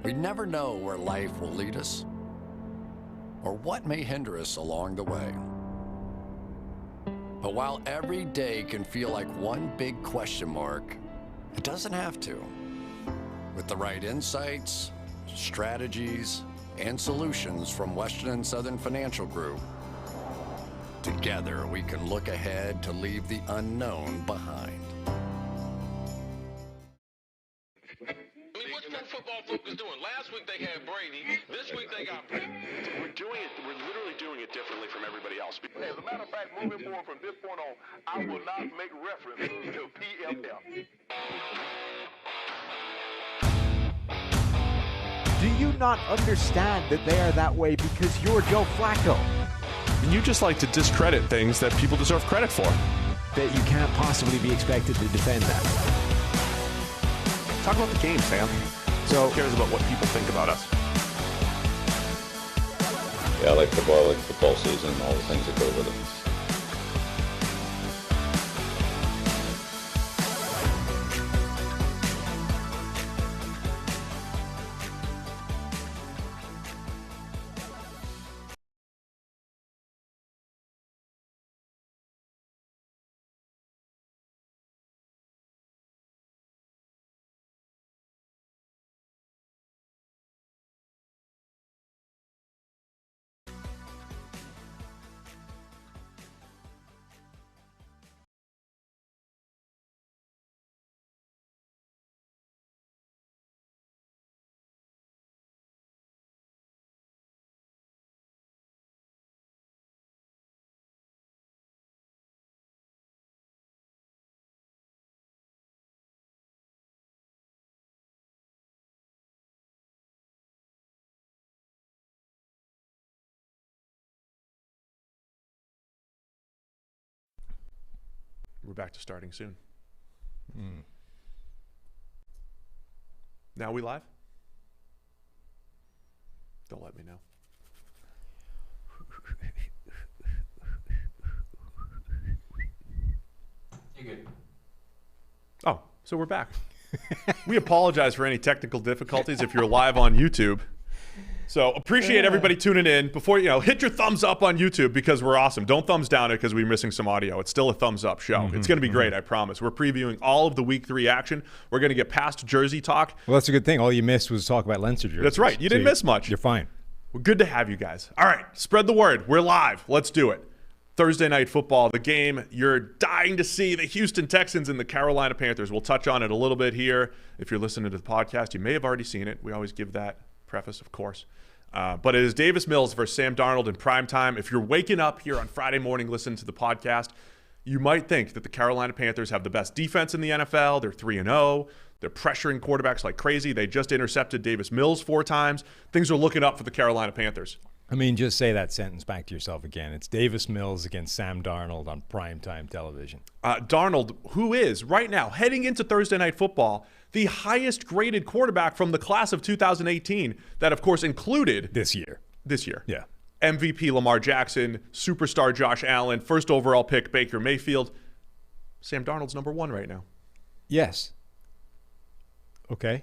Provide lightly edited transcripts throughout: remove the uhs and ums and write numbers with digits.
We never know where life will lead us or what may hinder us along the way. But while every day can feel like one big question mark, it doesn't have to. With the right insights, strategies, and solutions from Western and Southern Financial Group, together we can look ahead to leave the unknown behind. Focus doing. Last week they had Brady. This week they got Brady. We're literally doing it differently from everybody else. As a matter of fact, moving forward from this point on, I will not make reference to PFF. Do you not understand that they are that way because you're Joe Flacco? And you just like to discredit things that people deserve credit for. That you can't possibly be expected to defend that. Talk about the game, Sam. So who cares about what people think about us? Yeah, I like football, I like football season, and all the things that go with it. we're back to starting soon. Now we live? Don't let me know. You're good. Oh, so we're back. We apologize for any technical difficulties if you're live on YouTube. So appreciate everybody tuning in. Before, hit your thumbs up on YouTube because we're awesome. Don't thumbs down it because we're missing some audio. It's still a thumbs up show. It's going to be great, I promise. We're previewing all of the Week 3 action. We're going to get past Jersey talk. Well, that's a good thing. All you missed was talk about Leinster jerseys. That's right. You didn't miss much. You're fine. Well, good to have you guys. All right, spread the word. We're live. Let's do it. Thursday Night Football, the game you're dying to see, the Houston Texans and the Carolina Panthers. We'll touch on it a little bit here. If you're listening to the podcast, you may have already seen it. We always give that preface, of course. But it is Davis Mills versus Sam Darnold in primetime. If you're waking up here on Friday morning listening to the podcast, you might think that the Carolina Panthers have the best defense in the NFL. They're 3-0. They're pressuring quarterbacks like crazy. They just intercepted Davis Mills 4 times. Things are looking up for the Carolina Panthers. I mean, just say that sentence back to yourself again. It's Davis Mills against Sam Darnold on primetime television. Darnold, who is right now, heading into Thursday Night Football, the highest graded quarterback from the class of 2018, that of course included This year. Yeah. MVP Lamar Jackson, superstar Josh Allen, first overall pick Baker Mayfield. Sam Darnold's number 1 right now. Yes. Okay.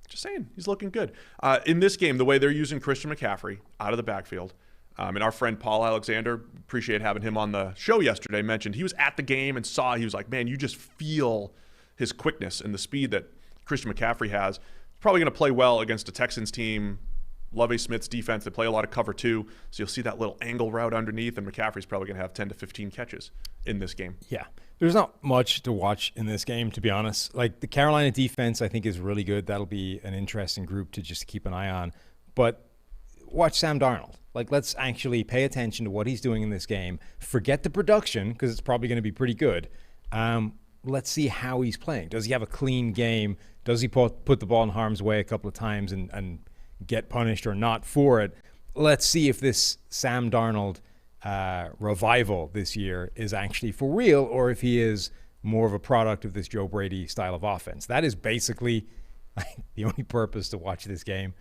Just saying, he's looking good. In this game, the way they're using Christian McCaffrey out of the backfield, and our friend Paul Alexander, appreciate having him on the show yesterday, mentioned he was at the game and he was like, man, you just feel his quickness and the speed that Christian McCaffrey has. Probably going to play well against a Texans team, Lovie Smith's defense. They play a lot of cover 2, so you'll see that little angle route underneath, and McCaffrey's probably going to have 10 to 15 catches in this game. Yeah. There's not much to watch in this game, to be honest. Like, the Carolina defense, I think, is really good. That'll be an interesting group to just keep an eye on. But watch Sam Darnold. Like, let's actually pay attention to what he's doing in this game. Forget the production, because it's probably going to be pretty good. Let's see how he's playing. Does he have a clean game? Does he put the ball in harm's way a couple of times and get punished or not for it? Let's see if this Sam Darnold revival this year is actually for real, or if he is more of a product of this Joe Brady style of offense. That is basically the only purpose to watch this game.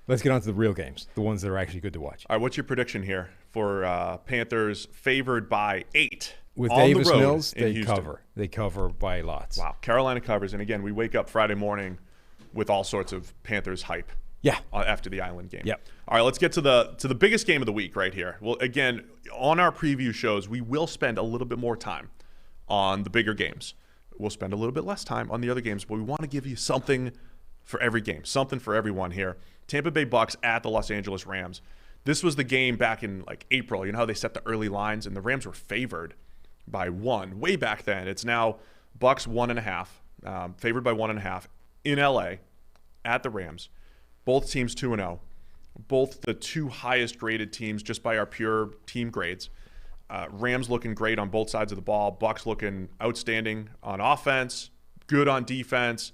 Let's get on to the real games, the ones that are actually good to watch. All right, what's your prediction here for Panthers favored by 8? With on Davis the road Mills, in they Houston? cover. They cover by lots. Wow, Carolina covers, and again, we wake up Friday morning with all sorts of Panthers hype. Yeah. After the Island game. Yep. All right, let's get to the biggest game of the week right here. Well, again, on our preview shows, we will spend a little bit more time on the bigger games. We'll spend a little bit less time on the other games, but we want to give you something for every game, something for everyone here. Tampa Bay Bucs at the Los Angeles Rams. This was the game back in like April. You know how they set the early lines, and the Rams were favored by 1 way back then. It's now Bucs 1.5, favored by 1.5 in LA at the Rams. Both teams 2-0. Both the 2 highest graded teams just by our pure team grades. Rams looking great on both sides of the ball. Bucs looking outstanding on offense, good on defense.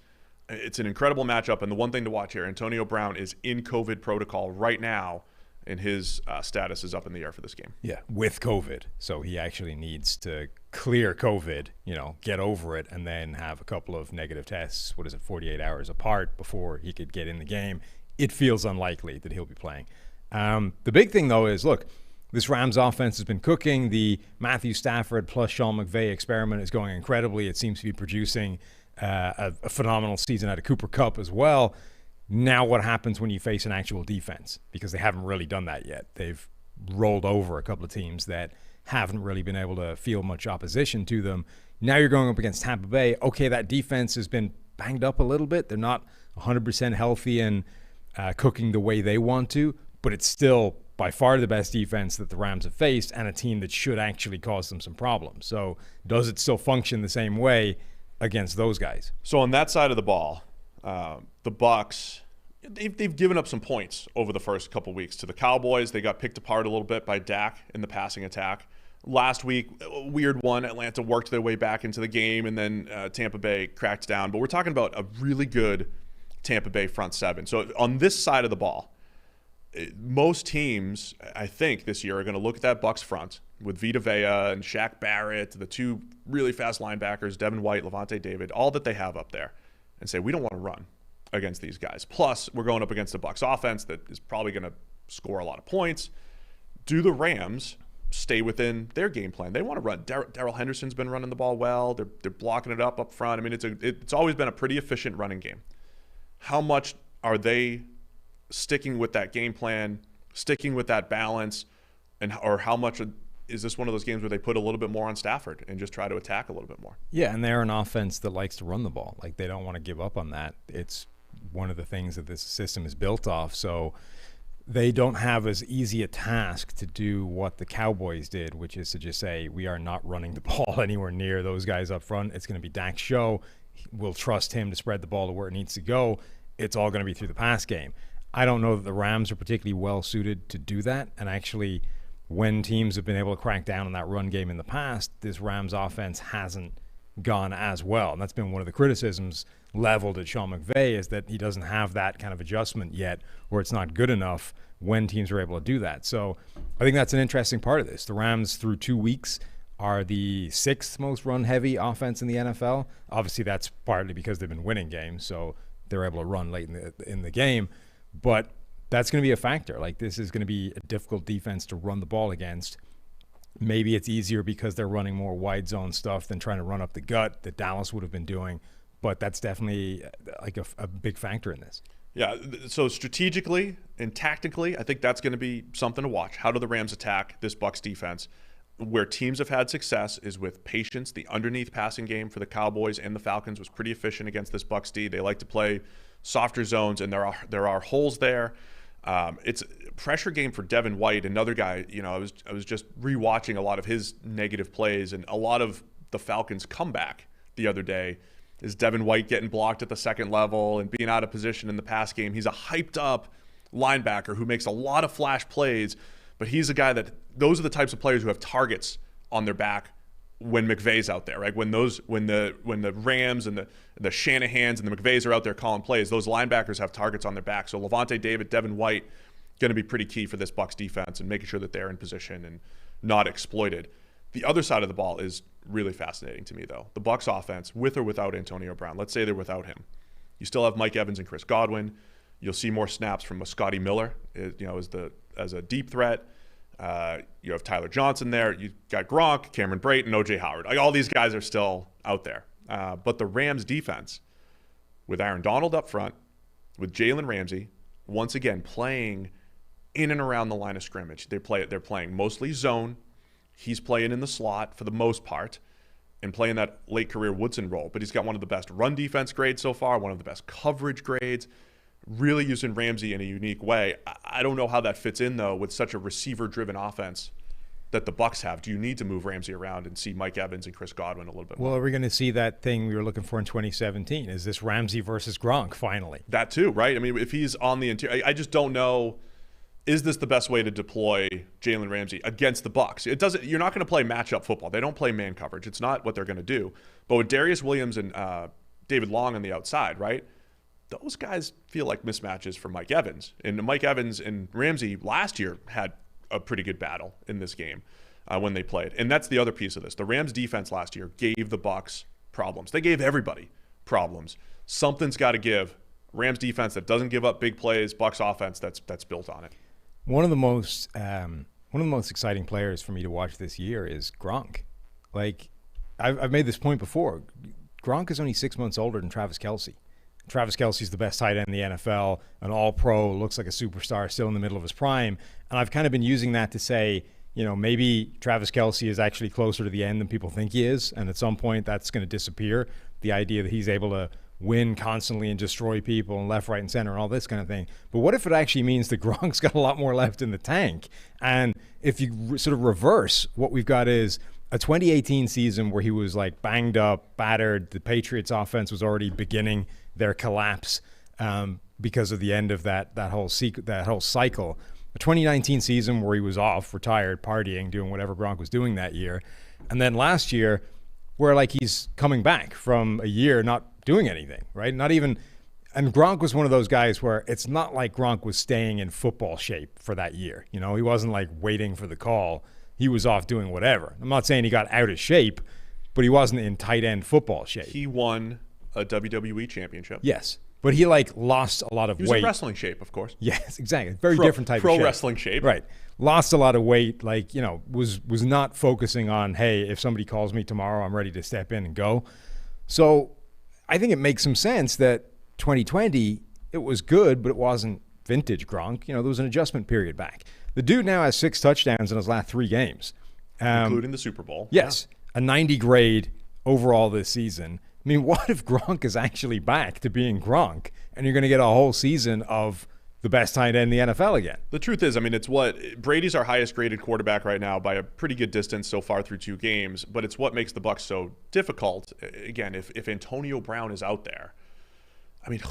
It's an incredible matchup. And the one thing to watch here, Antonio Brown is in COVID protocol right now, and his status is up in the air for this game. Yeah, with COVID. So he actually needs to clear COVID, get over it, and then have a couple of negative tests, 48 hours apart before he could get in the game. It feels unlikely that he'll be playing. The big thing, though, is, look, this Rams offense has been cooking. The Matthew Stafford plus Sean McVay experiment is going incredibly. It seems to be producing a phenomenal season out of Cooper Kupp as well. Now what happens when you face an actual defense? Because they haven't really done that yet. They've rolled over a couple of teams that haven't really been able to feel much opposition to them. Now you're going up against Tampa Bay. Okay, that defense has been banged up a little bit. They're not 100% healthy and cooking the way they want to, but it's still by far the best defense that the Rams have faced, and a team that should actually cause them some problems. So does it still function the same way against those guys? So on that side of the ball, the Bucs, they've given up some points over the first couple weeks to the Cowboys. They got picked apart a little bit by Dak in the passing attack. Last week, a weird one. Atlanta worked their way back into the game, and then Tampa Bay cracked down. But we're talking about a really good Tampa Bay front seven. So on this side of the ball, most teams, I think, this year are going to look at that Bucs front, with Vita Vea and Shaq Barrett, the two really fast linebackers, Devin White, Levante David, all that they have up there, and say, we don't want to run against these guys. Plus, we're going up against the Bucs offense that is probably going to score a lot of points. Do the Rams stay within their game plan? They want to run. Darrell Henderson's been running the ball well. They're blocking it up front. I mean, it's always been a pretty efficient running game. How much are they sticking with that game plan, sticking with that balance, or how much is this one of those games where they put a little bit more on Stafford and just try to attack a little bit more? Yeah, and they're an offense that likes to run the ball. Like, they don't want to give up on that. It's one of the things that this system is built off. So they don't have as easy a task to do what the Cowboys did, which is to just say, we are not running the ball anywhere near those guys up front. It's going to be Dak's show. We'll trust him to spread the ball to where it needs to go. It's all going to be through the pass game. I don't know that the Rams are particularly well suited to do that. And actually, when teams have been able to crack down on that run game in the past, this Rams offense hasn't gone as well. And that's been one of the criticisms leveled at Sean McVay, is that he doesn't have that kind of adjustment yet, where it's not good enough when teams are able to do that. So I think that's an interesting part of this. The Rams, through 2 weeks, are the 6th most run-heavy offense in the NFL. Obviously, that's partly because they've been winning games, so they're able to run late in the game. But that's going to be a factor. Like, this is going to be a difficult defense to run the ball against. Maybe it's easier because they're running more wide zone stuff than trying to run up the gut that Dallas would have been doing. But that's definitely like a big factor in this. Yeah, so strategically and tactically, I think that's going to be something to watch. How do the Rams attack this Bucs defense? Where teams have had success is with patience. The underneath passing game for the Cowboys and the Falcons was pretty efficient against this Bucs D. They like to play softer zones, and there are holes there. It's a pressure game for Devin White, another guy. You know, I was just rewatching a lot of his negative plays, and a lot of the Falcons' comeback the other day is Devin White getting blocked at the second level and being out of position in the pass game. He's a hyped up linebacker who makes a lot of flash plays, but he's a guy that those are the types of players who have targets on their back when McVay's out there, right? When the Rams and the Shanahans and the McVays are out there calling plays, those linebackers have targets on their back. So Levante David, Devin White, going to be pretty key for this Bucs defense and making sure that they're in position and not exploited. The other side of the ball is really fascinating to me, though. The Bucs offense, with or without Antonio Brown. Let's say they're without him. You still have Mike Evans and Chris Godwin. You'll see more snaps from Scotty Miller, as a deep threat. You have Tyler Johnson there. You got Gronk, Cameron Brate, and O.J. Howard. Like, all these guys are still out there. But the Rams defense, with Aaron Donald up front, with Jalen Ramsey, once again playing in and around the line of scrimmage. They're playing mostly zone. He's playing in the slot for the most part and playing that late career Woodson role. But he's got one of the best run defense grades so far, one of the best coverage grades. Really using Ramsey in a unique way. I don't know how that fits in, though, with such a receiver-driven offense that the Bucs have. Do you need to move Ramsey around and see Mike Evans and Chris Godwin a little bit more? Well, are we going to see that thing we were looking for in 2017? Is this Ramsey versus Gronk finally? That too, right? I mean, if he's on the interior, I just don't know. Is this the best way to deploy Jalen Ramsey against the Bucs? It doesn't. You're not going to play matchup football. They don't play man coverage. It's not what they're going to do. But with Darius Williams and David Long on the outside, right? Those guys feel like mismatches for Mike Evans. And Mike Evans and Ramsey last year had a pretty good battle in this game when they played. And that's the other piece of this. The Rams defense last year gave the Bucs problems. They gave everybody problems. Something's got to give. Rams defense that doesn't give up big plays, Bucs offense that's built on it. One of the most exciting players for me to watch this year is Gronk. Like, I've made this point before. Gronk is only 6 months older than Travis Kelce. Travis Kelce's the best tight end in the NFL, an all-pro, looks like a superstar, still in the middle of his prime. And I've kind of been using that to say, you know, maybe Travis Kelce is actually closer to the end than people think he is, and at some point that's going to disappear. The idea that he's able to win constantly and destroy people and left, right, and center and all this kind of thing. But what if it actually means that Gronk's got a lot more left in the tank? And if you sort of reverse, what we've got is a 2018 season where he was like banged up, battered. The Patriots offense was already beginning their collapse because of the end of that whole cycle. A 2019 season where he was off, retired, partying, doing whatever Gronk was doing that year. And then last year where like he's coming back from a year not doing anything, right? Not even, and Gronk was one of those guys where it's not like Gronk was staying in football shape for that year. You know, he wasn't like waiting for the call he was off doing whatever. I'm not saying he got out of shape, but he wasn't in tight end football shape. He won a WWE championship. Yes. But he lost a lot of weight. He was in wrestling shape, of course. Yes, exactly. Very different type of shape. Pro wrestling shape. Right. Lost a lot of weight, was not focusing on, hey, if somebody calls me tomorrow, I'm ready to step in and go. So I think it makes some sense that 2020, it was good, but it wasn't vintage Gronk. There was an adjustment period back. The dude now has 6 touchdowns in his last 3 games. Including the Super Bowl. Yes. Yeah. A 90 grade overall this season. I mean, what if Gronk is actually back to being Gronk and you're going to get a whole season of the best tight end in the NFL again? The truth is, it's Brady's our highest graded quarterback right now by a pretty good distance so far through 2 games, but it's what makes the Bucs so difficult. Again, if Antonio Brown is out there,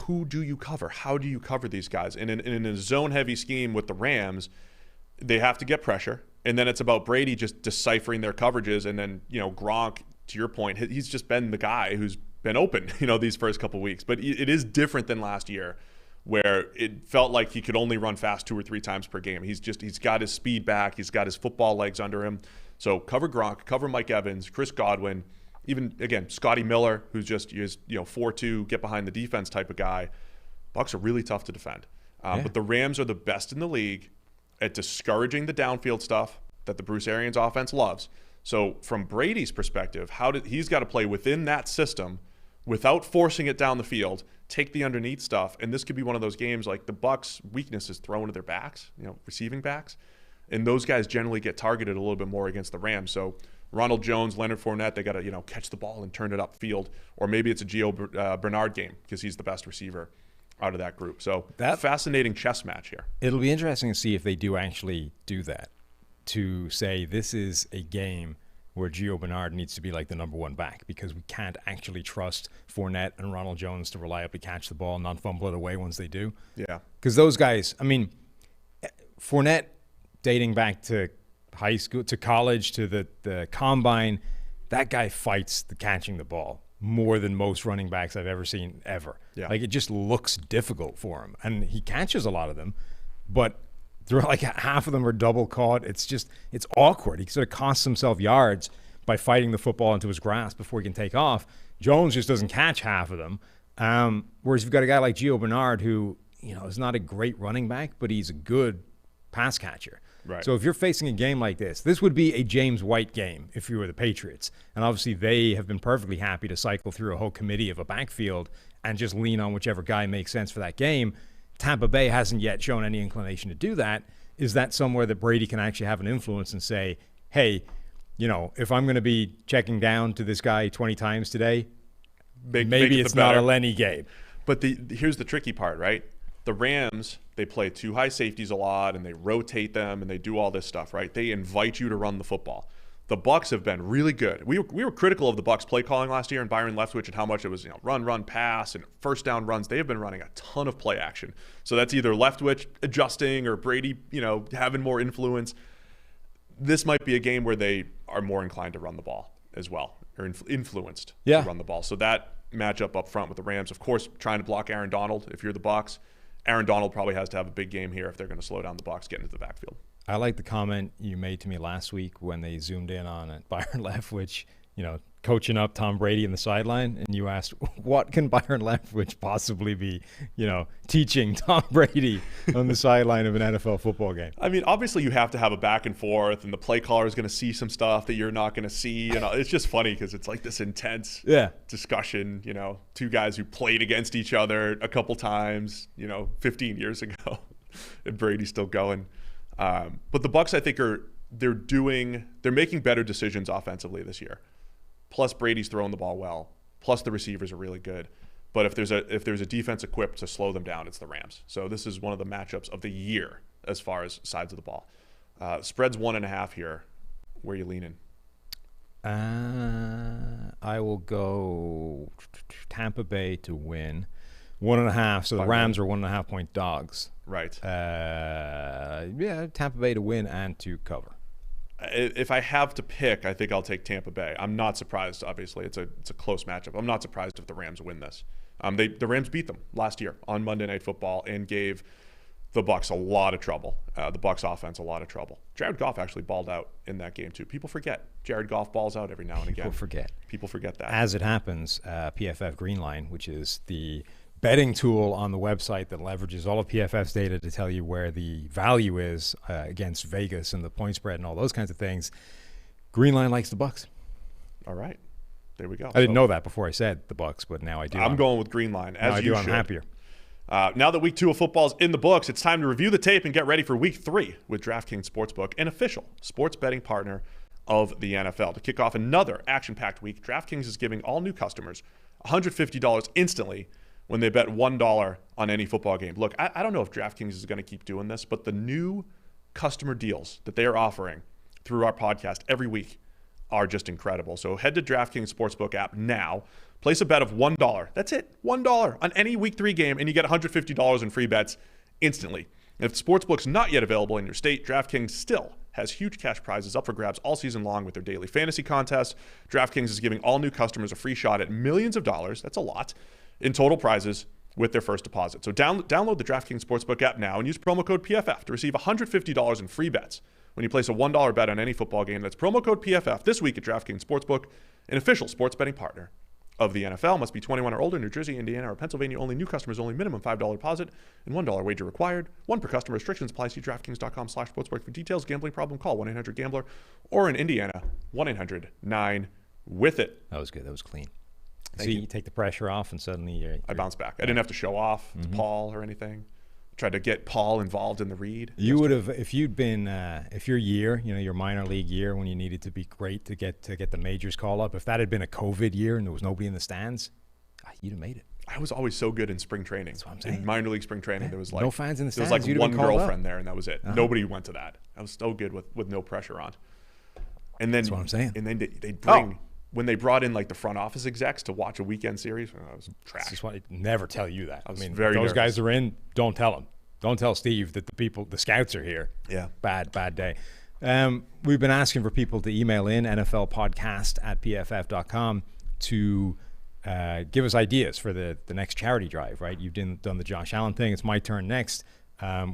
who do you cover? How do you cover these guys? And in a zone-heavy scheme with the Rams, they have to get pressure, and then it's about Brady just deciphering their coverages, and then, Gronk, to your point, he's just been the guy who's been open, these first couple of weeks. But it is different than last year, where it felt like he could only run fast 2 or 3 times per game. He's got his speed back. He's got his football legs under him. So cover Gronk, cover Mike Evans, Chris Godwin, even, again, Scotty Miller, who's just 4-2, get behind the defense type of guy. Bucs are really tough to defend. But the Rams are the best in the league at discouraging the downfield stuff that the Bruce Arians offense loves. So from Brady's perspective, he's got to play within that system without forcing it down the field, take the underneath stuff, and this could be one of those games like the Bucs' weakness is throwing to their backs, receiving backs, and those guys generally get targeted a little bit more against the Rams. So Ronald Jones, Leonard Fournette, they got to catch the ball and turn it upfield, or maybe it's a Gio Bernard game because he's the best receiver out of that group. So that fascinating chess match here. It'll be interesting to see if they do actually do that, to say this is a game where Gio Bernard needs to be like the number 1 back because we can't actually trust Fournette and Ronald Jones to reliably catch the ball and not fumble it away once they do. Yeah. Because those guys, Fournette dating back to high school, to college, to the combine, that guy fights the catching the ball more than most running backs I've ever seen ever. Yeah. It just looks difficult for him. And he catches a lot of them, but half of them are double caught. It's awkward. He sort of costs himself yards by fighting the football into his grasp before he can take off. Jones just doesn't catch half of them. Whereas you've got a guy like Gio Bernard who, is not a great running back, but he's a good pass catcher. Right. So if you're facing a game like this would be a James White game if you were the Patriots. And obviously they have been perfectly happy to cycle through a whole committee of a backfield and just lean on whichever guy makes sense for that game. Tampa Bay hasn't yet shown any inclination to do that. Is that somewhere that Brady can actually have an influence and say, hey, if I'm going to be checking down to this guy 20 times today, maybe it's not a Lenny game. But here's the tricky part, right? The Rams, they play 2 high safeties a lot, and they rotate them, and they do all this stuff, right? They invite you to run the football. The Bucs have been really good. We were critical of the Bucs play calling last year and Byron Leftwich and how much it was, run, pass, and first down runs. They have been running a ton of play action. So that's either Leftwich adjusting or Brady, having more influence. This might be a game where they are more inclined to run the ball as well, or influenced to run the ball. So that matchup up front with the Rams, of course, trying to block Aaron Donald if you're the Bucs. Aaron Donald probably has to have a big game here if they're going to slow down the Bucs getting into the backfield. I like the comment you made to me last week when they zoomed in on Byron Leftwich, coaching up Tom Brady in the sideline, and you asked, what can Byron Leftwich possibly be, teaching Tom Brady on the sideline of an NFL football game? Obviously you have to have a back and forth, and the play caller is going to see some stuff that you're not going to see. It's just funny because it's like this intense discussion, 2 guys who played against each other a couple times, 15 years ago, and Brady's still going. But the Bucs, I think, they're making better decisions offensively this year. Plus, Brady's throwing the ball well. Plus, the receivers are really good. But if there's a defense equipped to slow them down, it's the Rams. So this is one of the matchups of the year as far as sides of the ball. Spread's 1.5 here. Where are you leaning? I will go Tampa Bay to win. 1.5. So the Rams are 1.5 point dogs. Right. Tampa Bay to win and to cover. If I have to pick, I think I'll take Tampa Bay. I'm not surprised, obviously. It's a close matchup. I'm not surprised if the Rams win this. The Rams beat them last year on Monday Night Football and gave the Bucs a lot of trouble. The Bucs offense a lot of trouble. Jared Goff actually balled out in that game too. People forget Jared Goff balls out every now and again. People forget that. As it happens, PFF Greenline, which is the betting tool on the website that leverages all of PFF's data to tell you where the value is against Vegas and the point spread and all those kinds of things. Greenline likes the Bucs. All right, there we go. I didn't know that before I said the Bucs, but now I do. I'm going with Greenline. As you should. I'm happier. Now that week 2 of football is in the books, it's time to review the tape and get ready for week 3 with DraftKings Sportsbook, an official sports betting partner of the NFL. To kick off another action-packed week, DraftKings is giving all new customers $150 instantly when they bet $1 on any football game. Look, I don't know if DraftKings is going to keep doing this, but the new customer deals that they are offering through our podcast every week are just incredible. So head to DraftKings Sportsbook app now. Place a bet of $1. That's it, $1 on any Week 3 game, and you get $150 in free bets instantly. And if the Sportsbook's not yet available in your state, DraftKings still has huge cash prizes up for grabs all season long with their daily fantasy contest. DraftKings is giving all new customers a free shot at millions of dollars, that's a lot, in total prizes with their first deposit. So download the DraftKings Sportsbook app now and use promo code PFF to receive $150 in free bets when you place a $1 bet on any football game. That's promo code PFF this week at DraftKings Sportsbook, an official sports betting partner of the NFL. Must be 21 or older. New Jersey, Indiana, or Pennsylvania only. New customers only. Minimum $5 deposit and $1 wager required. One per customer. Restrictions apply. See DraftKings.com/sportsbook for details. Gambling problem? Call 1-800-GAMBLER. Or in Indiana, 1-800-9-WITH-IT. That was good. That was clean. You take the pressure off, and suddenly I bounce back. I didn't have to show off to Paul or anything. Tried to get Paul involved in the read. You would have, if you'd been, if your year, your minor league year when you needed to be great to get the majors call up, if that had been a COVID year and there was nobody in the stands, you'd have made it. I was always so good in spring training. That's what I'm saying. In minor league spring training, there was like no fans in the stands. There was like one girlfriend up there, and that was it. Nobody went to that. I was so good with no pressure on. And then that's what I'm saying. And then they bring. When they brought in like the front office execs to watch a weekend series, I was trash. That's why I never tell you that. I mean, those nervous. Guys are in. Don't tell them. Don't tell Steve that the scouts are here. Yeah. Bad day. We've been asking for people to email in nflpodcast@pff.com to give us ideas for the next charity drive, right? You've done the Josh Allen thing. It's my turn next.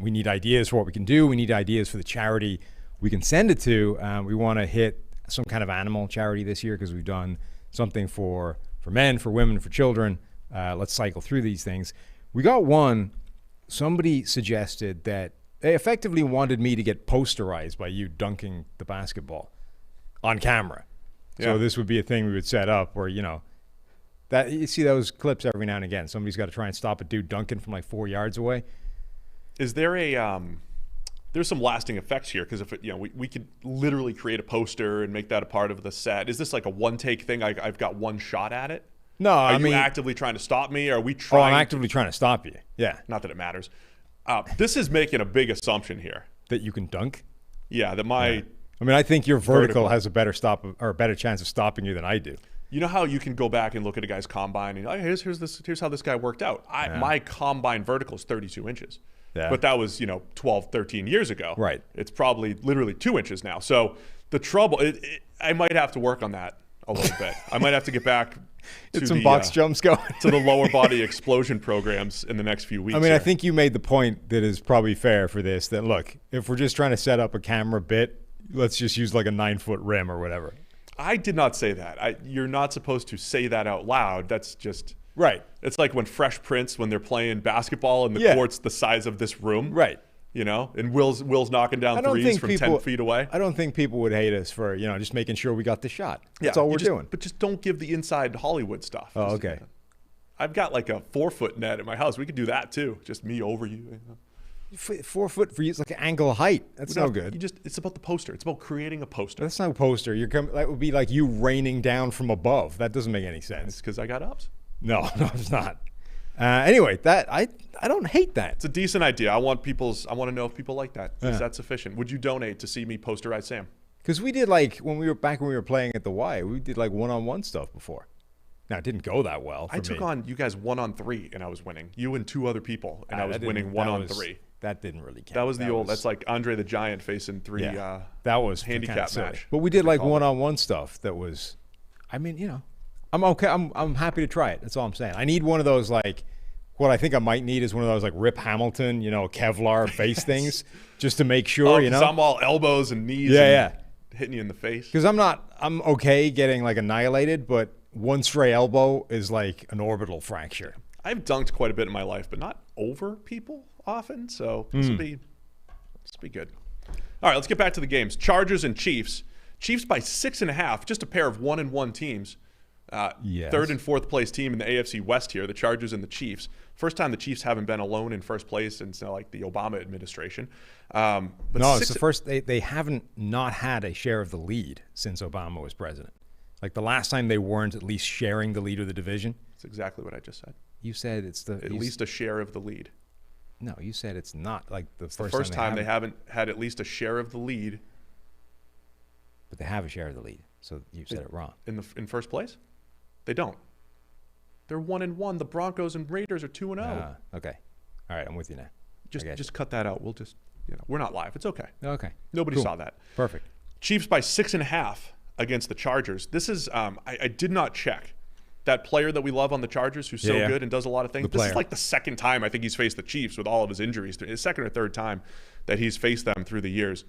We need ideas for what we can do. We need ideas for the charity we can send it to. We want to hit some kind of animal charity this year because we've done something for men, for women, for children. Let's cycle through these things. We got one. Somebody suggested that they effectively wanted me to get posterized by you dunking the basketball on camera. Yeah. So this would be a thing we would set up where, that you see those clips every now and again. Somebody's got to try and stop a dude dunking from like 4 yards away. Is there a there's some lasting effects here because if we could literally create a poster and make that a part of the set. Is this like a one-take thing? I've got one shot at it? No, Are you actively trying to stop me? Or are we trying? Oh, I'm actively trying to stop you. Yeah. Not that it matters. This is making a big assumption here. That you can dunk? Yeah, that my. Yeah. I mean, I think your vertical has a better better chance of stopping you than I do. You know how you can go back and look at a guy's combine and here's how this guy worked out. My combine vertical is 32 inches. Yeah. But that was 12, 13 years ago. Right. It's probably literally 2 inches now. So the trouble, I might have to work on that a little bit. I might have to get back to some box jumps going to the lower body explosion programs in the next few weeks. I mean, I think you made the point that is probably fair for this. That look, if we're just trying to set up a camera bit, let's just use like a 9-foot rim or whatever. I did not say that. You're not supposed to say that out loud. That's just right. It's like when Fresh Prince, when they're playing basketball and the court's the size of this room. Right. And Will's knocking down threes from 10 feet away. I don't think people would hate us for, just making sure we got the shot. That's all we're doing. But just don't give the inside Hollywood stuff. Oh, okay. I've got like a 4-foot net at my house. We could do that too. Just me over you. 4 foot for you is like an angle of height. That's no good. It's about the poster. It's about creating a poster. That's not a poster. That would be like you raining down from above. That doesn't make any sense. It's because I got ups. No, it's not. Anyway, that I don't hate that. It's a decent idea. I want to know if people like that. Is that sufficient? Would you donate to see me posterize Sam? Because we did when we were playing at the Y, we did like one-on-one stuff before. Now it didn't go that well. I took on you guys 1-on-3 and I was winning. You and 2 other people and I was winning 1-on-3. That didn't really count. That was that's like Andre the Giant facing 3. Yeah, that was handicap match. But we did like one-on-one stuff. That was, I'm okay. I'm happy to try it. That's all I'm saying. I need one of those like What I think I might need is one of those like Rip Hamilton, Kevlar face things, just to make sure, I'm all elbows and knees. Hitting you in the face. Because I'm okay getting like annihilated, but one stray elbow is like an orbital fracture. I've dunked quite a bit in my life, but not over people often. So this will be good. All right, let's get back to the games. Chargers and Chiefs. Chiefs by 6.5, just a pair of 1-1 teams. Yes. Third and fourth place team in the AFC West here, the Chargers and the Chiefs. First time the Chiefs haven't been alone in first place since like the Obama administration. But it's the first they haven't not had a share of the lead since Obama was president. Like the last time they weren't at least sharing the lead of the division. That's exactly what I just said. You said it's at least a share of the lead. No, you said it's not like the first time they haven't had at least a share of the lead. But they have a share of the lead, so you said it wrong. In first place? They don't. They're 1-1. The Broncos and Raiders are 2-0. Okay. All right, I'm with you now. Just cut that out. We'll just, we're not live. It's okay. Okay. Nobody saw that. Perfect. Chiefs by 6.5 against the Chargers. This is, I did not check. That player that we love on the Chargers who's so good and does a lot of things. This is like the second time I think he's faced the Chiefs with all of his injuries. His second or third time that he's faced them through the years.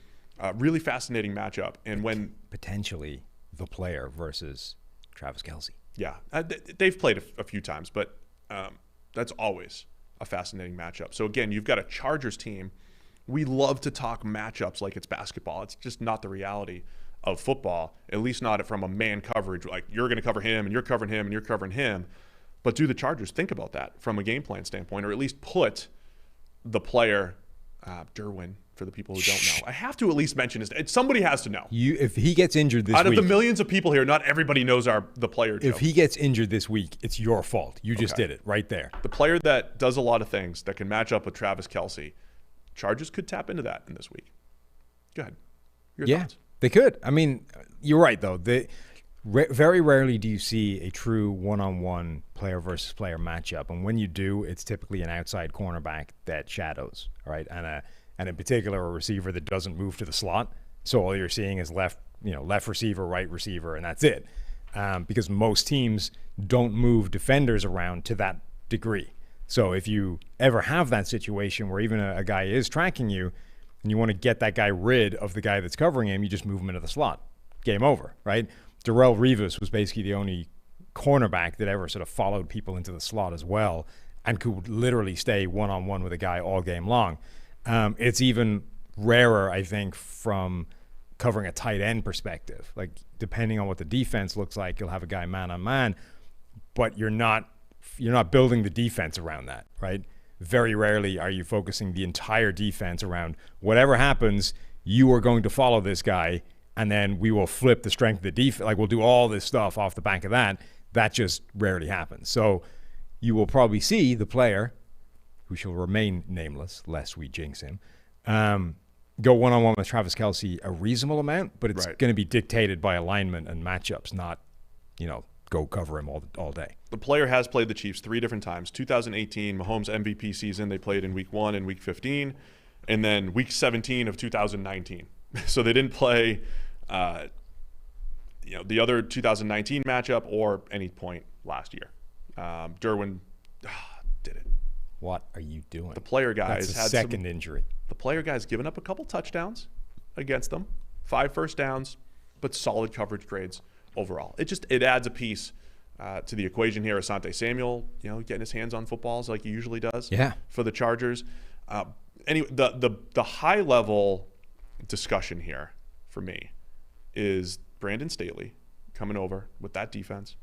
Really fascinating matchup. And when potentially the player versus Travis Kelce. Yeah, they've played a few times, but that's always a fascinating matchup. So again, you've got a Chargers team. We love to talk matchups like it's basketball. It's just not the reality of football, at least not from a man coverage. Like you're going to cover him and you're covering him and you're covering him. But do the Chargers think about that from a game plan standpoint, or at least put the player, Derwin, for the people who don't know. I have to at least mention his. Somebody has to know. If he gets injured this week, out of the millions of people here, not everybody knows the player. If he gets injured this week, it's your fault. You just did it right there. The player that does a lot of things that can match up with Travis Kelce, Chargers could tap into that in this week. Go ahead. Your thoughts? They could. I mean, you're right though. Very rarely do you see a true one-on-one player versus player matchup, and when you do, it's typically an outside cornerback that shadows, right? And in particular, a receiver that doesn't move to the slot. So all you're seeing is left receiver, right receiver, and that's it. Because most teams don't move defenders around to that degree. So if you ever have that situation where even a guy is tracking you and you want to get that guy rid of the guy that's covering him, you just move him into the slot. Game over, right? Darrelle Revis was basically the only cornerback that ever sort of followed people into the slot as well and could literally stay one-on-one with a guy all game long. It's even rarer, I think, from covering a tight end perspective. Like, depending on what the defense looks like, you'll have a guy man-on-man, but you're not building the defense around that, right? Very rarely are you focusing the entire defense around whatever happens, you are going to follow this guy, and then we will flip the strength of the defense. Like, we'll do all this stuff off the back of that. That just rarely happens. So you will probably see the player, who shall remain nameless, lest we jinx him, go one-on-one with Travis Kelce a reasonable amount, but it's going to be dictated by alignment and matchups, not, go cover him all day. The player has played the Chiefs 3 different times. 2018, Mahomes MVP season, they played in Week 1 and Week 15, and then Week 17 of 2019. So they didn't play the other 2019 matchup or any point last year. Derwin did it. What are you doing? The player guys That's a had second injury. The player guys given up a couple touchdowns against them, 5 first downs, but solid coverage grades overall. It adds a piece to the equation here. Asante Samuel, getting his hands on footballs like he usually does. Yeah. For the Chargers. Anyway, the high level discussion here for me is Brandon Staley coming over with that defense,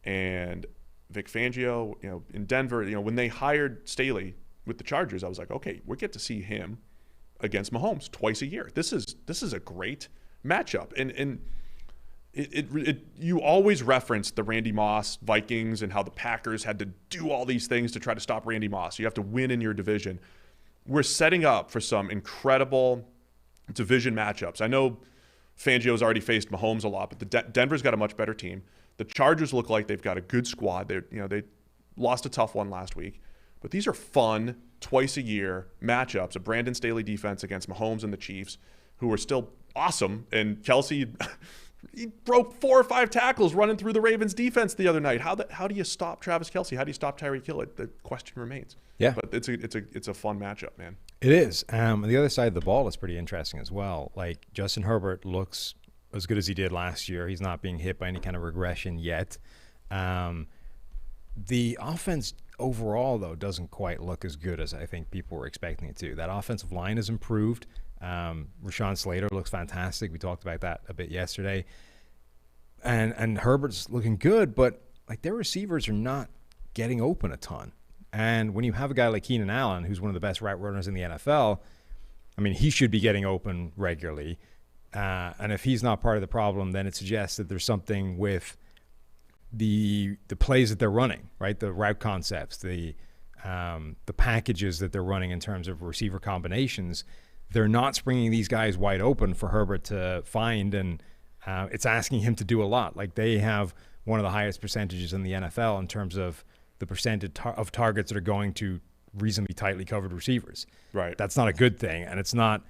and Vic Fangio, in Denver, when they hired Staley with the Chargers, I was like, okay, we get to see him against Mahomes twice a year. This is a great matchup, and you always reference the Randy Moss Vikings and how the Packers had to do all these things to try to stop Randy Moss. You have to win in your division. We're setting up for some incredible division matchups. I know Fangio's already faced Mahomes a lot, but Denver's got a much better team. The Chargers look like they've got a good squad. They lost a tough one last week, but these are fun twice a year matchups. A Brandon Staley defense against Mahomes and the Chiefs, who are still awesome. And Kelce He broke 4 or 5 tackles running through the Ravens defense the other night. How do you stop Travis Kelce? How do you stop Tyreek Hill? The question remains. Yeah. But it's a fun matchup, man. It is. The other side of the ball is pretty interesting as well. Like, Justin Herbert looks as good as he did last year. He's not being hit by any kind of regression yet. The offense overall, though, doesn't quite look as good as I think people were expecting it to. That offensive line has improved. Rashawn Slater looks fantastic. We talked about that a bit yesterday. And Herbert's looking good, but like, their receivers are not getting open a ton. And when you have a guy like Keenan Allen, who's one of the best route runners in the NFL, I mean, he should be getting open regularly. And if he's not part of the problem, then it suggests that there's something with the plays that they're running, right? The route concepts, the packages that they're running in terms of receiver combinations. They're not springing these guys wide open for Herbert to find, and it's asking him to do a lot. Like, they have one of the highest percentages in the NFL in terms of the percentage of targets that are going to reasonably tightly covered receivers. Right. That's not a good thing, and it's not.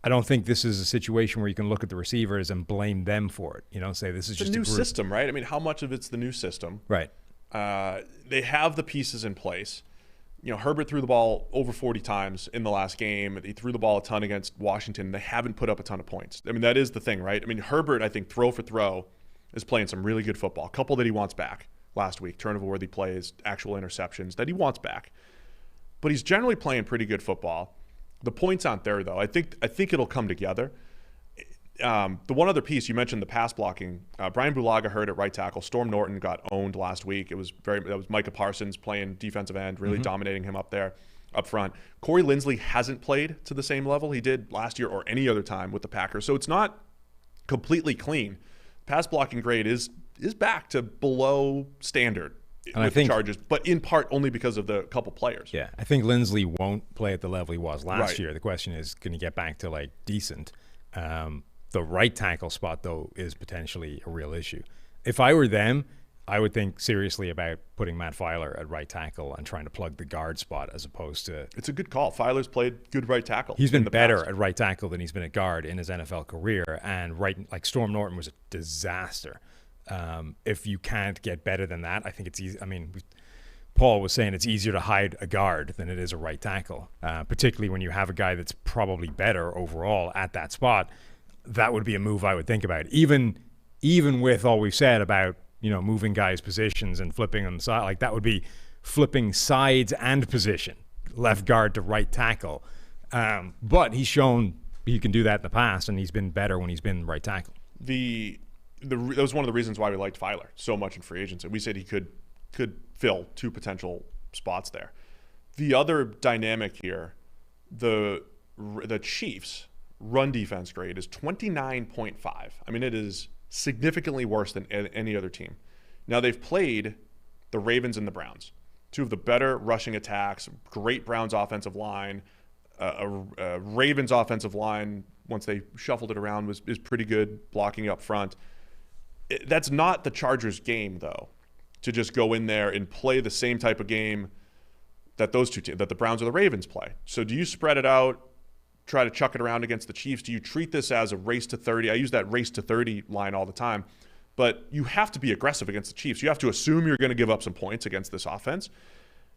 I don't think this is a situation where you can look at the receivers and blame them for it. You know, say this is just a new group. system, right? I mean, how much of it's the new system? Right. They have the pieces in place. You know, Herbert threw the ball over 40 times in the last game. He threw the ball a ton against Washington. They haven't put up a ton of points. I mean, that is the thing, right? I mean, Herbert, I think, throw for throw, is playing some really good football. A couple that he wants back last week, turnover-worthy plays, actual interceptions that he wants back. But he's generally playing pretty good football. The points aren't there, though. I think it'll come together. The one other piece, you mentioned the pass blocking. Brian Bulaga hurt at right tackle. Storm Norton got owned last week. That was Micah Parsons playing defensive end, really dominating him up there, up front. Corey Linsley hasn't played to the same level he did last year or any other time with the Packers, so it's not completely clean. Pass blocking grade is back to below standard with the Chargers, but in part only because of the couple players. Yeah, I think Linsley won't play at the level he was last Right. year. The question is, can he get back to like decent? The right tackle spot, though, is potentially a real issue. If I were them, I would think seriously about putting Matt Filer at right tackle and trying to plug the guard spot as opposed to... It's a good call. Filer's played good right tackle. He's been better past. at right tackle than he's been at guard in his NFL career, and like Storm Norton was a disaster. If you can't get better than that, I think it's easy. I mean, Paul was saying it's easier to hide a guard than it is a right tackle, particularly when you have a guy that's probably better overall at that spot. That would be a move I would think about, even with all we've said about, you know, moving guys' positions and flipping on the side. Like, that would be flipping sides and position, left guard to right tackle. But he's shown he can do that in the past, and he's been better when he's been right tackle. That was one of the reasons why we liked Filer so much in free agency. We said he could fill 2 potential spots there. The other dynamic here, the Chiefs' run defense grade is 29.5. I mean, it is significantly worse than any other team. Now, they've played the Ravens and the Browns, 2 of the better rushing attacks, great Browns offensive line. Ravens offensive line, once they shuffled it around, is pretty good blocking up front. That's not the Chargers game, though, to just go in there and play the same type of game that those two teams, that the Browns or the Ravens play. So do you spread it out, try to chuck it around against the Chiefs? Do you treat this as a race to 30? I use that race to 30 line all the time. But you have to be aggressive against the Chiefs. You have to assume you're going to give up some points against this offense.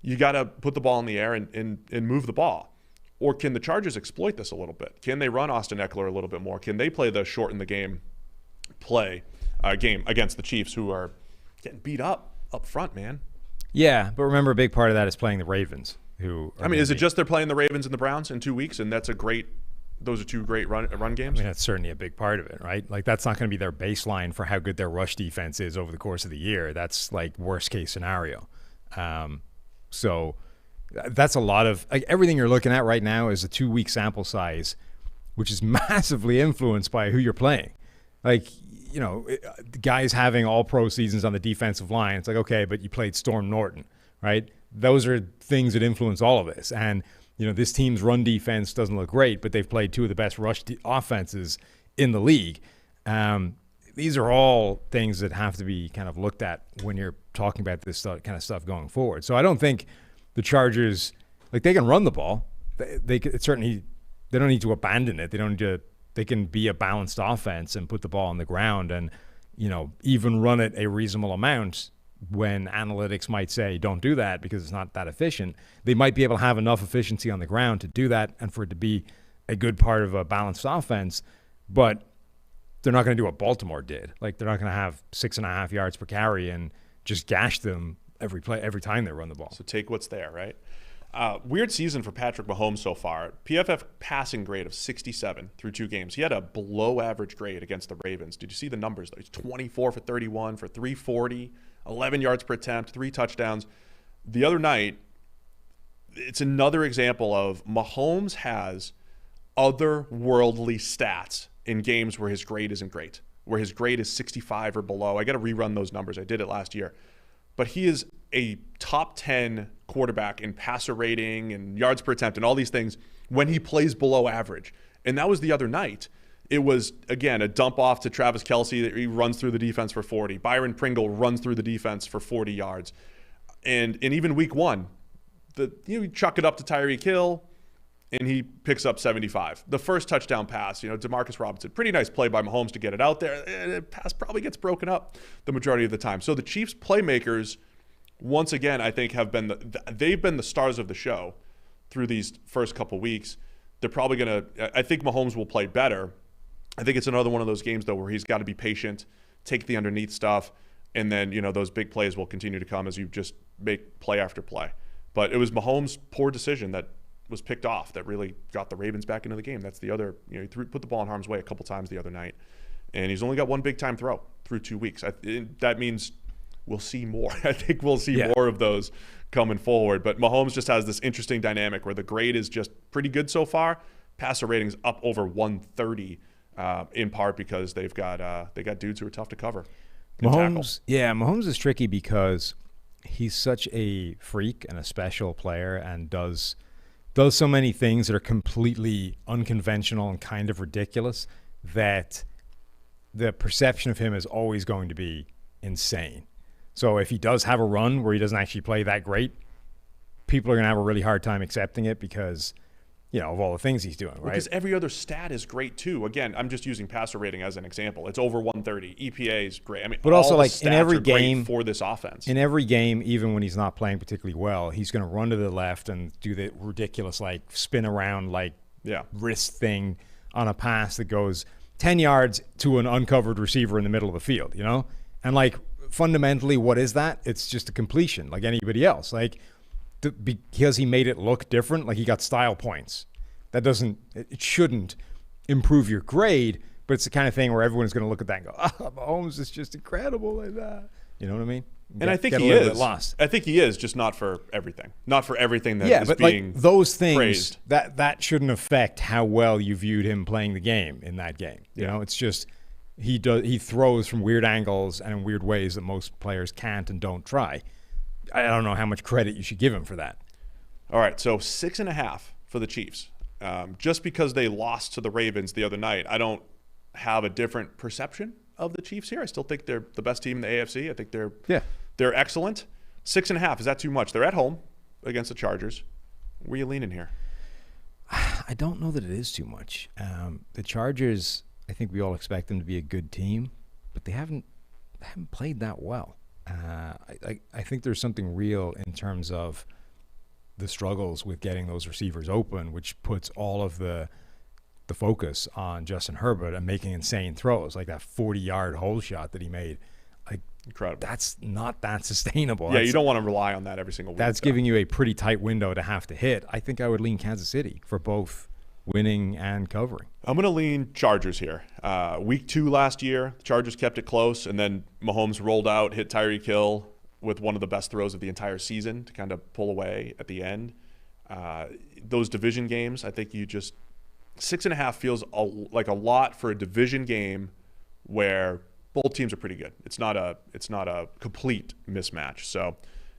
You got to put the ball in the air and move the ball. Or can the Chargers exploit this a little bit? Can they run Austin Eckler a little bit more? Can they play the shorten the game game against the Chiefs, who are getting beat up front, man? Yeah, but remember, a big part of that is playing the Ravens. Is it just they're playing the Ravens and the Browns in 2 weeks, and those are 2 great run games? I mean, that's certainly a big part of it, right? Like, that's not going to be their baseline for how good their rush defense is over the course of the year. That's like worst case scenario. So that's a lot of everything you're looking at right now is a 2-week sample size, which is massively influenced by who you're playing. Like, you know, guys having all pro seasons on the defensive line. It's like, okay, but you played Storm Norton, right? Those are things that influence all of this. And, you know, this team's run defense doesn't look great, but they've played 2 of the best rush offenses in the league. These are all things that have to be kind of looked at when you're talking about this kind of stuff going forward. So I don't think the Chargers, like, they can run the ball. They don't need to abandon it. They don't need to they can be a balanced offense and put the ball on the ground and, even run it a reasonable amount when analytics might say don't do that because it's not that efficient. They might be able to have enough efficiency on the ground to do that and for it to be a good part of a balanced offense, but they're not going to do what Baltimore did. Like, they're not going to have 6.5 yards per carry and just gash them every time they run the ball. So take what's there, right? Weird season for Patrick Mahomes so far. PFF passing grade of 67 through 2 games. He had a below average grade against the Ravens. Did you see the numbers? He's 24 for 31 for 340, 11 yards per attempt, 3 touchdowns. The other night, it's another example of Mahomes has otherworldly stats in games where his grade isn't great, where his grade is 65 or below. I got to rerun those numbers. I did it last year. But he is a top 10 quarterback in passer rating and yards per attempt and all these things when he plays below average. And that was the other night. It was, again, a dump off to Travis Kelce that he runs through the defense for 40. Byron Pringle runs through the defense for 40 yards. And even week 1, you chuck it up to Tyreek Hill, and he picks up 75. The first touchdown pass, Demarcus Robinson, pretty nice play by Mahomes to get it out there. The pass probably gets broken up the majority of the time. So the Chiefs playmakers, once again, I think they've been the stars of the show through these first couple weeks. They're probably I think Mahomes will play better. I think it's another one of those games, though, where he's got to be patient, take the underneath stuff, and then, those big plays will continue to come as you just make play after play. But it was Mahomes' poor decision that was picked off that really got the Ravens back into the game. That's the other, he put the ball in harm's way a couple times the other night, and he's only got one big time throw through 2 weeks. That means we'll see more. I think we'll see more of those coming forward. But Mahomes just has this interesting dynamic where the grade is just pretty good so far. Passer ratings up over 130, in part because they got dudes who are tough to cover. Mahomes is tricky because he's such a freak and a special player and does so many things that are completely unconventional and kind of ridiculous that the perception of him is always going to be insane. So if he does have a run where he doesn't actually play that great, people are going to have a really hard time accepting it because, of all the things he's doing, right? Because every other stat is great too. Again, I'm just using passer rating as an example. It's over 130. EPA is great. I mean, but also, all like, in every game for this offense. In every game, even when he's not playing particularly well, he's going to run to the left and do the ridiculous, spin around, wrist thing on a pass that goes 10 yards to an uncovered receiver in the middle of the field, And, fundamentally, what is that? It's just a completion like anybody else. Because he made it look different, he got style points. It shouldn't improve your grade, but it's the kind of thing where everyone's going to look at that and go, Mahomes is just incredible like that. You know what I mean? And I think he is. I think he is, just not for everything. Not for everything that is being those things praised. That shouldn't affect how well you viewed him playing the game in that game. It's just he throws from weird angles and in weird ways that most players can't and don't try. I don't know how much credit you should give him for that. All right, so 6.5 for the Chiefs. Just because they lost to the Ravens the other night, I don't have a different perception of the Chiefs here. I still think they're the best team in the AFC. I think they're excellent. 6.5, is that too much? They're at home against the Chargers. Where are you leaning here? I don't know that it is too much. The Chargers, I think we all expect them to be a good team, but they haven't played that well. I think there's something real in terms of the struggles with getting those receivers open, which puts all of the focus on Justin Herbert and making insane throws, like that 40-yard hole shot that he made. Incredible. That's not that sustainable. Yeah, you don't want to rely on that every single week. That's giving you a pretty tight window to have to hit. I think I would lean Kansas City for both winning and covering. I'm going to lean Chargers here. Week 2 last year, the Chargers kept it close, and then Mahomes rolled out, hit Tyreek Hill with one of the best throws of the entire season to kind of pull away at the end. Those division games, I think 6.5 feels like a lot for a division game where both teams are pretty good. It's not a complete mismatch. So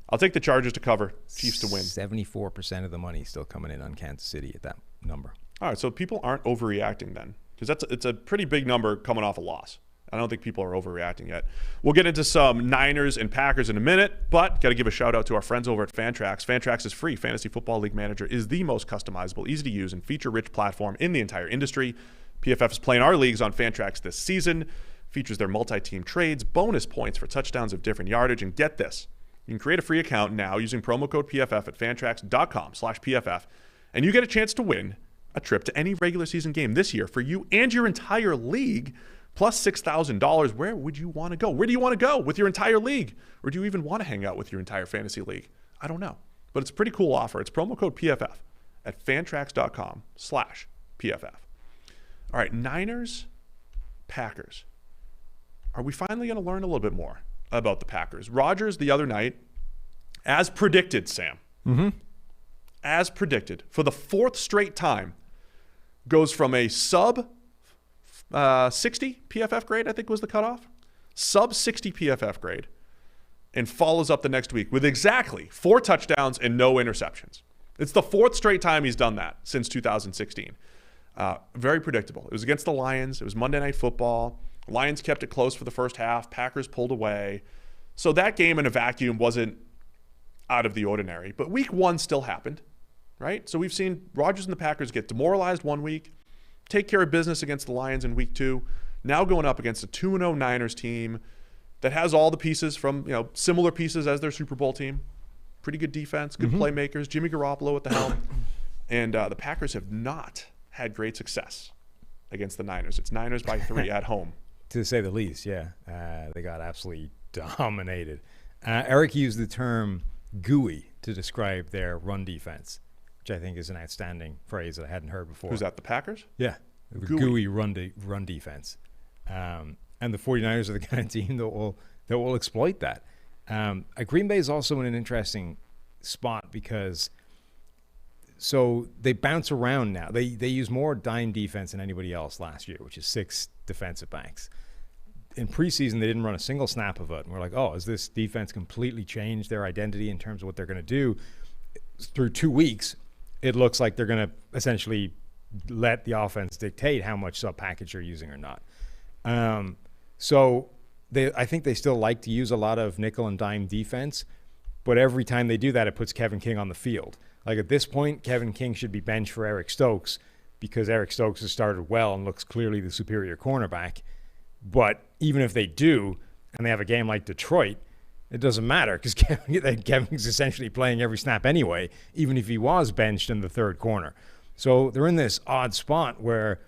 I'll take the Chargers to cover, Chiefs to win. 74% of the money still coming in on Kansas City at that number. All right, so people aren't overreacting then, because it's a pretty big number coming off a loss. I don't think people are overreacting yet. We'll get into some Niners and Packers in a minute, but got to give a shout out to our friends over at Fantrax. Fantrax is free. Fantasy Football League Manager is the most customizable, easy to use, and feature-rich platform in the entire industry. PFF is playing our leagues on Fantrax this season. Features their multi-team trades, bonus points for touchdowns of different yardage, and get this. You can create a free account now using promo code PFF at fantrax.com/PFF, and you get a chance to win a trip to any regular season game this year for you and your entire league, plus $6,000. Where would you want to go? Where do you want to go with your entire league? Or do you even want to hang out with your entire fantasy league? I don't know. But it's a pretty cool offer. It's promo code PFF at fantrax.com/PFF. All right, Niners, Packers. Are we finally going to learn a little bit more about the Packers? Rodgers the other night, as predicted, Sam, as predicted, for the fourth straight time, goes from a sub 60 PFF grade, I think was the cutoff, sub 60 PFF grade, and follows up the next week with exactly 4 touchdowns and no interceptions. It's the fourth straight time he's done that since 2016. Very predictable. It was against the Lions. It was Monday Night Football. Lions kept it close for the first half. Packers pulled away. So that game in a vacuum wasn't out of the ordinary. But week 1 still happened, right? So we've seen Rodgers and the Packers get demoralized one week, take care of business against the Lions in week 2, now going up against a 2-0 Niners team that has all the pieces from, similar pieces as their Super Bowl team. Pretty good defense, good playmakers, Jimmy Garoppolo at the helm. And the Packers have not had great success against the Niners. It's Niners by 3 at home. To say the least, yeah. They got absolutely dominated. Eric used the term gooey to describe their run defense, which I think is an outstanding phrase that I hadn't heard before. Who's that, the Packers? Yeah, the gooey run defense. And the 49ers are the kind of team that will exploit that. Green Bay is also in an interesting spot because so they bounce around now. They use more dime defense than anybody else last year, which is 6 defensive backs. In preseason, they didn't run a single snap of it. And we're like, oh, has this defense completely changed their identity in terms of what they're going to do? Through 2 weeks, it looks like they're going to essentially let the offense dictate how much sub-package they're using or not. So I think they still like to use a lot of nickel and dime defense, but every time they do that, it puts Kevin King on the field. Like at this point, Kevin King should be benched for Eric Stokes because Eric Stokes has started well and looks clearly the superior cornerback. But even if they do, and they have a game like Detroit, it doesn't matter because Kevin's essentially playing every snap anyway, even if he was benched in the third corner. So they're in this odd spot where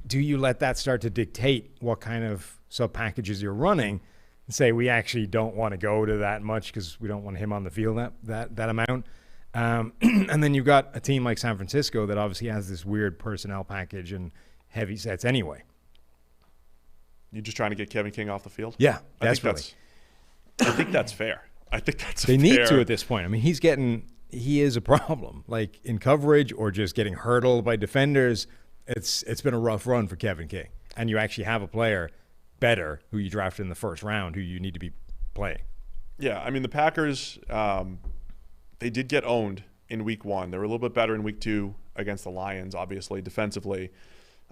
do you let that start to dictate what kind of sub-packages you're running and say we actually don't want to go to that much because we don't want him on the field that amount? And then you've got a team like San Francisco that obviously has this weird personnel package and heavy sets anyway. You're just trying to get Kevin King off the field? Yeah, desperately. I think that's fair. I think that's They need to at this point. I mean, he is a problem. Like in coverage or just getting hurdled by defenders, it's been a rough run for Kevin King. And you actually have a player better who you drafted in the first round who you need to be playing. Yeah, I mean, the Packers, they did get owned in week 1. They were a little bit better in week 2 against the Lions, obviously, defensively.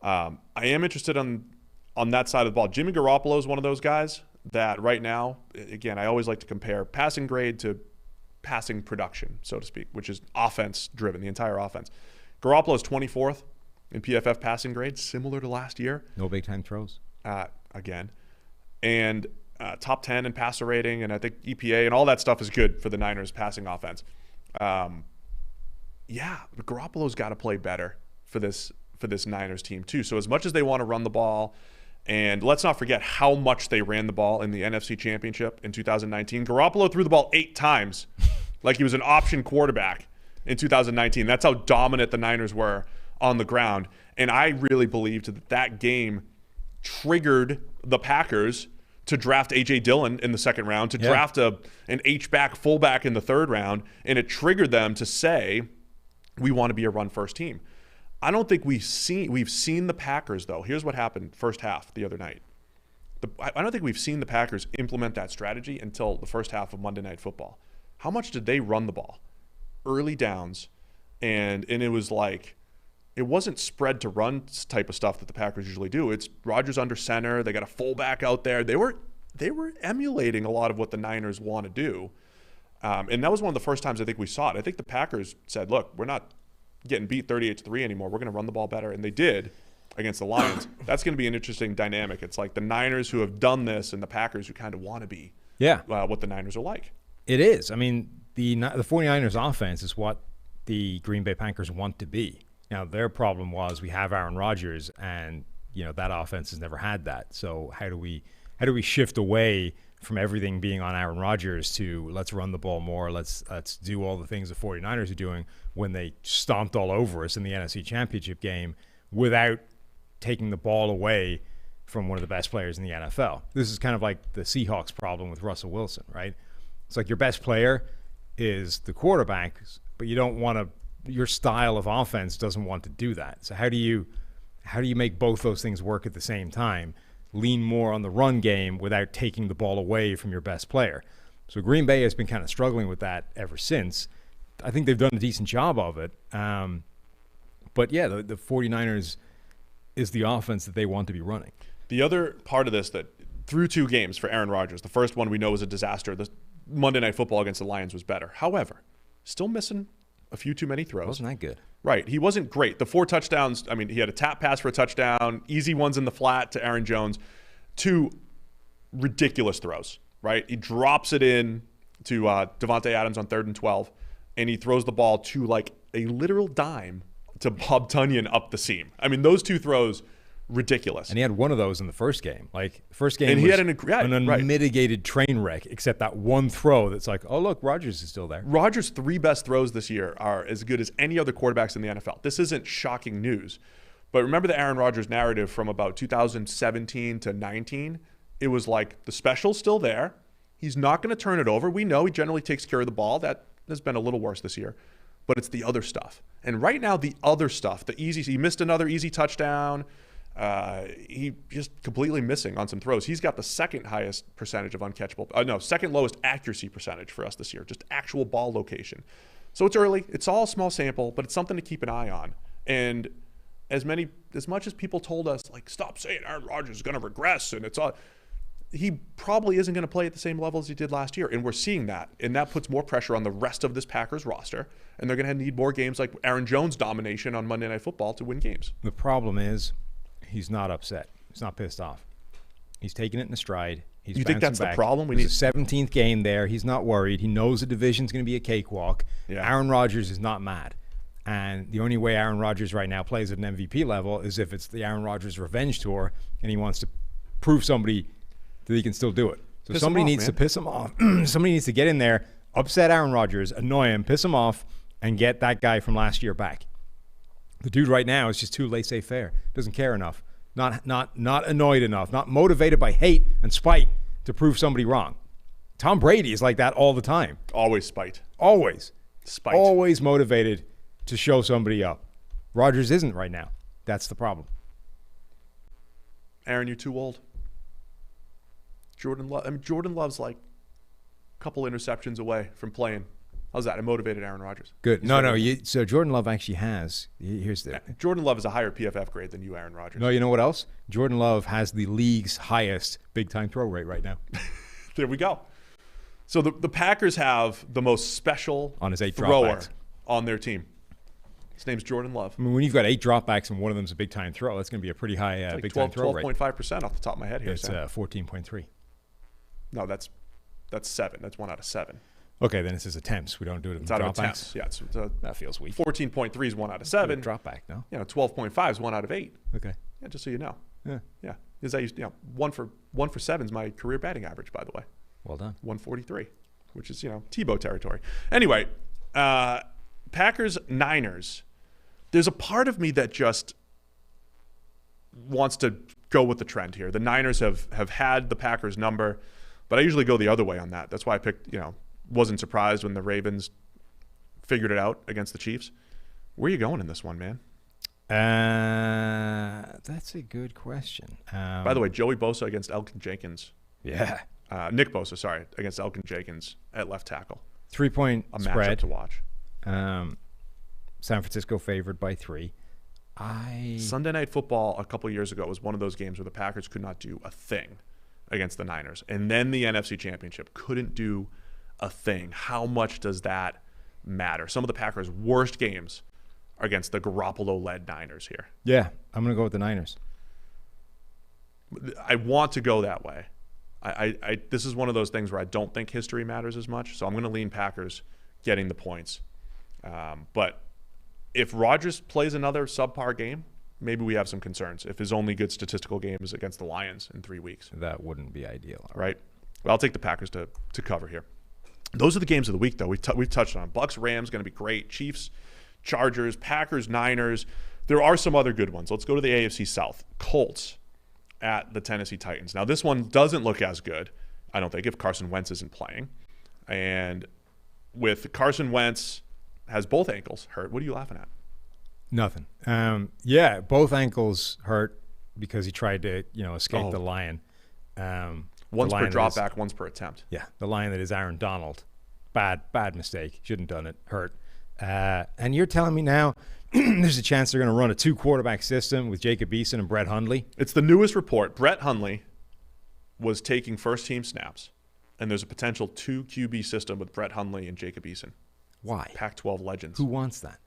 I am interested on that side of the ball. Jimmy Garoppolo is one of those guys that right now, again, I always like to compare passing grade to passing production, so to speak, which is offense-driven, the entire offense. Garoppolo is 24th in PFF passing grade, similar to last year. No big-time throws. Again. And top 10 in passer rating, and I think EPA and all that stuff is good for the Niners passing offense. But Garoppolo's got to play better for this Niners team too. So as much as they want to run the ball, and let's not forget how much they ran the ball in the NFC Championship in 2019. Garoppolo threw the ball 8 times like he was an option quarterback in 2019. That's how dominant the Niners were on the ground. And I really believed that game triggered the Packers to draft A.J. Dillon in the second round, to draft an H-back fullback in the third round, and it triggered them to say, we want to be a run-first team. I don't think we've seen the Packers, though. Here's what happened first half the other night. I don't think we've seen the Packers implement that strategy until the first half of Monday Night Football. How much did they run the ball? Early downs, and it was like, it wasn't spread to run type of stuff that the Packers usually do. It's Rodgers under center. They got a fullback out there. They were emulating a lot of what the Niners want to do. And that was one of the first times I think we saw it. I think the Packers said, look, we're not getting beat 38-3 anymore. We're going to run the ball better. And they did. against the Lions. That's going to be an interesting dynamic. It's like the Niners who have done this and the Packers who kind of want to be what the Niners are like. It is. I mean, the 49ers offense is what the Green Bay Packers want to be. Now, their problem was we have Aaron Rodgers, and that offense has never had that. So how do we shift away from everything being on Aaron Rodgers to let's run the ball more, let's do all the things the 49ers are doing when they stomped all over us in the NFC Championship game without taking the ball away from one of the best players in the NFL. This is kind of like the Seahawks problem with Russell Wilson, right? It's like your best player is the quarterback, but you don't want to. Your style of offense doesn't want to do that. So how do you make both those things work at the same time? Lean more on the run game without taking the ball away from your best player. So Green Bay has been kind of struggling with that ever since. I think they've done a decent job of it. But yeah, the 49ers is the offense that they want to be running. The other part of this that through 2 games for Aaron Rodgers, the first one we know was a disaster. The Monday Night Football against the Lions was better. However, still missing a few too many throws. Wasn't that good? Right. He wasn't great. The 4 touchdowns, I mean, he had a tap pass for a touchdown, easy ones in the flat to Aaron Jones, 2 ridiculous throws, right? He drops it in to Devontae Adams on 3rd and 12, and he throws the ball to like a literal dime to Bob Tunyon up the seam. I mean, those 2 throws, ridiculous. And he had one of those in the first game. Like, the first game and was he had an unmitigated train wreck, except that one throw that's like, oh, look, Rodgers is still there. Rodgers' 3 best throws this year are as good as any other quarterbacks in the NFL. This isn't shocking news. But remember the Aaron Rodgers narrative from about 2017 to 19? It was like the special's still there. He's not going to turn it over. We know he generally takes care of the ball. That has been a little worse this year. But it's the other stuff. And right now, the other stuff, he missed another easy touchdown. He just completely missing on some throws. He's got the second highest percentage of uncatchable. Second lowest accuracy percentage for us this year, just actual ball location. So it's early. It's all a small sample, but it's something to keep an eye on. And as much as people told us, like, stop saying Aaron Rodgers is going to regress, and he probably isn't going to play at the same level as he did last year. And we're seeing that. And that puts more pressure on the rest of this Packers roster. And they're going to need more games like Aaron Jones' domination on Monday Night Football to win games. The problem is he's not upset. He's not pissed off. He's taking it in a stride. You think that's back. The problem? We need a 17th game there. He's not worried. He knows the division's going to be a cakewalk. Yeah. Aaron Rodgers is not mad. And the only way Aaron Rodgers right now plays at an MVP level is if it's the Aaron Rodgers revenge tour and he wants to prove somebody that he can still do it. So somebody needs to piss him off. Somebody needs to get in there, upset Aaron Rodgers, annoy him, piss him off, and get that guy from last year back. The dude right now is just too laissez-faire. Doesn't care enough. Not annoyed enough. Not motivated by hate and spite to prove somebody wrong. Tom Brady is like that all the time. Always spite. Always. Spite. Always motivated to show somebody up. Rodgers isn't right now. That's the problem. Aaron, you're too old. Jordan Love's like a couple interceptions away from playing. How's that? It motivated Aaron Rodgers. Good. So Jordan Love actually has. Here's the. Jordan Love is a higher PFF grade than you, Aaron Rodgers. No, you know what else? Jordan Love has the league's highest big-time throw rate right now. There we go. So the Packers have the most special on his 8 thrower dropbacks on their team. His name's Jordan Love. I mean, when you've got 8 dropbacks and one of them's a big-time throw, that's going to be a pretty high big-time throw rate. 12.5% off the top of my head here. It's 14.3. No, that's 7. That's 1 out of 7. Okay, then it says attempts. We don't do it in dropbacks. Yeah, that feels weak. 14.3 is 1 out of 7. Dropback, no? 12.5 is 1 out of 8. Okay. Yeah, just so you know. Yeah. Because I used 1 for 7 is my career batting average, by the way. Well done. 143, which is Tebow territory. Anyway, Packers Niners. There's a part of me that just wants to go with the trend here. The Niners have had the Packers number, but I usually go the other way on that. That's why I picked, wasn't surprised when the Ravens figured it out against the Chiefs. Where are you going in this one, man? That's a good question. By the way, Joey Bosa against Elgin Jenkins. Yeah. Nick Bosa, sorry, against Elgin Jenkins at left tackle. 3-point matchup spread to watch. San Francisco favored by 3. Sunday Night Football a couple years ago was one of those games where the Packers could not do a thing against the Niners. And then the NFC Championship couldn't do a thing. How much does that matter? Some of the Packers' worst games are against the Garoppolo-led Niners here. Yeah. I'm going to go with the Niners. I want to go that way. This is one of those things where I don't think history matters as much, so I'm going to lean Packers getting the points. But if Rodgers plays another subpar game, maybe we have some concerns. If his only good statistical game is against the Lions in 3 weeks. That wouldn't be ideal. Right? Well, I'll take the Packers to cover here. Those are the games of the week, though. We've touched on. Bucs, Rams, going to be great. Chiefs, Chargers, Packers, Niners. There are some other good ones. Let's go to the AFC South. Colts at the Tennessee Titans. Now, this one doesn't look as good, I don't think, if Carson Wentz isn't playing. And with Carson Wentz has both ankles hurt. What are you laughing at? Nothing. Yeah, both ankles hurt because he tried to, escape the lion. One's per drop back, one's per attempt. Yeah, the lion that is Aaron Donald. Bad mistake. Shouldn't have done it. Hurt. And you're telling me now there's a chance they're going to run a 2-quarterback system with Jacob Eason and Brett Hundley? It's the newest report. Brett Hundley was taking first-team snaps, and there's a potential 2 QB system with Brett Hundley and Jacob Eason. Why? Pac-12 legends. Who wants that?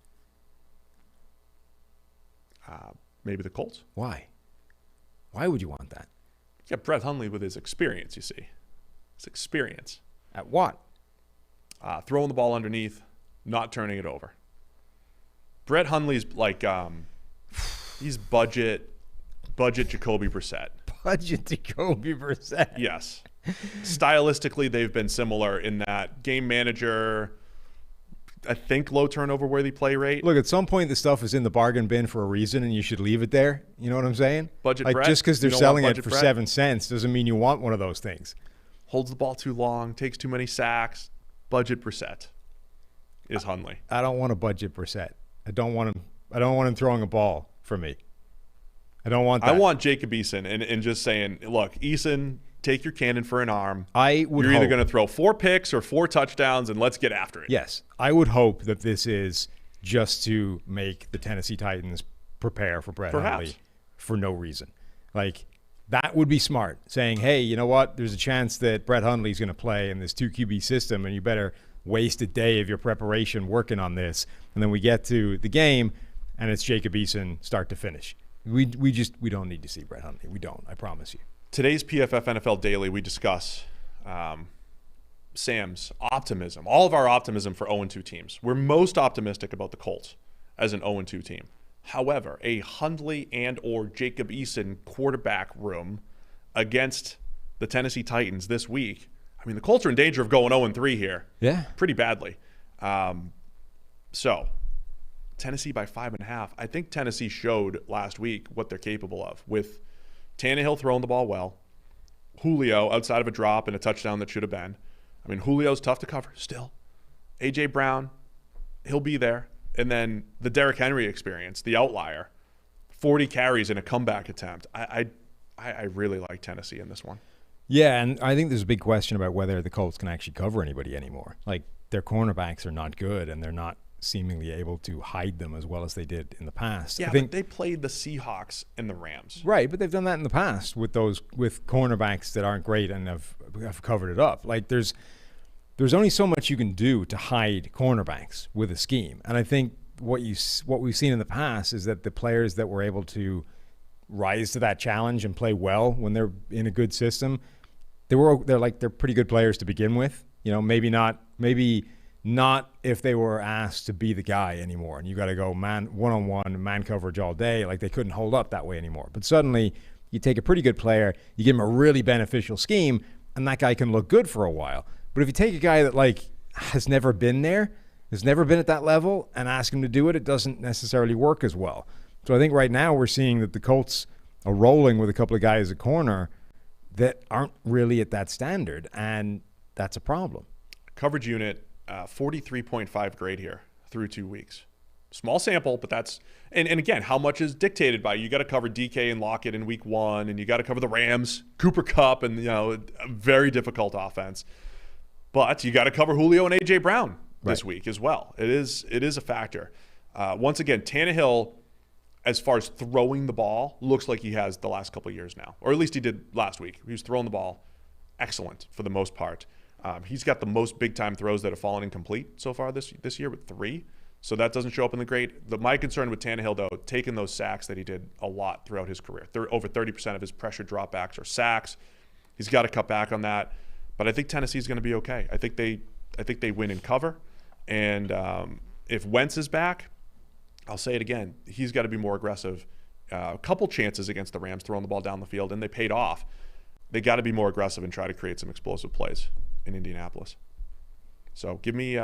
Maybe the Colts. Why? Why would you want that? Yeah, Brett Hundley with his experience, you see. His experience. At what? Throwing the ball underneath, not turning it over. Brett Hundley's like he's budget Jacoby Brissett. Budget Jacoby Brissett. Yes. Stylistically, they've been similar in that game manager, I think low turnover worthy play rate. Look, at some point the stuff is in the bargain bin for a reason, and you should leave it there. You know what I'm saying? Budget like Brett. Just because they're You don't selling want it for Brett? 7 cents doesn't mean you want one of those things. Holds the ball too long, takes too many sacks. Budget Brissett is Hundley. I don't want a budget Brissett. I don't want him throwing a ball for me. I don't want that. I want Jacob Eason and just saying, look, Eason, take your cannon for an arm. You're either going to throw 4 picks or 4 touchdowns, and let's get after it. Yes. I would hope that this is just to make the Tennessee Titans prepare for Brett Hundley for no reason. Like, that would be smart, saying, hey, you know what? There's a chance that Brett Hundley's going to play in this 2 QB system, and you better waste a day of your preparation working on this. And then we get to the game, and it's Jacob Eason start to finish. We don't need to see Brett Hundley. We don't. I promise you. Today's PFF NFL Daily, we discuss Sam's optimism, all of our optimism for 0-2 teams. We're most optimistic about the Colts as an 0-2 team. However, a Hundley and or Jacob Eason quarterback room against the Tennessee Titans this week, I mean, the Colts are in danger of going 0-3 here. Yeah. Pretty badly. So, Tennessee by 5.5. I think Tennessee showed last week what they're capable of with Tannehill throwing the ball well, Julio outside of a drop and a touchdown that should have been. I mean, Julio's tough to cover still. A.J. Brown, he'll be there. And then the Derrick Henry experience, the outlier, 40 carries in a comeback attempt. I really like Tennessee in this one. Yeah, and I think there's a big question about whether the Colts can actually cover anybody anymore. Like, their cornerbacks are not good, and they're not seemingly able to hide them as well as they did in the past. Yeah, but they played the Seahawks and the Rams. Right, but they've done that in the past with cornerbacks that aren't great and have covered it up. Like, there's only so much you can do to hide cornerbacks with a scheme. And I think what we've seen in the past is that the players that were able to rise to that challenge and play well when they're in a good system, they're pretty good players to begin with. You know, maybe not if they were asked to be the guy anymore and you got to go one-on-one man coverage all day. Like, they couldn't hold up that way anymore. But suddenly you take a pretty good player, you give him a really beneficial scheme, and that guy can look good for a while. But if you take a guy that like has never been there, has never been at that level, and ask him to do it, it doesn't necessarily work as well. So I think right now we're seeing that the Colts are rolling with a couple of guys at corner that aren't really at that standard, and that's a problem. Coverage unit, 43.5 grade here through 2 weeks. Small sample, but that's and again, how much is dictated by you got to cover DK and Lockett in week 1, and you got to cover the Rams, Cooper Kupp, and a very difficult offense. But you got to cover Julio and A.J. Brown this week as well. It is a factor. Once again, Tannehill, as far as throwing the ball, looks like he has the last couple of years now. Or at least he did last week. He was throwing the ball excellent for the most part. He's got the most big-time throws that have fallen incomplete so far this year with 3. So that doesn't show up in the grade. My concern with Tannehill, though, taking those sacks that he did a lot throughout his career. Over 30% of his pressure dropbacks are sacks. He's got to cut back on that. But I think Tennessee's going to be okay. I think they win in cover. And if Wentz is back, I'll say it again, he's got to be more aggressive. A couple chances against the Rams throwing the ball down the field, and they paid off. They got to be more aggressive and try to create some explosive plays in Indianapolis. So give me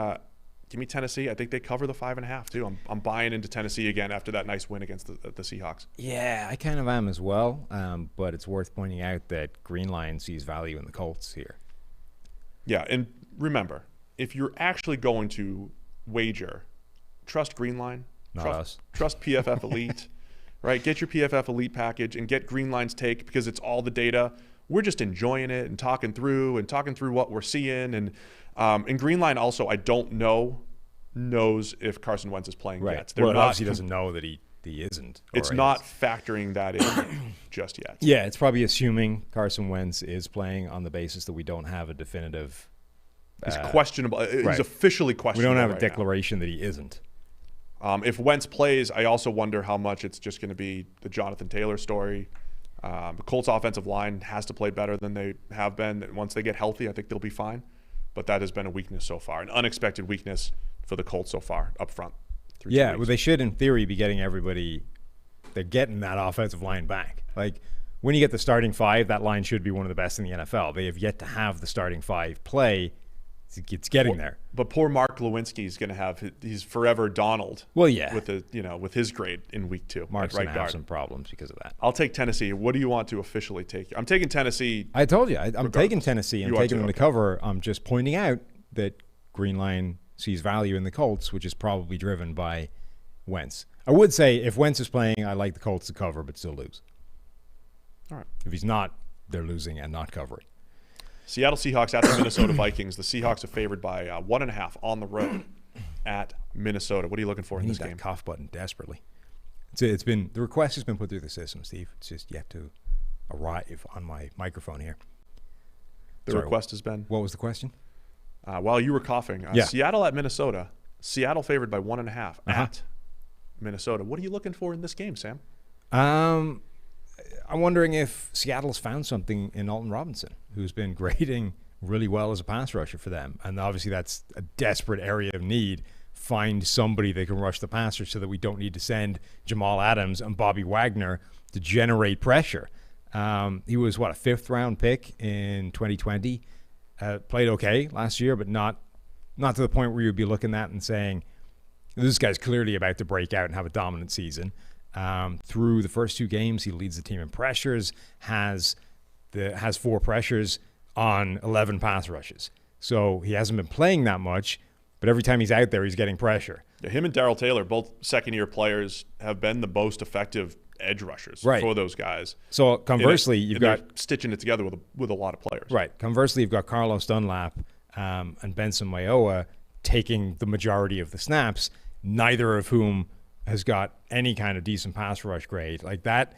Tennessee. I think they cover the 5.5 too. I'm buying into Tennessee again after that nice win against the Seahawks. Yeah, I kind of am as well. But it's worth pointing out that Greenline sees value in the Colts here. Yeah, and remember, if you're actually going to wager, trust Greenline. Trust PFF Elite. Right? Get your PFF Elite package and get Greenline's take because it's all the data. We're just enjoying it and talking through what we're seeing. And Greenline also, I don't knows if Carson Wentz is playing yet. Well, obviously doesn't know that he isn't. It's not factoring that in just yet. Yeah, it's probably assuming Carson Wentz is playing on the basis that we don't have a definitive. He's questionable. He's officially questionable. We don't have a declaration that he isn't. If Wentz plays, I also wonder how much it's just going to be the Jonathan Taylor story. The Colts offensive line has to play better than they have been. Once they get healthy, I think they'll be fine. But that has been a weakness so far, an unexpected weakness for the Colts so far up front. Yeah, well, they should, in theory, be getting everybody. They're getting that offensive line back. Like, when you get the starting five, that line should be one of the best in the NFL. They have yet to have the starting five play. It's getting there. But poor Mark Lewinsky is going to have he's forever Donald. Well, yeah, with his grade in week 2. Mark's going to have some problems because of that. I'll take Tennessee. What do you want to officially take? I'm taking Tennessee. I told you I'm taking Tennessee. I'm taking them to cover. I'm just pointing out that Greenline sees value in the Colts, which is probably driven by Wentz. I would say if Wentz is playing, I like the Colts to cover, but still lose. All right. If he's not, they're losing and not covering. Seattle Seahawks at the Minnesota Vikings. The Seahawks are favored by 1.5 on the road at Minnesota. What are you looking for in this game? That cough button desperately. It's been the request has been put through the system, Steve. It's just yet to arrive on my microphone here. Request has been. What was the question? While you were coughing, Seattle at Minnesota. Seattle favored by 1.5 at Minnesota. What are you looking for in this game, Sam? I'm wondering if Seattle's found something in Alton Robinson, who's been grading really well as a pass rusher for them. And obviously that's a desperate area of need. Find somebody that can rush the passer so that we don't need to send Jamal Adams and Bobby Wagner to generate pressure. He was, a 5th-round pick in 2020. Played okay last year, but not to the point where you'd be looking at and saying, this guy's clearly about to break out and have a dominant season. Through the first 2 games, he leads the team in pressures, has 4 pressures on 11 pass rushes. So he hasn't been playing that much, but every time he's out there, he's getting pressure. Yeah, him and Darrell Taylor, both second-year players, have been the most effective edge rushers for those guys. So conversely, you've got stitching it together with a lot of players. Right. Conversely, you've got Carlos Dunlap and Benson Mayowa taking the majority of the snaps, neither of whom has got any kind of decent pass rush grade. Like that.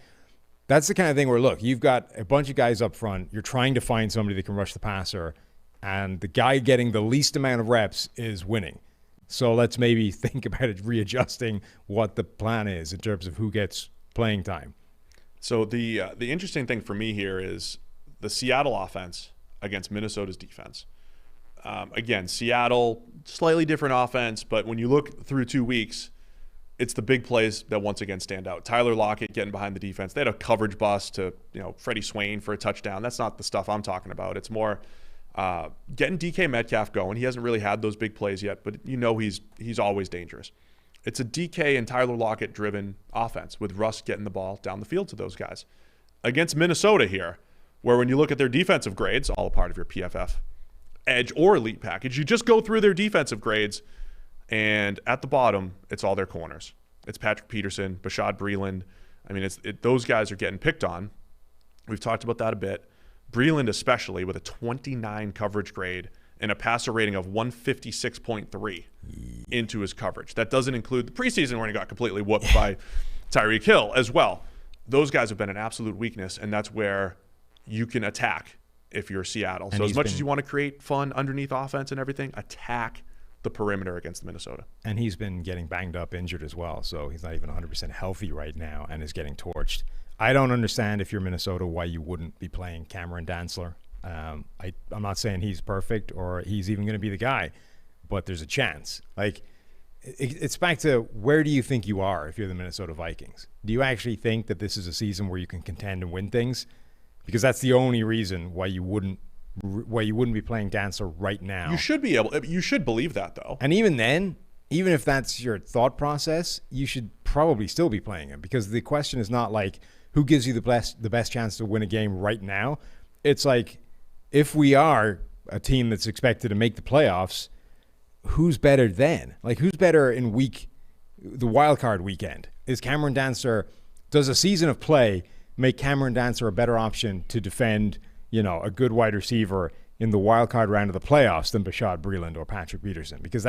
That's the kind of thing where, look, you've got a bunch of guys up front. You're trying to find somebody that can rush the passer, and the guy getting the least amount of reps is winning. So let's maybe think about it, readjusting what the plan is in terms of who gets playing time. So the interesting thing for me here is the Seattle offense against Minnesota's defense. Again, Seattle, slightly different offense, but when you look through 2 weeks, it's the big plays that once again stand out. Tyler Lockett getting behind the defense. They had a coverage bust to Freddie Swain for a touchdown. That's not the stuff I'm talking about. It's more getting DK Metcalf going. He hasn't really had those big plays yet, but he's always dangerous. It's a DK and Tyler Lockett driven offense with Russ getting the ball down the field to those guys. Against Minnesota here, where when you look at their defensive grades, all a part of your PFF edge or elite package, you just go through their defensive grades, and at the bottom, it's all their corners. It's Patrick Peterson, Bashad Breeland. I mean, those guys are getting picked on. We've talked about that a bit. Breeland especially with a 29 coverage grade and a passer rating of 156.3 into his coverage. That doesn't include the preseason when he got completely whooped by Tyreek Hill as well. Those guys have been an absolute weakness, and that's where you can attack if you're Seattle. So as much as you want to create fun underneath offense and everything, attack the perimeter against Minnesota. And he's been getting banged up, injured as well. So he's not even 100% healthy right now and is getting torched. I don't understand, if you're Minnesota, why you wouldn't be playing Cameron Dantzler. I'm not saying he's perfect or he's even going to be the guy, but there's a chance. Like, it's back to, where do you think you are if you're the Minnesota Vikings? Do you actually think that this is a season where you can contend and win things? Because that's the only reason why you wouldn't be playing Dantzler right now. You should believe that, though. And even then, even if that's your thought process, you should probably still be playing him, because the question is not like who gives you the best chance to win a game right now. It's like, if we are a team that's expected to make the playoffs, who's better then? Like, who's better in the wild card weekend? Is Cameron Dantzler, does a season of play make Cameron Dantzler a better option to defend, a good wide receiver in the wild card round of the playoffs than Bashaud Breeland or Patrick Peterson? Because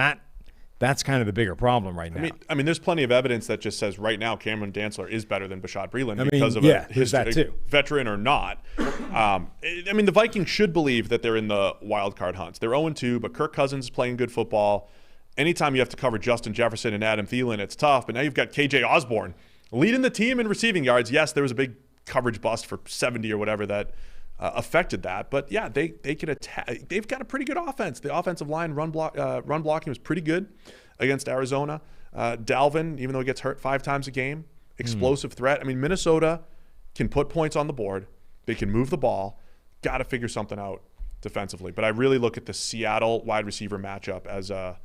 that's kind of the bigger problem right now. I mean, there's plenty of evidence that just says right now Cameron Dantzler is better than Bashaud Breeland because of that too. Veteran or not. The Vikings should believe that they're in the wild card hunt. They're 0-2, but Kirk Cousins is playing good football. Anytime you have to cover Justin Jefferson and Adam Thielen, it's tough. But now you've got KJ Osborne leading the team in receiving yards. Yes, there was a big coverage bust for 70 or whatever that affected that. But yeah, they can attack. They've got a pretty good offense. The offensive line run blocking was pretty good against Arizona. Dalvin, even though he gets hurt 5 times a game, explosive threat. I mean, Minnesota can put points on the board. They can move the ball. Got to figure something out defensively. But I really look at the Seattle wide receiver matchup as a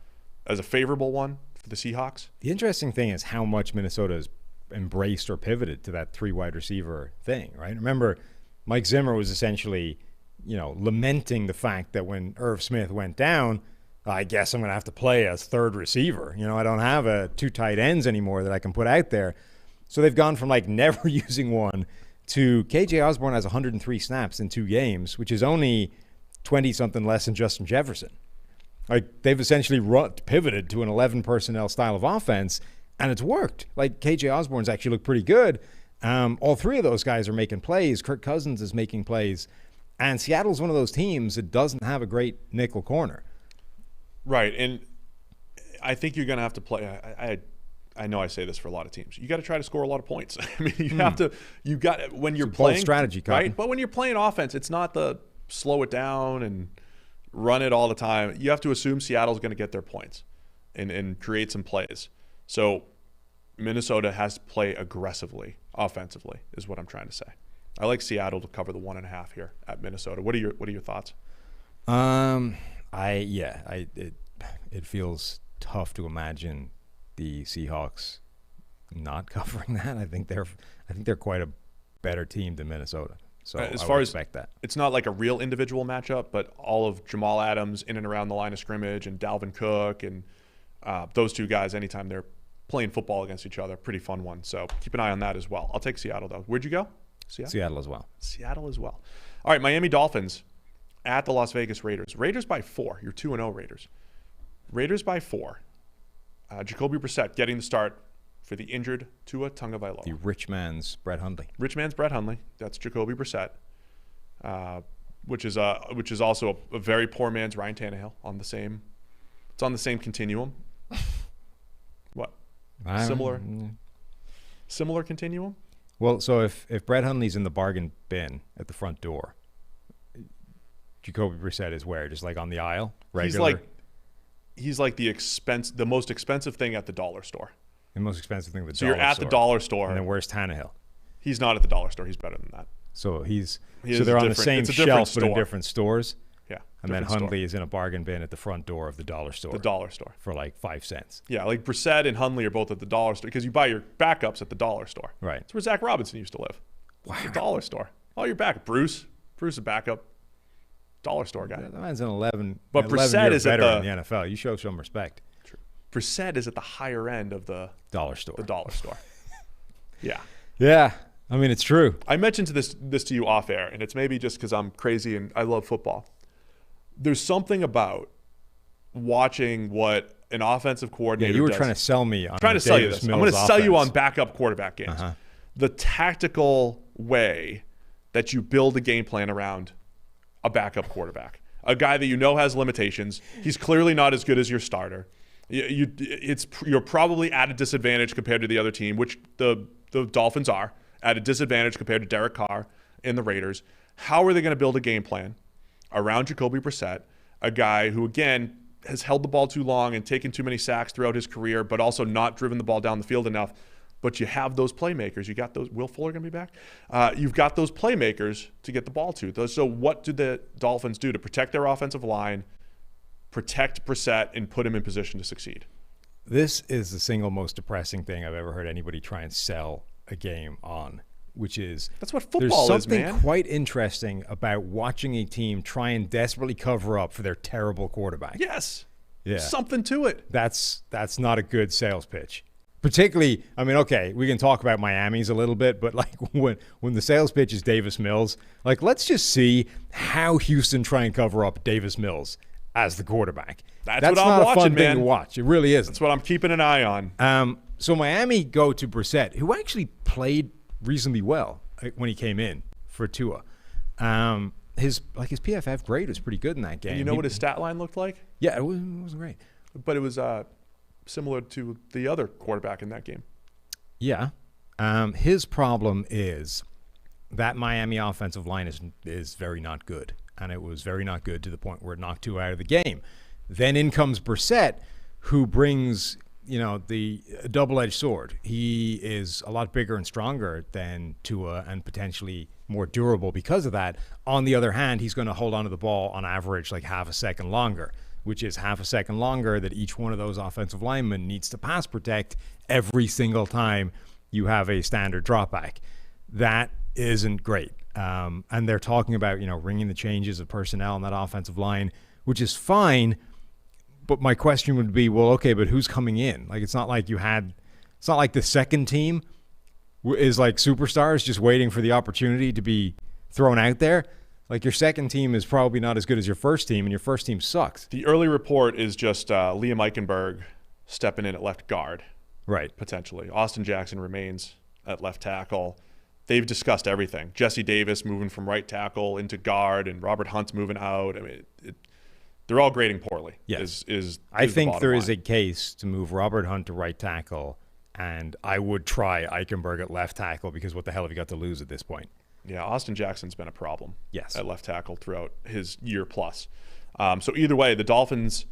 favorable one for the Seahawks. The interesting thing is how much Minnesota has embraced or pivoted to that 3 wide receiver thing, right? Remember, Mike Zimmer was essentially, lamenting the fact that when Irv Smith went down, I guess I'm going to have to play as third receiver. I don't have 2 tight ends anymore that I can put out there. So they've gone from never using one to KJ Osborne has 103 snaps in 2 games, which is only 20-something less than Justin Jefferson. They've essentially pivoted to an 11 personnel style of offense, and it's worked. KJ Osborne's actually looked pretty good. All 3 of those guys are making plays. Kirk Cousins is making plays. And Seattle's one of those teams that doesn't have a great nickel corner. Right, and I think you're going to have to play. I know I say this for a lot of teams. You got to try to score a lot of points. I mean, you have to. You got when you're playing strategy, Cotton. Right? But when you're playing offense, it's not the slow it down and run it all the time. You have to assume Seattle's going to get their points and create some plays. So Minnesota has to play aggressively, offensively, is what I'm trying to say. I like Seattle to cover the 1.5 here at Minnesota. What are your thoughts? It feels tough to imagine the Seahawks not covering that. I think they're quite a better team than Minnesota. So as I far would as expect that. It's not like a real individual matchup, but all of Jamal Adams in and around the line of scrimmage and Dalvin Cook and those 2 guys, anytime they're playing football against each other, pretty fun one. So keep an eye on that as well. I'll take Seattle, though. Where'd you go? Seattle as well. Seattle as well. All right, Miami Dolphins at the Las Vegas Raiders. Raiders by 4. You're 2-0 Raiders. Raiders by 4. Jacoby Brissett getting the start for the injured Tua Tagovailoa. The rich man's Brett Hundley. Rich man's Brett Hundley. That's Jacoby Brissett, which is also a very poor man's Ryan Tannehill on the same. It's on the same continuum. What? Similar continuum. Well, so if Brett Hundley's in the bargain bin at the front door, Jacoby Brissett is where? Just on the aisle? Regular? He's like the most expensive thing at the dollar store. The most expensive thing at the dollar store. So you're at the dollar store. And then where's Tannehill? He's not at the dollar store. He's better than that. So they're on the same shelf but in different stores? Yeah. And then Hundley is in a bargain bin at the front door of the dollar store. The dollar store. For 5 cents. Yeah, Brissett and Hundley are both at the dollar store because you buy your backups at the dollar store. Right. That's where Zach Robinson used to live. Wow. The dollar store. All your backup. Bruce is a backup. Dollar store guy. That man's an 11. But Brissett is better at in the NFL. You show some respect. True. Brissett is at the higher end of the dollar store. The dollar store. Yeah. Yeah. I mean, it's true. I mentioned this to you off air, and it's maybe just because I'm crazy and I love football. There's something about watching what an offensive coordinator does. Yeah, you were trying to sell me on I'm trying to sell you this. I'm going to sell you on backup quarterback games. Uh-huh. The tactical way that you build a game plan around a backup quarterback. a guy that you know has limitations. He's clearly not as good as your starter. You're probably at a disadvantage compared to the other team, which the Dolphins are at a disadvantage compared to Derek Carr and the Raiders. How are they going to build a game plan around Jacoby Brissett, a guy who, again, has held the ball too long and taken too many sacks throughout his career, but also not driven the ball down the field enough? But you have those playmakers. You got those. Will Fuller going to be back? You've got those playmakers to get the ball to. So what do the Dolphins do to protect their offensive line, protect Brissett, and put him in position to succeed? This is the single most depressing thing I've ever heard anybody try and sell a game on, which is that's what football is, man. There's something quite interesting about watching a team try and desperately cover up for their terrible quarterback. Yes. Yeah. Something to it. That's not a good sales pitch. Particularly, I mean, okay, we can talk about Miami's a little bit, but like when the sales pitch is Davis Mills, like let's just see how Houston try and cover up Davis Mills as the quarterback. That's what I'm not watching, a fun man. thing to watch. It really isn't. That's what I'm keeping an eye on. So Miami go to Brissett, who actually played reasonably well when he came in for Tua. His PFF grade was pretty good in that game. And you know what his stat line looked like? Yeah, it wasn't great. But it was similar to the other quarterback in that game. Yeah. His problem is that Miami offensive line is very not good. And it was very not good to the point where it knocked Tua out of the game. Then in comes Brissett, who brings, the double-edged sword. He is a lot bigger and stronger than Tua and potentially more durable because of that. On the other hand, he's going to hold onto the ball on average like half a second longer, which is half a second longer that each one of those offensive linemen needs to pass protect every single time you have a standard dropback. That isn't great. And they're talking about, ringing the changes of personnel on that offensive line, which is fine. But my question would be, well, okay, but who's coming in? Like, it's not like the second team is like superstars just waiting for the opportunity to be thrown out there. Like, your second team is probably not as good as your first team, and your first team sucks. The early report is just Liam Eichenberg stepping in at left guard. Right. Potentially. Austin Jackson remains at left tackle. They've discussed everything. Jesse Davis moving from right tackle into guard, and Robert Hunt's moving out. I mean, they're all grading poorly. Yes. I think there is a case to move Robert Hunt to right tackle, and I would try Eichenberg at left tackle because what the hell have you got to lose at this point? Yeah, Austin Jackson's been a problem. Yes. At left tackle throughout his year plus. So either way, the Dolphins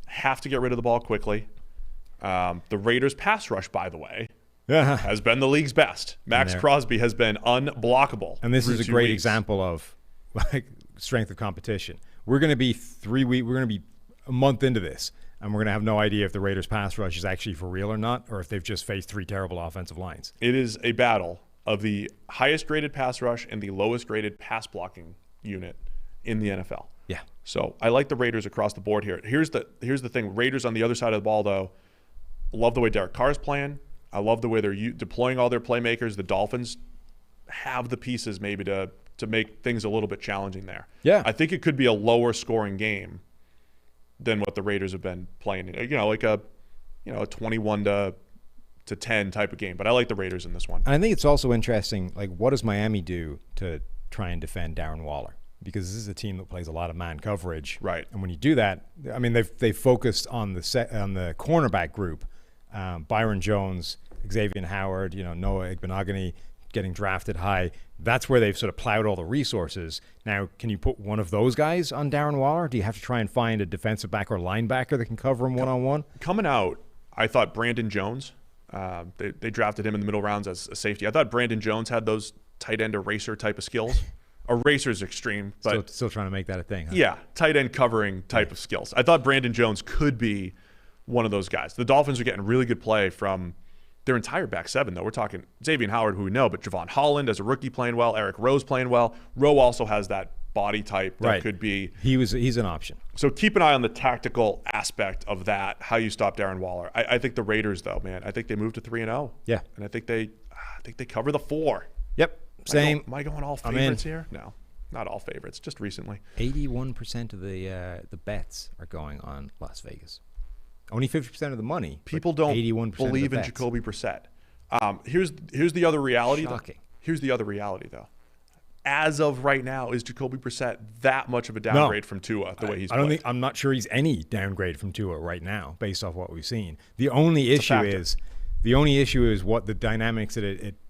have to get rid of the ball quickly. The Raiders' pass rush, by the way, has been the league's best. Max Crosby has been unblockable. And this is a great weeks. example of like strength of competition. We're going to be we're going to be a month into this, and we're going to have no idea if the Raiders' pass rush is actually for real or not, or if they've just faced three terrible offensive lines. It is a battle of the highest graded pass rush and the lowest graded pass blocking unit in the NFL. Yeah. So I like the Raiders across the board here. Here's the thing. Raiders on the other side of the ball, though, love the way Derek Carr's playing. I love the way they're deploying all their playmakers. The Dolphins have the pieces maybe to make things a little bit challenging there. Yeah. I think it could be a lower scoring game than what the Raiders have been playing. Like a 21 to 10 type of game. But I like the Raiders in this one. And I think it's also interesting, like, what does Miami do to try and defend Darren Waller? Because this is a team that plays a lot of man coverage. Right. And when you do that, I mean, they've focused on the cornerback group. Byron Jones, Xavier Howard, Noah Igbenogany getting drafted high. That's where they've sort of plowed all the resources. Now, can you put one of those guys on Darren Waller? Do you have to try and find a defensive back or linebacker that can cover him one-on-one? Coming out, I thought Brandon Jones, they drafted him in the middle rounds as a safety. I thought Brandon Jones had those tight end eraser type of skills. Eraser's extreme, but still trying to make that a thing, huh? Yeah, tight end covering type of skills. I thought Brandon Jones could be one of those guys. The Dolphins are getting really good play from their entire back seven, though. We're talking Xavier Howard, who we know, but Javon Holland as a rookie playing well, Eric Rowe's playing well. Rowe also has that body type that could be. He's an option. So keep an eye on the tactical aspect of that, how you stop Darren Waller. I think the Raiders, though, man, I think they moved to 3-0. Yeah. And I think they cover the 4. Yep. Same. Am I going all favorites here? No, not all favorites, just recently. 81% of the bets are going on Las Vegas. Only 50% of the money. People don't 81% believe in Jacoby Brissett. Here's the other reality. Shocking. Here's the other reality, though. as of right now, is Jacoby Brissett that much of a downgrade from Tua the way he's played? I'm not sure he's any downgrade from Tua right now, based off what we've seen. The only issue is what the dynamics that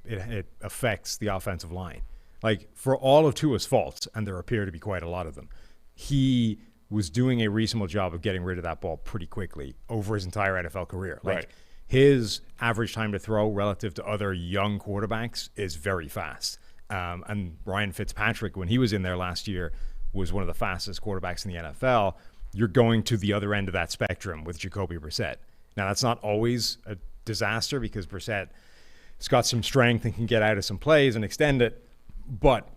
it affects the offensive line. Like, for all of Tua's faults, and there appear to be quite a lot of them, he was doing a reasonable job of getting rid of that ball pretty quickly over his entire NFL career. Like, right. His average time to throw relative to other young quarterbacks is very fast. And Ryan Fitzpatrick, when he was in there last year, was one of the fastest quarterbacks in the NFL. You're going to the other end of that spectrum with Jacoby Brissett. Now, that's not always a disaster because Brissett's got some strength and can get out of some plays and extend it, but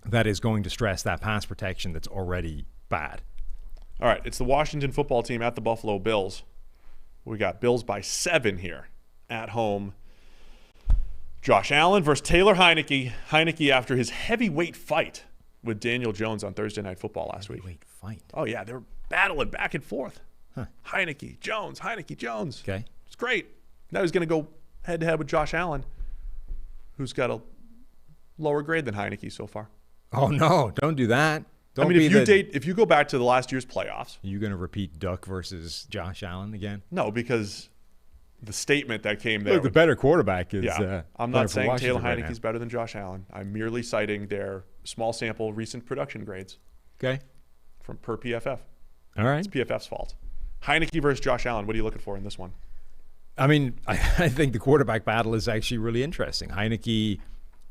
that is going to stress that pass protection that's already bad. All right, it's the Washington football team at the Buffalo Bills. We got Bills by 7 here at home. Josh Allen versus Taylor Heineke. Heineke after his heavyweight fight with Daniel Jones on Thursday Night Football last week. Heavyweight fight? Oh, yeah, they were battling back and forth. Huh. Heineke, Jones. Okay. It's great. Now he's going to go head-to-head with Josh Allen, who's got a lower grade than Heineke so far. Oh, no, don't do that. I mean, if you go back to the last year's playoffs. Are you going to repeat Duck versus Josh Allen again? No, because the statement that came there. Look, the better quarterback is. I'm not saying Taylor Heineke's better than Josh Allen. I'm merely citing their small sample recent production grades. Okay. From per PFF. All right. It's PFF's fault. Heineke versus Josh Allen. What are you looking for in this one? I mean, I think the quarterback battle is actually really interesting. Heineke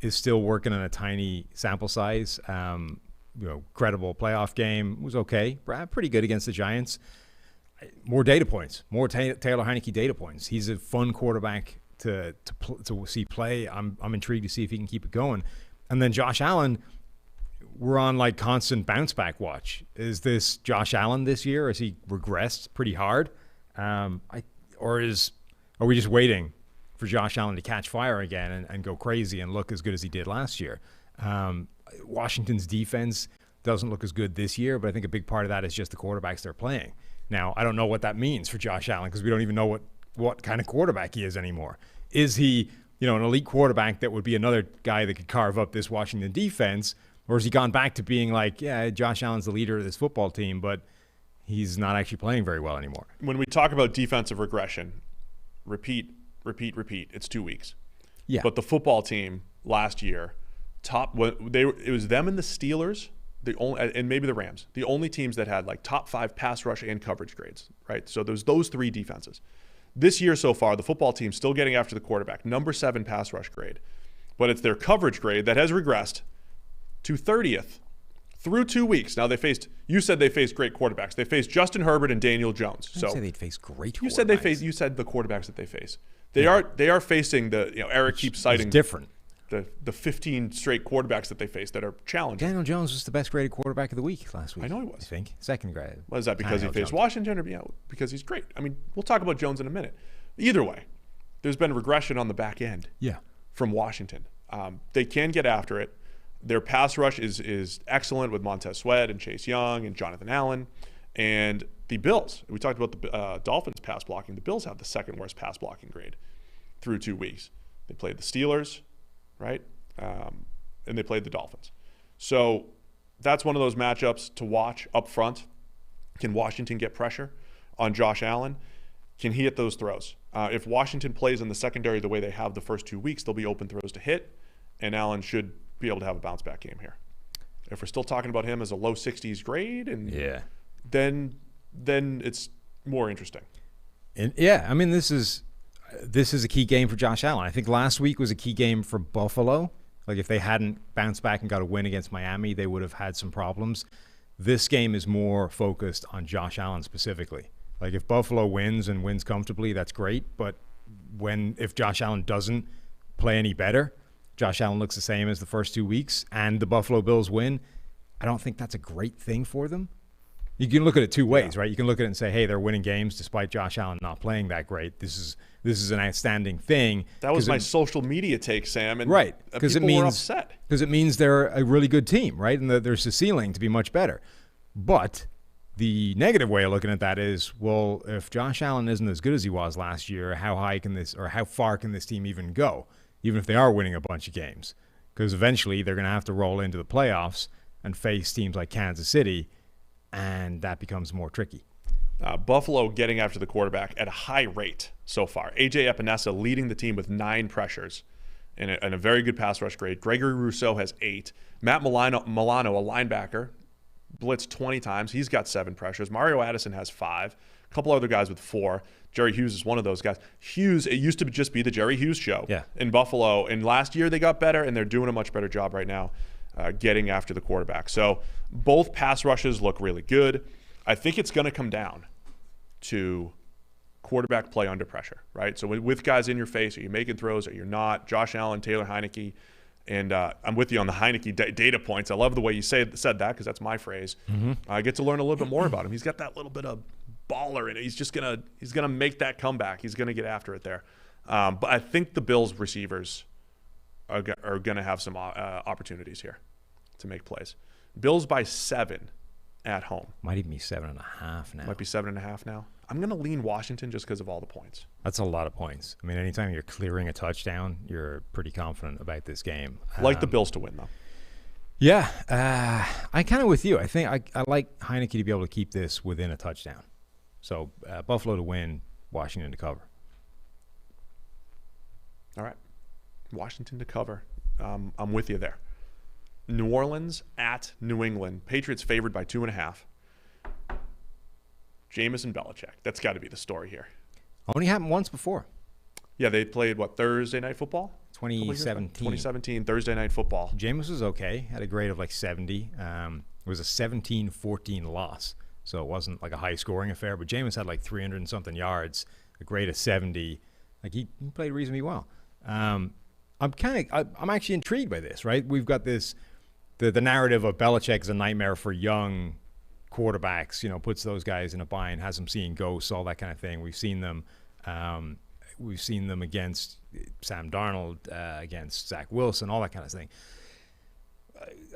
is still working on a tiny sample size. Credible playoff game, was okay. Pretty good against the Giants. More data points, more Taylor Heineke data points. He's a fun quarterback to see play. I'm intrigued to see if he can keep it going. And then Josh Allen, we're on like constant bounce back watch. Is this Josh Allen this year? Has he regressed pretty hard? Are we just waiting for Josh Allen to catch fire again and go crazy and look as good as he did last year? Washington's defense doesn't look as good this year, but I think a big part of that is just the quarterbacks they're playing. Now, I don't know what that means for Josh Allen because we don't even know what kind of quarterback he is anymore. Is he, an elite quarterback that would be another guy that could carve up this Washington defense, or has he gone back to being like, yeah, Josh Allen's the leader of this football team, but he's not actually playing very well anymore? When we talk about defensive regression, repeat, it's 2 weeks. Yeah. But the football team last year, it was them and the Steelers, and maybe the Rams, the only teams that had like top 5 pass rush and coverage grades, right? So there's those 3 defenses. This year so far, the football team still getting after the quarterback, number 7 pass rush grade, but it's their coverage grade that has regressed to 30th through 2 weeks. Now you said they faced great quarterbacks. They faced Justin Herbert and Daniel Jones. I didn't say they'd face great quarterbacks. You said the quarterbacks that they face. They are facing Eric keeps citing different. The 15 straight quarterbacks that they face that are challenging. Daniel Jones was the best graded quarterback of the week last week. I know he was. I think. Second grade. Was that because he faced Washington or because he's great? I mean, we'll talk about Jones in a minute. Either way, there's been regression on the back end from Washington. They can get after it. Their pass rush is excellent with Montez Sweat and Chase Young and Jonathan Allen. And the Bills, we talked about the Dolphins pass blocking. The Bills have the second worst pass blocking grade through 2 weeks. They played the Steelers, right? And they played the Dolphins. So that's one of those matchups to watch up front. Can Washington get pressure on Josh Allen? Can he hit those throws? If Washington plays in the secondary the way they have the first 2 weeks, there'll be open throws to hit, and Allen should be able to have a bounce back game here. If we're still talking about him as a low 60s grade, then it's more interesting. And I mean, this is a key game for Josh Allen. I think last week was a key game for Buffalo. Like if they hadn't bounced back and got a win against Miami, they would have had some problems. This game is more focused on Josh Allen specifically. Like if Buffalo wins and wins comfortably, that's great. But if Josh Allen doesn't play any better, Josh Allen looks the same as the first 2 weeks, and the Buffalo Bills win, I don't think that's a great thing for them. You can look at it 2 ways, right? You can look at it and say, hey, they're winning games despite Josh Allen not playing that great. This is an outstanding thing. That was my social media take, Sam. And right, because people were upset. Because it means they're a really good team, right? And there's a ceiling to be much better. But the negative way of looking at that is, well, if Josh Allen isn't as good as he was last year, how far can this team even go? Even if they are winning a bunch of games, because eventually they're going to have to roll into the playoffs and face teams like Kansas City, and that becomes more tricky. Buffalo getting after the quarterback at a high rate so far. A.J. Epinesa leading the team with 9 pressures and a very good pass rush grade. Gregory Rousseau has 8. Matt Milano, a linebacker, blitzed 20 times. He's got 7 pressures. Mario Addison has 5. A couple other guys with 4. Jerry Hughes is one of those guys. Hughes, it used to just be the Jerry Hughes show in Buffalo. And last year they got better, and they're doing a much better job right now getting after the quarterback. So both pass rushes look really good. I think it's going to come down to quarterback play under pressure, right? So with guys in your face, are you making throws, are you not? Josh Allen, Taylor Heineke, and I'm with you on the Heineke data points. I love the way you said that because that's my phrase. I get to learn a little bit more about him. He's got that little bit of baller in it. He's gonna make that comeback. He's gonna get after it there. But I think the Bills receivers are gonna have some opportunities here to make plays. Bills by 7 at home. Might even be 7.5 now. Might be 7.5 now. I'm going to lean Washington just because of all the points. That's a lot of points. I mean, anytime you're clearing a touchdown, you're pretty confident about this game. Like the Bills to win, though. Yeah. I kind of with you. I think I like Heineke to be able to keep this within a touchdown. So Buffalo to win, Washington to cover. All right. Washington to cover. I'm with you there. New Orleans at New England. Patriots favored by 2.5. Jameis and Belichick. That's got to be the story here. Only happened once before. Yeah, they played, Thursday Night Football? 2017. Thursday Night Football. Jameis was okay. Had a grade of 70. It was a 17-14 loss. So it wasn't like a high-scoring affair. But Jameis had 300 and something yards, a grade of 70. He played reasonably well. I'm actually intrigued by this, right? We've got this, the narrative of Belichick is a nightmare for young quarterbacks, puts those guys in a bind, has them seeing ghosts, all that kind of thing. We've seen them against Sam Darnold, against Zach Wilson, all that kind of thing.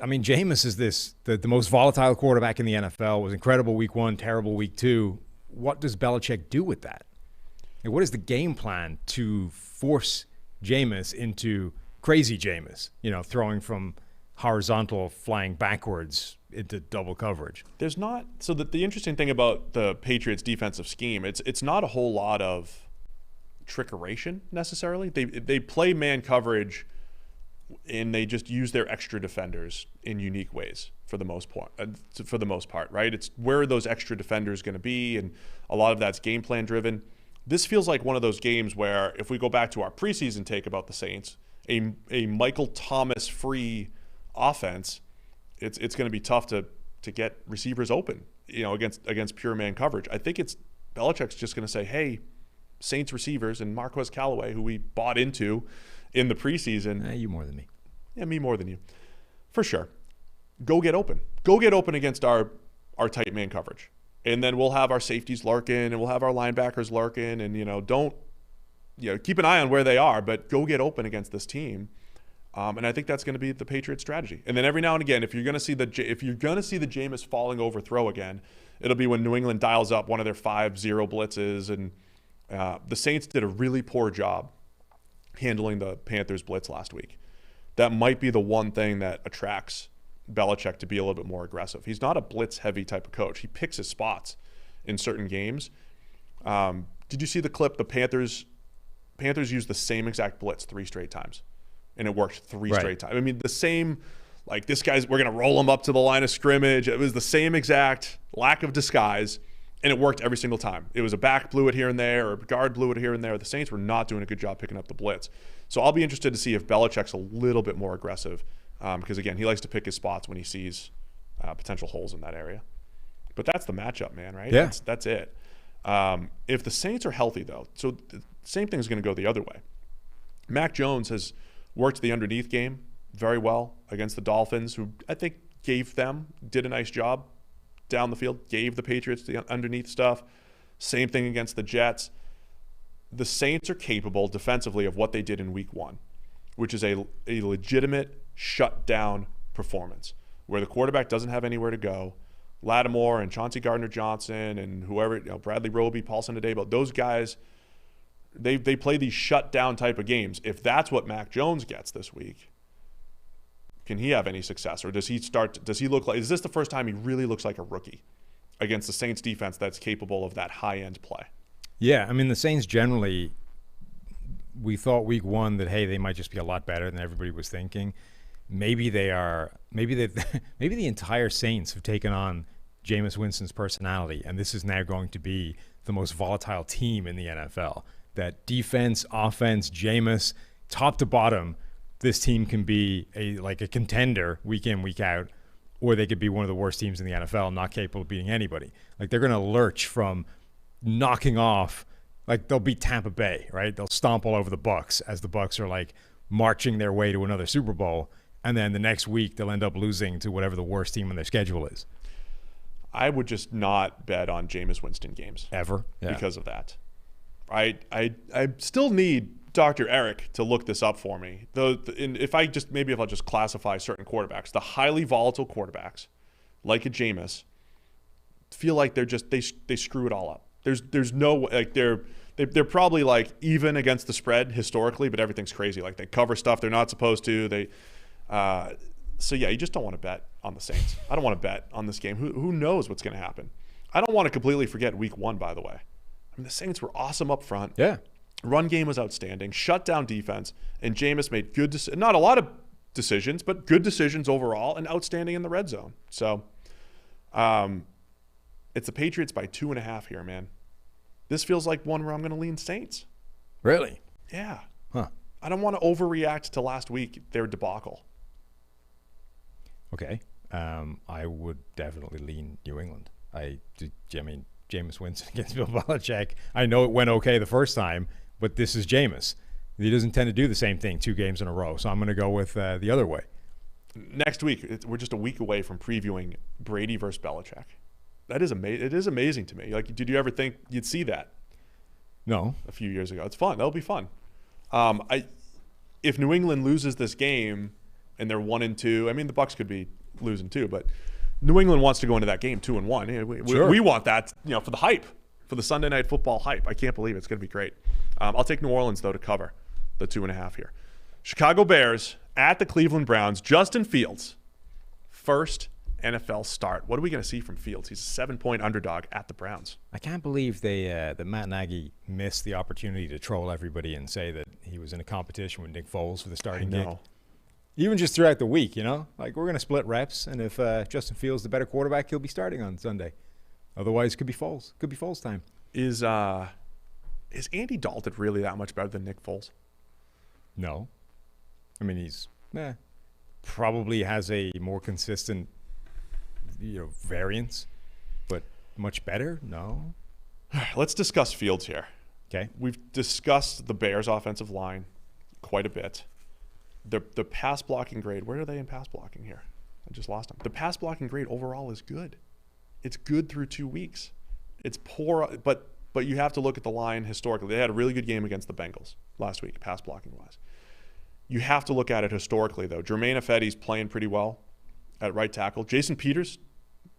I mean, Jameis is the most volatile quarterback in the NFL, was incredible week 1, terrible week 2. What does Belichick do with that? And what is the game plan to force Jameis into crazy Jameis, throwing from horizontal, flying backwards into double coverage? There's not – so the interesting thing about the Patriots' defensive scheme, it's not a whole lot of trickeration necessarily. They play man coverage and they just use their extra defenders in unique ways for the most part, right? It's where are those extra defenders going to be, and a lot of that's game plan driven. This feels like one of those games where if we go back to our preseason take about the Saints, a Michael Thomas free offense, it's going to be tough to get receivers open, against pure man coverage. I think it's Belichick's just going to say, hey, Saints receivers and Marquez Callaway, who we bought into in the preseason. You more than me. Yeah, me more than you. For sure. Go get open. Go get open against our tight man coverage. And then we'll have our safeties lurking and we'll have our linebackers lurking, and, don't keep an eye on where they are, but go get open against this team. And I think that's going to be the Patriots' strategy. And then every now and again, if you're going to see the Jameis falling over throw again, it'll be when New England dials up one of their 5-0 blitzes. And the Saints did a really poor job handling the Panthers blitz last week. That might be the one thing that attracts Belichick to be a little bit more aggressive. He's not a blitz-heavy type of coach. He picks his spots in certain games. Did you see the clip? The Panthers used the same exact blitz 3 straight times, and it worked 3 straight times. I mean, the same, this guy's, we're going to roll him up to the line of scrimmage. It was the same exact lack of disguise, and it worked every single time. It was a back blew it here and there, or a guard blew it here and there. The Saints were not doing a good job picking up the blitz. So I'll be interested to see if Belichick's a little bit more aggressive, because, again, he likes to pick his spots when he sees potential holes in that area. But that's the matchup, man, right? Yeah. That's it. If the Saints are healthy, though, so the same thing is going to go the other way. Mac Jones has worked the underneath game very well against the Dolphins, who I think did a nice job down the field, gave the Patriots the underneath stuff. Same thing against the Jets. The Saints are capable defensively of what they did in week 1, which is a legitimate shutdown performance where the quarterback doesn't have anywhere to go. Lattimore and Chauncey Gardner-Johnson and whoever, Bradley Roby, Paulson Adebo, those guys, they play these shutdown type of games. If that's what Mac Jones gets this week, Can he have any success, or does he look like? Is this the first time he really looks like a rookie against the Saints defense that's capable of that high-end play? Yeah, I mean, the Saints generally, we thought week one that, hey, they might just be a lot better than everybody was thinking. Maybe they are. Maybe the entire Saints have taken on Jameis Winston's personality, and this is now going to be the most volatile team in the NFL. That defense, offense, Jameis, top to bottom, this team can be a contender week in, week out, or they could be one of the worst teams in the NFL, not capable of beating anybody. Like, they're going to lurch from knocking off, like they'll beat Tampa Bay, right? They'll stomp all over the Bucs as the Bucs are like marching their way to another Super Bowl, and then the next week they'll end up losing to whatever the worst team on their schedule is. I would just not bet on Jameis Winston games Ever. Yeah. because of that. I still need Dr. Eric to look this up for me. If I'll just classify certain quarterbacks, the highly volatile quarterbacks, like a Jameis, feel like they screw it all up. There's no, like, they're probably like even against the spread historically, but everything's crazy. Like, they cover stuff they're not supposed to. So yeah, you just don't want to bet on the Saints. I don't want to bet on this game. Who knows what's going to happen? I don't want to completely forget week one, by the way. I mean, the Saints were awesome up front. Yeah. Run game was outstanding. Shut down defense. And Jameis made good decisions. Not a lot of decisions, but good decisions overall, and outstanding in the red zone. So it's the Patriots by 2.5 here, man. This feels like one where I'm going to lean Saints. Really? Yeah. Huh. I don't want to overreact to last week, their debacle. Okay. I would definitely lean New England. I mean, Jameis Winston against Bill Belichick. I know it went okay the first time, but this is Jameis. He doesn't tend to do the same thing 2 games in a row, so I'm going to go with the other way. Next week, we're just a week away from previewing Brady versus Belichick. That is amazing. It is amazing to me. Like, did you ever think you'd see that? No. A few years ago. It's fun. That'll be fun. If New England loses this game and they're 1-2, I mean, the Bucs could be losing too, but New England wants to go into that game 2-1. Sure. We want that, for the hype, for the Sunday Night Football hype. I can't believe it. It's going to be great. I'll take New Orleans, though, to cover the 2.5 here. Chicago Bears at the Cleveland Browns. Justin Fields, first NFL start. What are we going to see from Fields? He's a 7-point underdog at the Browns. I can't believe that Matt Nagy missed the opportunity to troll everybody and say that he was in a competition with Nick Foles for the starting gig. Even just throughout the week, like, we're going to split reps, and if Justin Fields the better quarterback, he'll be starting on Sunday. Otherwise, it could be Foles. Could be Foles time. Is Andy Dalton really that much better than Nick Foles? No. I mean, he's probably has a more consistent variance, but much better? No. Let's discuss Fields here. Okay. We've discussed the Bears' offensive line quite a bit. The pass blocking grade, where are they in pass blocking here? I just lost them. The pass blocking grade overall is good. It's good through 2 weeks. It's poor, but you have to look at the line historically. They had a really good game against the Bengals last week, pass blocking wise. You have to look at it historically, though. Jermaine Ifedi's playing pretty well at right tackle. Jason Peters,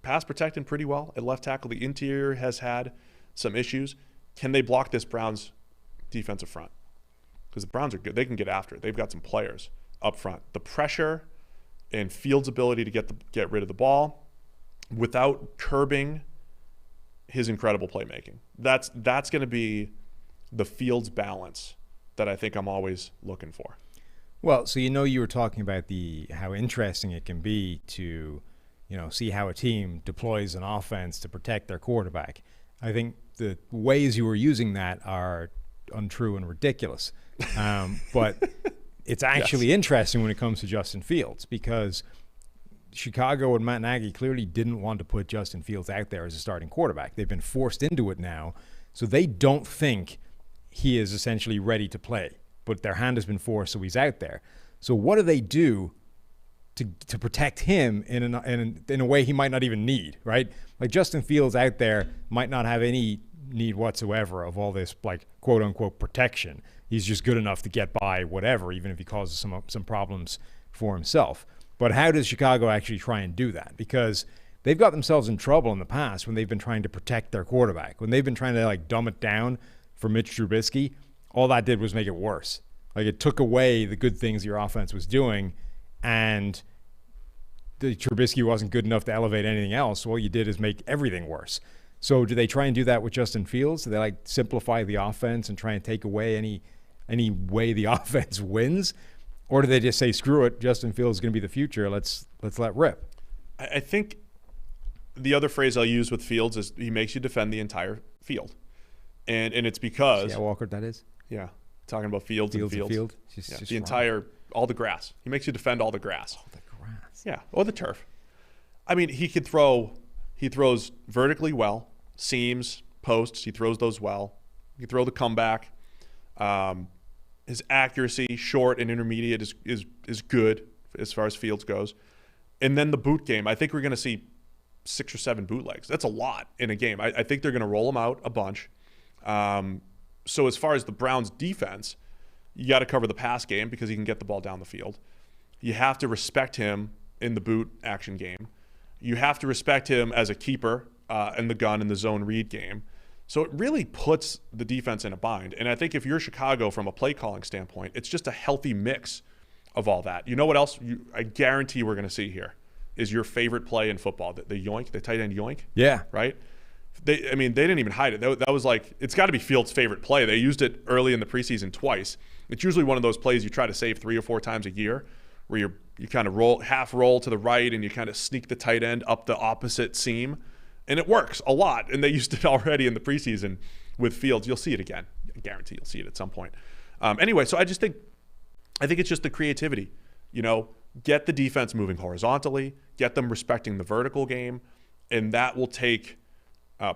pass protecting pretty well at left tackle. The interior has had some issues. Can they block this Browns defensive front? Because the Browns are good. They can get after it. They've got some players up front. The pressure and Fields' ability to get rid of the ball without curbing his incredible playmaking. That's going to be the Fields balance that I think I'm always looking for. Well, so you were talking about how interesting it can be to, see how a team deploys an offense to protect their quarterback. I think the ways you were using that are untrue and ridiculous. But it's actually interesting when it comes to Justin Fields, because Chicago and Matt Nagy clearly didn't want to put Justin Fields out there as a starting quarterback. They've been forced into it now, so they don't think he is essentially ready to play. But their hand has been forced, so he's out there. So what do they do to protect him in a way he might not even need, right? Like, Justin Fields out there might not have any need whatsoever of all this, like, quote-unquote protection. He's just good enough to get by whatever, even if he causes some problems for himself. But how does Chicago actually try and do that? Because they've got themselves in trouble in the past when they've been trying to protect their quarterback. When they've been trying to, like, dumb it down for Mitch Trubisky, all that did was make it worse. Like, it took away the good things your offense was doing, and Trubisky wasn't good enough to elevate anything else. All you did is make everything worse. So do they try and do that with Justin Fields? Do they like simplify the offense and try and take away any way the offense wins? Or do they just say, screw it, Justin Fields is going to be the future, let's let rip? I think the other phrase I'll use with Fields is he makes you defend the entire field. And it's because... See how awkward that is? Yeah. Talking about fields and fields. Field. Just the entire, all the grass. He makes you defend all the grass. All the grass. Yeah, or the turf. I mean, he throws vertically well, seams, posts, he throws those well. He can throw the comeback. His accuracy, short and intermediate, is good as far as Fields goes. And then the boot game, I think we're going to see 6 or 7 bootlegs. That's a lot in a game. I think they're going to roll them out a bunch. So as far as the Browns' defense, you got to cover the pass game because he can get the ball down the field. You have to respect him in the boot action game. You have to respect him as a keeper in the gun in the zone read game. So it really puts the defense in a bind. And I think if you're Chicago from a play calling standpoint, it's just a healthy mix of all that. You know what else I guarantee we're going to see here is your favorite play in football, the yoink, the tight end yoink. Yeah. Right? They didn't even hide it. That was like, it's got to be Fields' favorite play. They used it early in the preseason twice. It's usually one of those plays you try to save 3 or 4 times a year where you kind of half roll to the right and you kind of sneak the tight end up the opposite seam. And it works a lot. And they used it already in the preseason with Fields. You'll see it again. I guarantee you'll see it at some point. Anyway, so I think it's just the creativity. Get the defense moving horizontally, get them respecting the vertical game, and that will take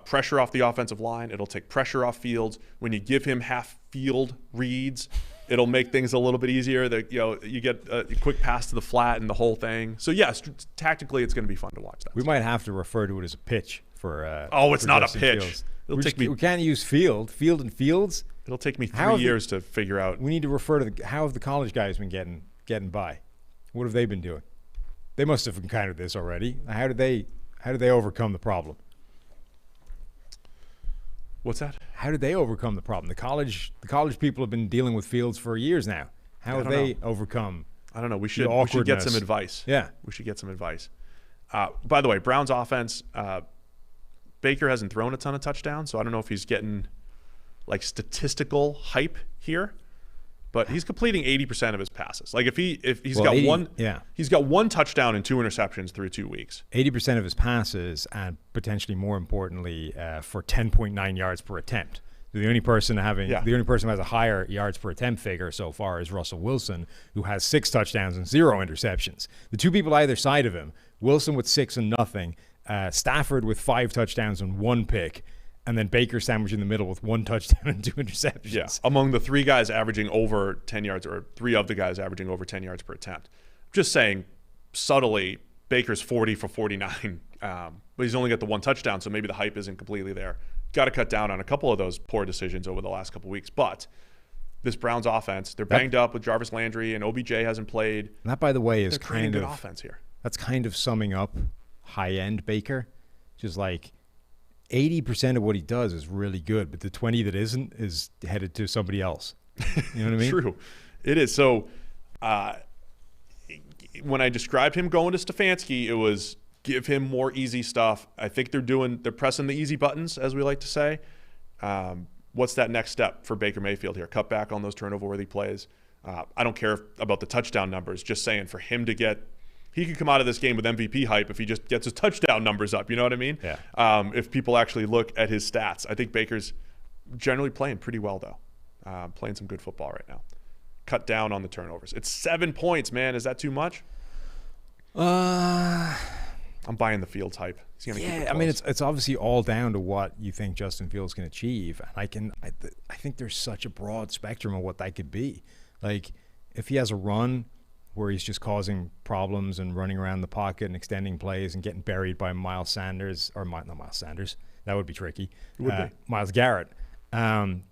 pressure off the offensive line. It'll take pressure off Fields. When you give him half field reads, it'll make things a little bit easier. You get a quick pass to the flat and the whole thing. So yes, tactically, it's going to be fun to watch that. We might have to refer to it as a pitch for. It's not a pitch. Fields. We can't use field and fields. It'll take me 3 years to figure out. We need to refer to how have the college guys been getting by? What have they been doing? They must have encountered this already. How did they overcome the problem? What's that? How did they overcome the problem? The college people have been dealing with Fields for years now. How have they overcome? I don't know. We should get some advice. Yeah. We should get some advice. By the way, Browns offense, Baker hasn't thrown a ton of touchdowns, so I don't know if he's getting like statistical hype here, but he's completing 80% of his passes. Like if he's got 80, one, he's got 1 touchdown and 2 interceptions through 2 weeks. 80% of his passes, and potentially more importantly, for 10.9 yards per attempt. The only person who has a higher yards per attempt figure so far is Russell Wilson, who has 6 touchdowns and 0 interceptions. The 2 people either side of him, Wilson with 6 and nothing, Stafford with 5 touchdowns and 1 pick, and then Baker sandwiched in the middle with 1 touchdown and 2 interceptions. Yeah, among the 3 guys averaging over 10 yards, or 3 of the guys averaging over 10 yards per attempt. Just saying, subtly, Baker's 40 for 49, but he's only got the 1 touchdown, so maybe the hype isn't completely there. Got to cut down on a couple of those poor decisions over the last couple of weeks. But this Browns offense, they're banged up with Jarvis Landry, and OBJ hasn't played. And that, by the way, is kind of offense here. That's kind of summing up high-end Baker. Just like 80% of what he does is really good, but the 20 that isn't is headed to somebody else. You know what I mean? True. It is. So when I described him going to Stefanski, it was give him more easy stuff. I think they're pressing the easy buttons, as we like to say. What's that next step for Baker Mayfield here? Cut back on those turnover-worthy plays. I don't care about the touchdown numbers, just saying for him to he could come out of this game with MVP hype if he just gets his touchdown numbers up. You know what I mean? Yeah. If people actually look at his stats. I think Baker's generally playing pretty well, though. Playing some good football right now. Cut down on the turnovers. It's 7 points, man. Is that too much? I'm buying the Fields hype. He's gonna keep it close. I mean, it's obviously all down to what you think Justin Fields can achieve. And I think there's such a broad spectrum of what that could be. Like, if he has a run where he's just causing problems and running around the pocket and extending plays and getting buried by Miles Sanders, or not Miles Sanders, that would be tricky. It would be. Myles Garrett. Then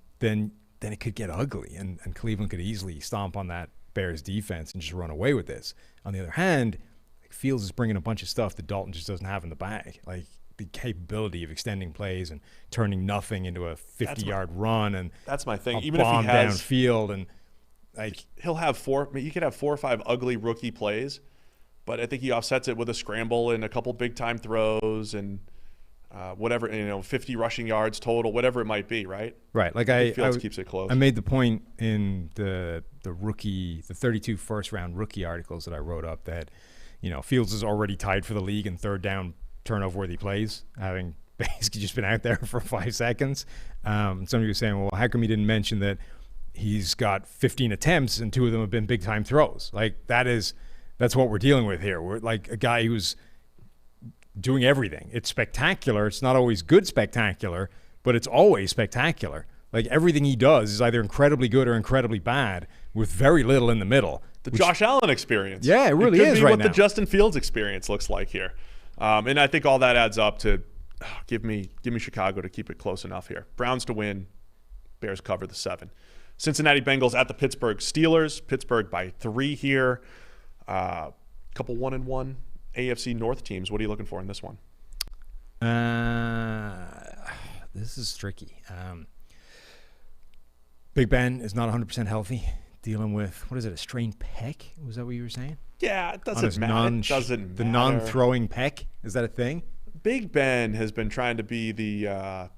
it could get ugly, and Cleveland could easily stomp on that Bears defense and just run away with this. On the other hand, Fields is bringing a bunch of stuff that Dalton just doesn't have in the bag, like the capability of extending plays and turning nothing into a 50-yard run, and that's my thing. A even if he has downfield, and like he'll have 4. I mean, you could have 4 or 5 ugly rookie plays, But I think he offsets it with a scramble and a couple big-time throws and whatever, 50 rushing yards total, whatever it might be, right? Right. Like Fields keeps it close. I made the point in the 32 first-round rookie articles that I wrote up that, Fields is already tied for the league in third down turnover-worthy plays, having basically just been out there for 5 seconds. Some of you are saying, well, how come he didn't mention that he's got 15 attempts and 2 of them have been big-time throws? Like, that's what we're dealing with here. We're like a guy who's doing everything. It's spectacular. It's not always good spectacular, but it's always spectacular. Like, everything he does is either incredibly good or incredibly bad with very little in the middle. Josh Allen experience. Yeah, it really is could be right what now. the Justin Fields experience looks like here. And I think all that adds up to give me Chicago to keep it close enough here. Browns to win. Bears cover the 7. Cincinnati Bengals at the Pittsburgh Steelers. Pittsburgh by 3 here. Couple 1-1 AFC North teams. What are you looking for in this one? This is tricky. Big Ben is not 100% healthy. Dealing with, what is it, a strained pec? Was that what you were saying? Yeah, it doesn't matter. The non-throwing pec? Is that a thing? Big Ben has been trying to be the...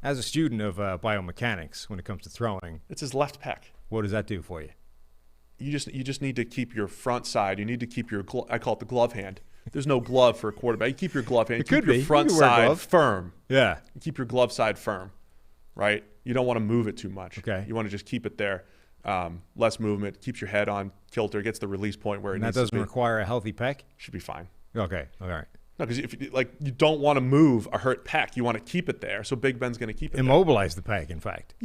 As a student of biomechanics when it comes to throwing. It's his left pec. What does that do for you? You just need to keep your front side. You need to keep your I call it the glove hand. There's no glove for a quarterback. You keep your glove hand. You keep your front side firm. Yeah. You keep your glove side firm, right? You don't want to move it too much. Okay. You want to just keep it there. Less movement. Keeps your head on kilter. Gets the release point where it needs to be. And that doesn't require a healthy pec? Should be fine. Okay. All right. No, because if you don't want to move a hurt pec, you want to keep it there. So Big Ben's going to keep it Immobilize the pec, in fact.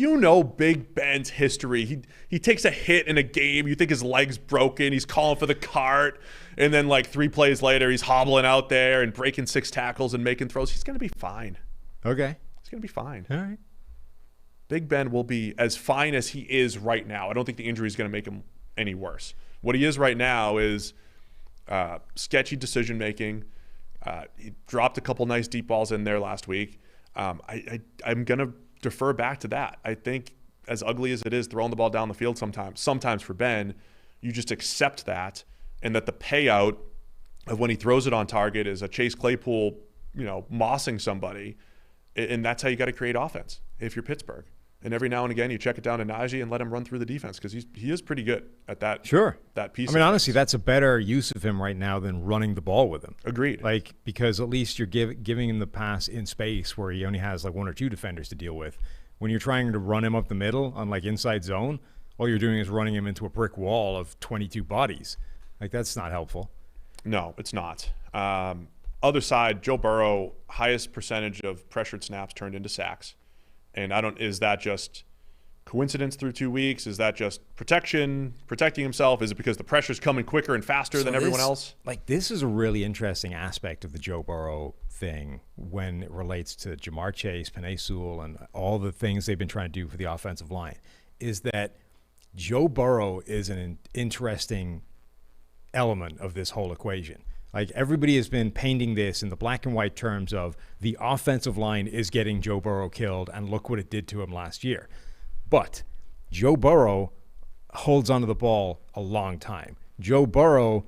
Big Ben's history. He takes a hit in a game. You think his leg's broken. He's calling for the cart. And then 3 plays later, he's hobbling out there and breaking 6 tackles and making throws. He's going to be fine. Okay. He's going to be fine. All right. Big Ben will be as fine as he is right now. I don't think the injury is going to make him any worse. What he is right now is sketchy decision-making. He dropped a couple nice deep balls in there last week. I'm going to defer back to that. I think as ugly as it is throwing the ball down the field sometimes for Ben, you just accept that, and that the payout of when he throws it on target is a Chase Claypool, mossing somebody, and that's how you got to create offense if you're Pittsburgh. And every now and again, you check it down to Najee and let him run through the defense because he is pretty good at that. Sure. That piece. I mean, honestly, that's a better use of him right now than running the ball with him. Agreed. Because at least you're giving him the pass in space where he only has 1 or 2 defenders to deal with. When you're trying to run him up the middle on inside zone, all you're doing is running him into a brick wall of 22 bodies. That's not helpful. No, it's not. Other side, Joe Burrow, highest percentage of pressured snaps turned into sacks. And is that just coincidence through 2 weeks? Is that just protecting himself? Is it because the pressure's coming quicker and faster than everyone else? This is a really interesting aspect of the Joe Burrow thing when it relates to Jamar Chase, Penei Sewell, and all the things they've been trying to do for the offensive line, is that Joe Burrow is an interesting element of this whole equation. Everybody has been painting this in the black and white terms of the offensive line is getting Joe Burrow killed, and look what it did to him last year. But Joe Burrow holds onto the ball a long time. Joe Burrow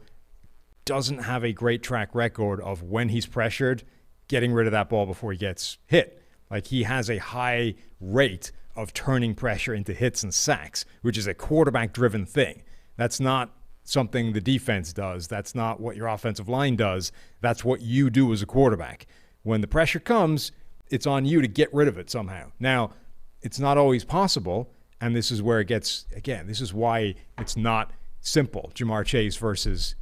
doesn't have a great track record of when he's pressured, getting rid of that ball before he gets hit. He has a high rate of turning pressure into hits and sacks, which is a quarterback-driven thing. That's not something the defense does. That's not what your offensive line does. That's what you do as a quarterback. When the pressure comes, it's on you to get rid of it somehow. Now, it's not always possible, and this is where it gets, again, this is why it's not simple, Jamar Chase versus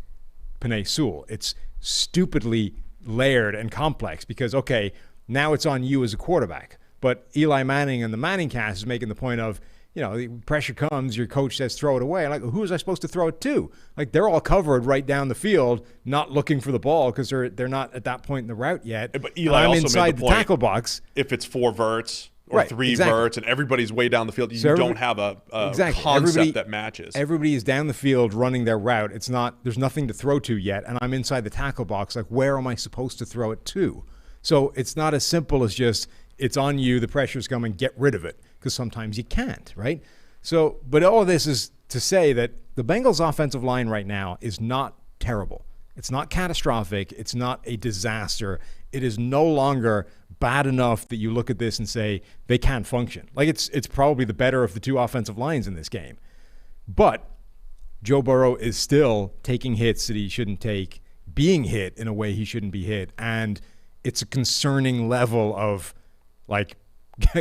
Penei Sewell. It's stupidly layered and complex because, okay, now it's on you as a quarterback. But Eli Manning and the Manning cast is making the point of, the pressure comes, your coach says throw it away. Who is I supposed to throw it to? They're all covered right down the field, not looking for the ball because they're not at that point in the route yet. But Eli also inside made the point, tackle box. If it's 4 verts or 3 verts and everybody's way down the field, you don't have a concept that matches. Everybody is down the field running their route. There's nothing to throw to yet, and I'm inside the tackle box. Where am I supposed to throw it to? So it's not as simple as just it's on you, the pressure's coming, get rid of it. Because sometimes you can't, right? But all of this is to say that the Bengals' offensive line right now is not terrible. It's not catastrophic. It's not a disaster. It is no longer bad enough that you look at this and say they can't function. Like it's probably the better of the two offensive lines in this game. But Joe Burrow is still taking hits that he shouldn't take, being hit in a way he shouldn't be hit. And it's a concerning level of like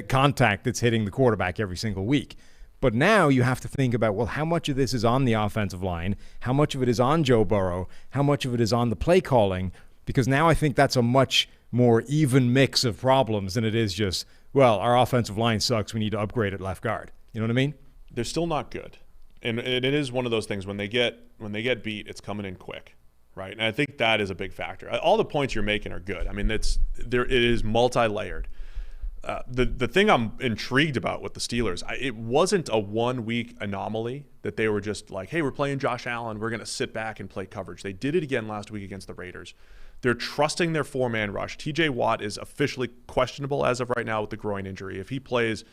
contact that's hitting the quarterback every single week. But now you have to think about, well, how much of this is on the offensive line? How much of it is on Joe Burrow? How much of it is on the play calling? Because now I think that's a much more even mix of problems than it is just, well, our offensive line sucks, we need to upgrade at left guard. You know what I mean? They're still not good. And it is one of those things when they get beat, it's coming in quick, right? And I think that is a big factor. All the points you're making are good. I mean, it is multi-layered. The thing I'm intrigued about with the Steelers, it wasn't a 1 week anomaly that they were just like, hey, we're playing Josh Allen, we're going to sit back and play coverage. They did it again last week against the Raiders. They're trusting their 4-man rush. TJ Watt is officially questionable as of right now with the groin injury. If he plays,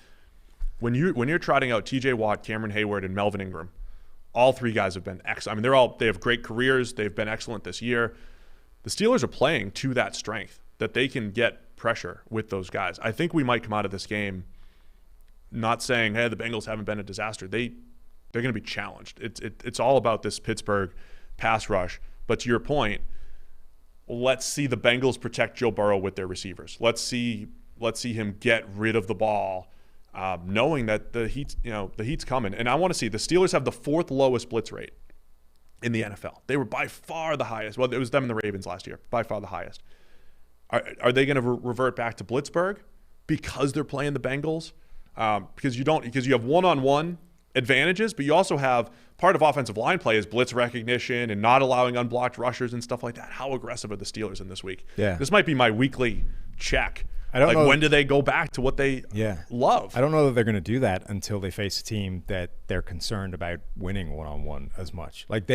when you're trotting out TJ Watt, Cameron Hayward, and Melvin Ingram, all three guys have been excellent. I mean, they have great careers. They've been excellent this year. The Steelers are playing to that strength that they can get pressure with those guys. I think we might come out of this game not saying, hey, the Bengals haven't been a disaster. They're going to be challenged. It's all about this Pittsburgh pass rush. But to your point, let's see the Bengals protect Joe Burrow with their receivers. Let's see him get rid of the ball, knowing that the heat's coming. And I want to see the Steelers have the 4th lowest blitz rate in the NFL. They were by far the highest. Well, it was them and the Ravens last year, by far the highest. Are they going to revert back to Blitzburgh because they're playing the Bengals? Because you have one-on-one advantages, but you also have part of offensive line play is blitz recognition and not allowing unblocked rushers and stuff like that. How aggressive are the Steelers in this week? Yeah. This might be my weekly check. I don't know. When do they go back to what they love? I don't know that they're going to do that until they face a team that they're concerned about winning one-on-one as much. Like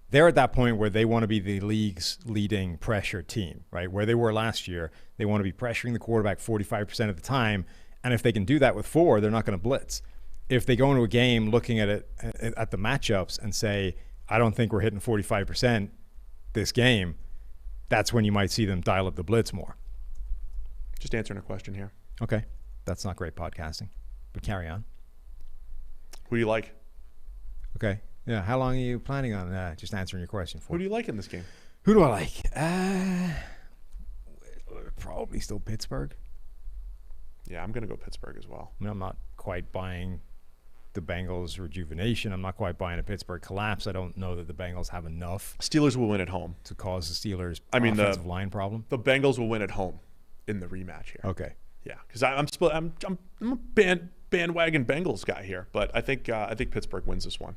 they're at that point where they want to be the league's leading pressure team, right? Where they were last year, they want to be pressuring the quarterback 45% of the time. And if they can do that with 4, they're not going to blitz. If they go into a game looking at it at the matchups and say, I don't think we're hitting 45% this game, that's when you might see them dial up the blitz more. Just answering a question here. Okay. That's not great podcasting, but carry on. Who do you like? Okay. Yeah. How long are you planning on just answering your question for? Who do you like in this game? Who do I like? Probably still Pittsburgh. Yeah, I'm going to go Pittsburgh as well. I mean, I'm not quite buying the Bengals' rejuvenation. I'm not quite buying a Pittsburgh collapse. I don't know that the Bengals have enough Steelers will win at home to cause the Steelers' offensive line problem. The Bengals will win at home in the rematch here. Okay. Yeah, because I'm a bandwagon Bengals guy here, but I think Pittsburgh wins this one.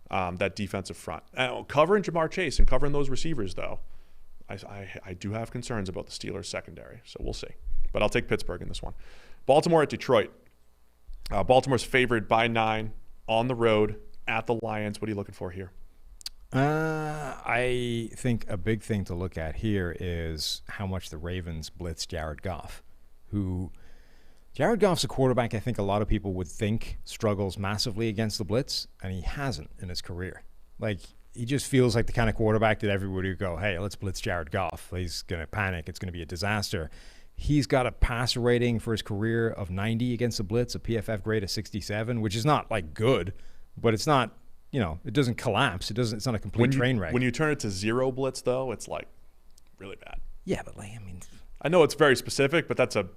That defensive front, covering Jamar Chase and covering those receivers, though, I do have concerns about the Steelers secondary. So we'll see, but I'll take Pittsburgh in this one. Baltimore at Detroit. Baltimore's favored by 9 on the road at the Lions. What are you looking for here? I think a big thing to look at here is how much the Ravens blitz Jared Goff, Jared Goff's a quarterback I think a lot of people would think struggles massively against the blitz, and he hasn't in his career. Like, he just feels like the kind of quarterback that everybody would go, hey, let's blitz Jared Goff. He's going to panic. It's going to be a disaster. He's got a passer rating for his career of 90 against the blitz, a PFF grade of 67, which is not like good, but it's not, it doesn't collapse. It's not a complete train wreck. When you turn it to 0 blitz, though, it's like really bad. Yeah, but I know it's very specific, but the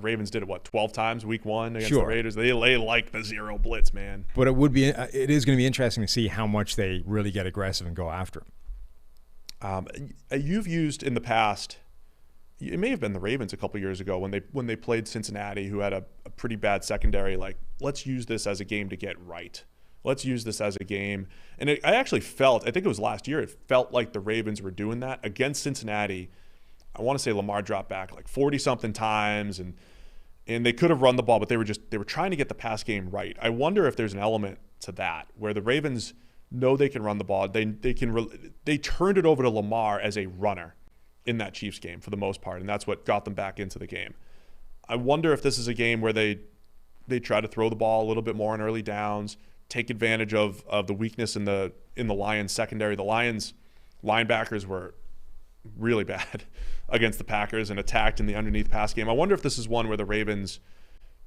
Ravens did it 12 times week 1 against the Raiders. They like the 0 blitz, man. But it is going to be interesting to see how much they really get aggressive and go after him. You've used in the past. It may have been the Ravens a couple years ago when they played Cincinnati, who had a pretty bad secondary. Like, let's use this as a game to get right. Let's use this as a game. And I actually felt, I think it was last year, it felt like the Ravens were doing that against Cincinnati. I want to say Lamar dropped back like 40-something times, and they could have run the ball, but they were trying to get the pass game right. I wonder if there's an element to that where the Ravens know they can run the ball. They turned it over to Lamar as a runner in that Chiefs game for the most part, and that's what got them back into the game. I wonder if this is a game where they try to throw the ball a little bit more on early downs, take advantage of the weakness in the Lions secondary. The Lions Linebackers were really bad against the Packers and attacked in the underneath pass game. I wonder if this is one where the Ravens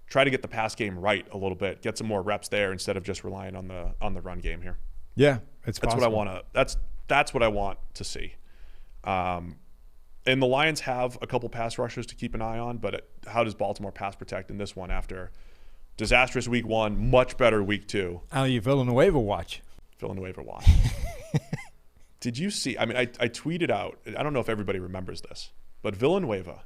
try to get the pass game right a little bit, get some more reps there instead of just relying on the run game here. Yeah, it's possible. That's what I want to see. And the Lions have a couple pass rushers to keep an eye on, but how does Baltimore pass protect in this one after disastrous week 1, much better week 2? How you Villanueva watch? Villanueva watch. Did you see? I mean, I tweeted out. I don't know if everybody remembers this, but Villanueva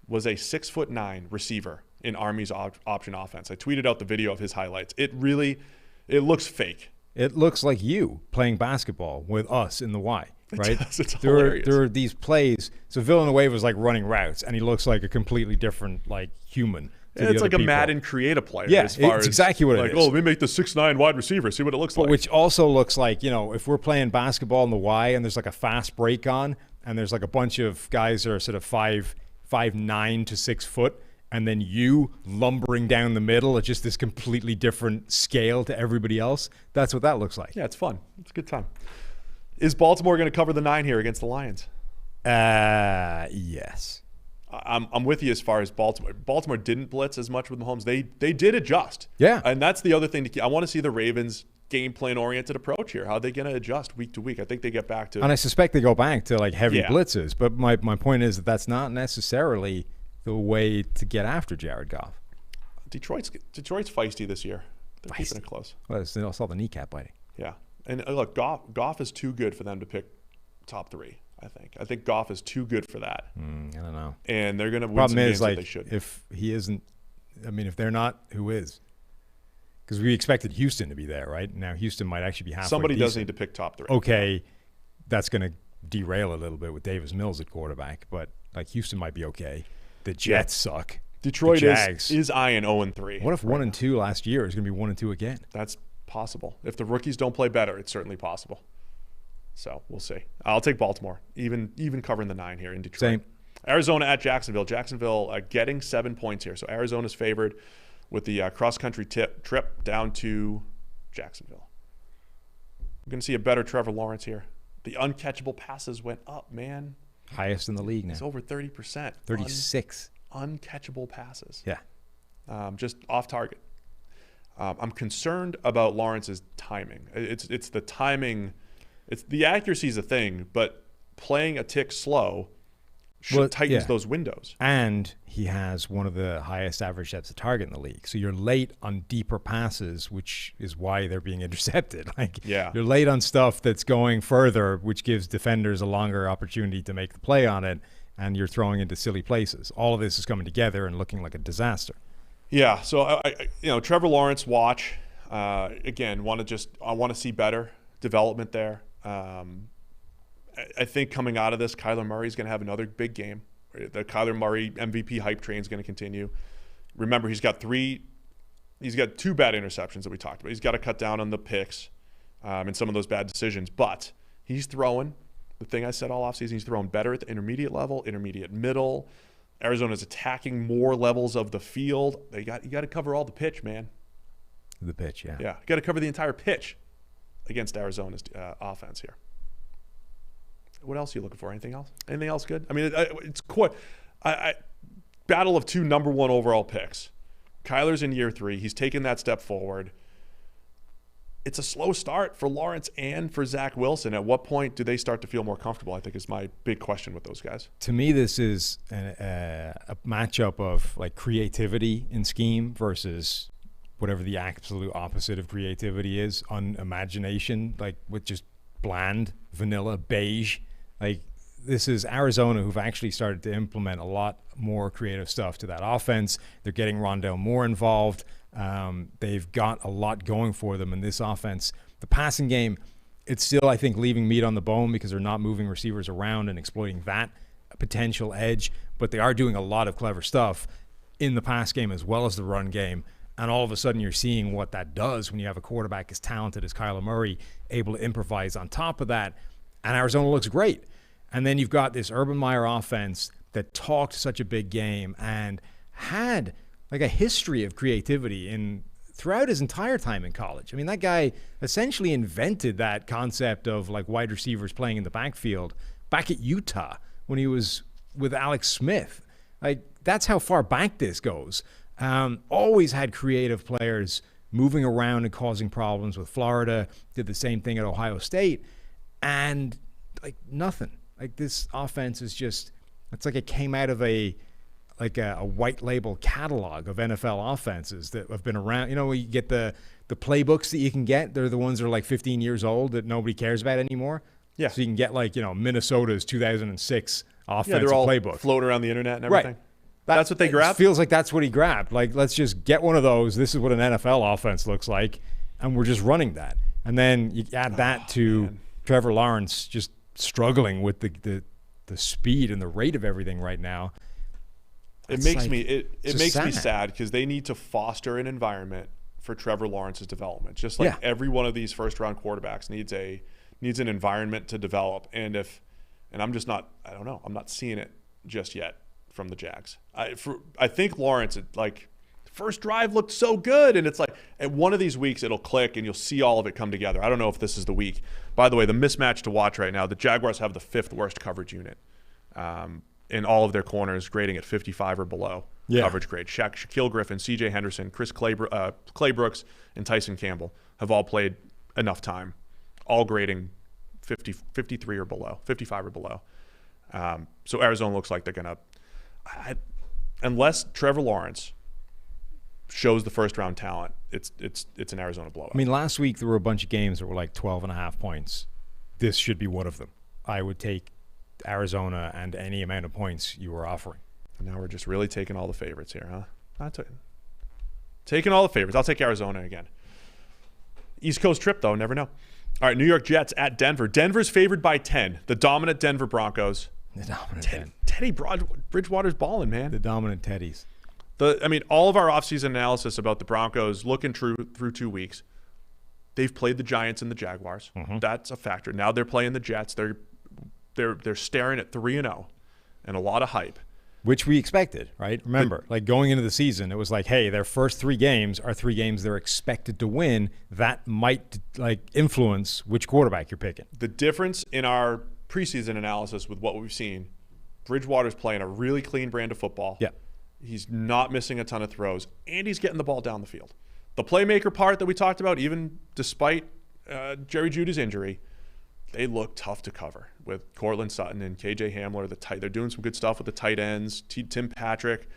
was a 6'9" receiver in Army's option offense. I tweeted out the video of his highlights. It looks fake. It looks like you playing basketball with us in the Y, right? It's hilarious. There are these plays. So Villanueva's like running routes, and he looks like a completely different like human. It's like a Madden create a player. Yeah, as far it's as exactly what it is. Oh, let me make the 6'9" wide receiver. See what it looks like. Which also looks like, if we're playing basketball in the Y and there's like a fast break on, and there's like a bunch of guys that are sort of 5'9" to 6 foot, and then you lumbering down the middle at just this completely different scale to everybody else. That's what that looks like. Yeah, it's fun. It's a good time. Is Baltimore going to cover the 9 here against the Lions? Yes. I'm with you as far as Baltimore. Baltimore didn't blitz as much with Mahomes. They did adjust. Yeah. And that's the other thing. I want to see the Ravens game plan oriented approach here. How are they going to adjust week to week? I think they get back to. And I suspect they go back to like heavy blitzes. But my point is that that's not necessarily the way to get after Jared Goff. Detroit's feisty this year. They're keeping it close. Well, they saw the kneecap biting. Yeah. And look, Goff is too good for them to pick top 3. I think Goff is too good for that. I don't know. And they're going to win some games that they should. If he isn't, if they're not, who is? Because we expected Houston to be there, right? Now Houston might actually be halfway Somebody decent. does need to pick top 3. Okay, that's going to derail a little bit with Davis Mills at quarterback, but like Houston might be okay. The Jets suck. Detroit the Jags is eyeing 0-3. What if 1-2 last year is going to be 1-2 again? That's possible. If the rookies don't play better, it's certainly possible. So we'll see. I'll take Baltimore, even covering the 9 here in Detroit. Same. Arizona at Jacksonville. Jacksonville getting 7 points here. So Arizona's favored with the cross-country trip down to Jacksonville. We're going to see a better Trevor Lawrence here. The uncatchable passes went up, man. Highest in the league now. It's over 30%. 36. Uncatchable passes. Yeah. Just off target. I'm concerned about Lawrence's timing. It's the timing. It's the accuracy is a thing, but playing a tick slow tightens those windows. And he has one of the highest average depths of target in the league. So you're late on deeper passes, which is why they're being intercepted. You're late on stuff that's going further, which gives defenders a longer opportunity to make the play on it, and you're throwing into silly places. All of this is coming together and looking like a disaster. Yeah. So Trevor Lawrence watch again. I want to see better development there. I think coming out of this, Kyler Murray is going to have another big game. The Kyler Murray MVP hype train is going to continue. Remember, he's got 2 bad interceptions that we talked about. He's got to cut down on the picks and some of those bad decisions. But he's throwing, the thing I said all offseason, he's throwing better at the intermediate level, intermediate middle. Arizona's attacking more levels of the field. You got to cover all the pitch, man. The pitch, yeah. Yeah, you got to cover the entire pitch against Arizona's offense here. What else are you looking for? Anything else? Anything else good? I mean, it's quite battle of 2 number 1 overall picks. Kyler's in year 3. He's taken that step forward. It's a slow start for Lawrence and for Zach Wilson. At what point do they start to feel more comfortable? I think is my big question with those guys. To me, this is a matchup of like creativity in scheme versus whatever the absolute opposite of creativity is, unimagination, like with just bland, vanilla, beige. Like this is Arizona, who've actually started to implement a lot more creative stuff to that offense. They're getting Rondale Moore involved. They've got a lot going for them in this offense. The passing game, it's still, I think, leaving meat on the bone because they're not moving receivers around and exploiting that potential edge, but they are doing a lot of clever stuff in the pass game as well as the run game. And all of a sudden you're seeing what that does when you have a quarterback as talented as Kyler Murray, able to improvise on top of that. And Arizona looks great. And then you've got this Urban Meyer offense that talked such a big game and had like a history of creativity in throughout his entire time in college. I mean, that guy essentially invented that concept of like wide receivers playing in the backfield back at Utah when he was with Alex Smith. Like, that's how far back this goes. Always had creative players moving around and causing problems with Florida. Did the same thing at Ohio State. And like nothing. Like, this offense is just, it's like it came out of a white label catalog of NFL offenses that have been around. You know, you get the playbooks that you can get. They're the ones that are like 15 years old that nobody cares about anymore. Yeah. So you can get like, you know, Minnesota's 2006 offensive they're all playbook. floating around the internet and everything. Right. That's what they grabbed? It feels like that's what he grabbed. Like, let's just get one of those. This is what an NFL offense looks like. And we're just running that. And then you add that to Trevor Lawrence just struggling with the speed and the rate of everything right now. It makes me sad because they need to foster an environment for Trevor Lawrence's development. Just like every one of these first-round quarterbacks needs an environment to develop. And I'm just not, I don't know, I'm not seeing it just yet from the Jags. I think Lawrence, like, first drive looked so good, and it's like at one of these weeks it'll click and you'll see all of it come together. I don't know if this is the week. By the way, the mismatch to watch right now, the Jaguars have the 5th worst coverage unit. In all of their corners, grading at 55 or below coverage grade. Shaquille Griffin, C.J. Henderson, Clay Brooks, and Tyson Campbell have all played enough time, all grading 53 or below, 55 or below. So Arizona looks like they're going to – unless Trevor Lawrence shows the first-round talent, it's an Arizona blowout. I mean, last week there were a bunch of games that were like 12.5 points. This should be one of them. I would take Arizona and any amount of points you were offering. And now we're just really taking all the favorites here, huh? Taking all the favorites. I'll take Arizona again. East Coast trip, though. Never know. All right, New York Jets at Denver. Denver's favored by 10. The dominant Denver Broncos. The dominant 10. Teddy Bridgewater's balling, man. The dominant Teddies. All of our offseason analysis about the Broncos looking through 2 weeks, they've played the Giants and the Jaguars. Mm-hmm. That's a factor. Now they're playing the Jets. They're staring at 3-0 and a lot of hype. Which we expected, right? Remember, like going into the season, it was like, hey, their first 3 games are 3 games they're expected to win. That might like influence which quarterback you're picking. The difference in our preseason analysis with what we've seen, Bridgewater's playing a really clean brand of football. Yeah. He's not missing a ton of throws, and he's getting the ball down the field. The playmaker part that we talked about, even despite Jerry Jeudy's injury, they look tough to cover with Cortland Sutton and KJ Hamler. They're doing some good stuff with the tight ends. Tim Patrick,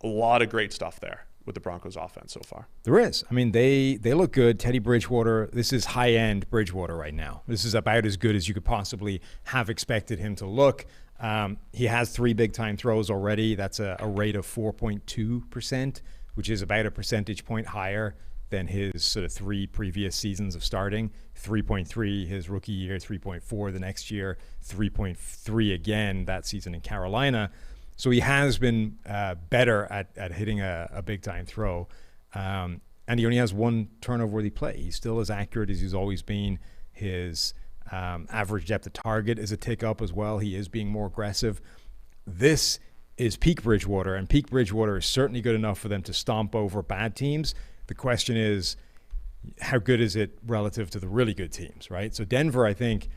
a lot of great stuff there with the Broncos offense so far. There is. I mean, they look good. Teddy Bridgewater, this is high-end Bridgewater right now. This is about as good as you could possibly have expected him to look. He has 3 big-time throws already. That's a rate of 4.2%, which is about a percentage point higher than his sort of 3 previous seasons of starting. 3.3 his rookie year, 3.4 the next year, 3.3 again that season in Carolina. So he has been better at hitting a big-time throw. And he only has 1 turnover-worthy play. He's still as accurate as he's always been. His average depth of target is a tick up as well. He is being more aggressive. This is peak Bridgewater, and peak Bridgewater is certainly good enough for them to stomp over bad teams. The question is, how good is it relative to the really good teams, right? So Denver, I think,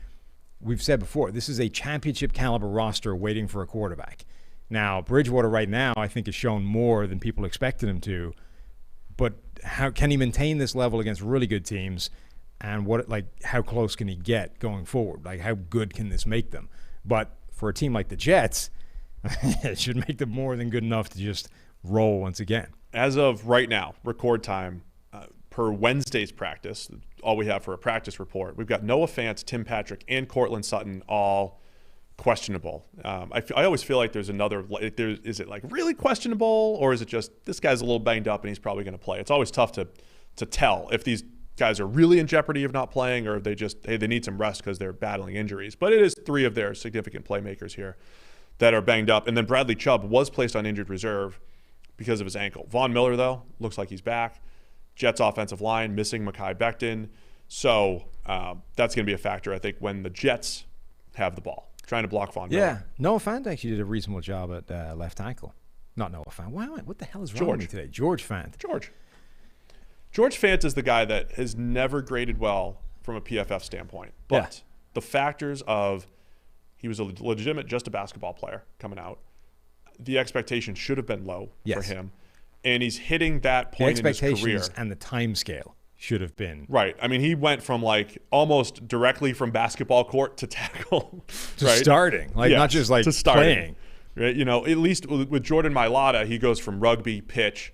we've said before, this is a championship caliber roster waiting for a quarterback. Now, Bridgewater right now, I think, has shown more than people expected him to. But how can he maintain this level against really good teams? And how close can he get going forward? Like, how good can this make them? But for a team like the Jets, it should make them more than good enough to just roll once again. As of right now, record time, per Wednesday's practice, all we have for a practice report, we've got Noah Fant, Tim Patrick, and Cortland Sutton all questionable. I always feel like there's another. Is it like really questionable, or is it just this guy's a little banged up and he's probably going to play? It's always tough to tell if these guys are really in jeopardy of not playing, or if they need some rest because they're battling injuries. But it is 3 of their significant playmakers here that are banged up. And then Bradley Chubb was placed on injured reserve because of his ankle. Von Miller, though, looks like he's back. Jets offensive line missing Mekhi Becton. So that's going to be a factor, I think, when the Jets have the ball, trying to block Von Miller. Yeah, Noah Fant actually did a reasonable job at left tackle. Not Noah Fant. What the hell is wrong with me today? George Fant. George. George Fant is the guy that has never graded well from a PFF standpoint. But the factors of he was a legitimate, just a basketball player coming out. The expectation should have been low for him. And he's hitting that point in his career. The expectations and the time scale should have been. Right. I mean, he went from like almost directly from basketball court to tackle. To starting. Like not just like playing. Right. You know, at least with Jordan Mailata, he goes from rugby pitch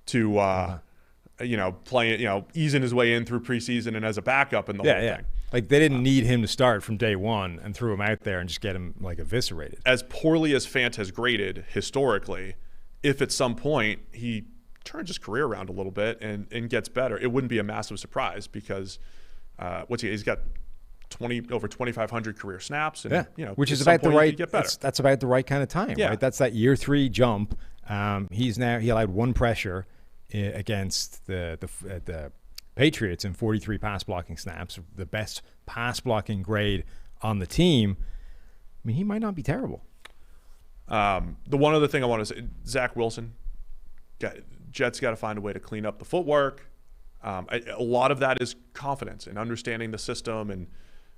to, you know, playing, you know, easing his way in through preseason and as a backup in the whole thing. Like they didn't need him to start from day one and threw him out there and just get him like eviscerated. As poorly as Fant has graded historically, if at some point he turns his career around a little bit and gets better, it wouldn't be a massive surprise because he's got over 2,500 career snaps, and you know, which is about the right. That's about the right kind of time, right? That's that year 3 jump. He allowed 1 pressure against the Patriots in 43 pass blocking snaps, the best pass blocking grade on the team. I mean, he might not be terrible. The one other thing I want to say, Zach Wilson, Jets got to find a way to clean up the footwork. A lot of that is confidence and understanding the system and,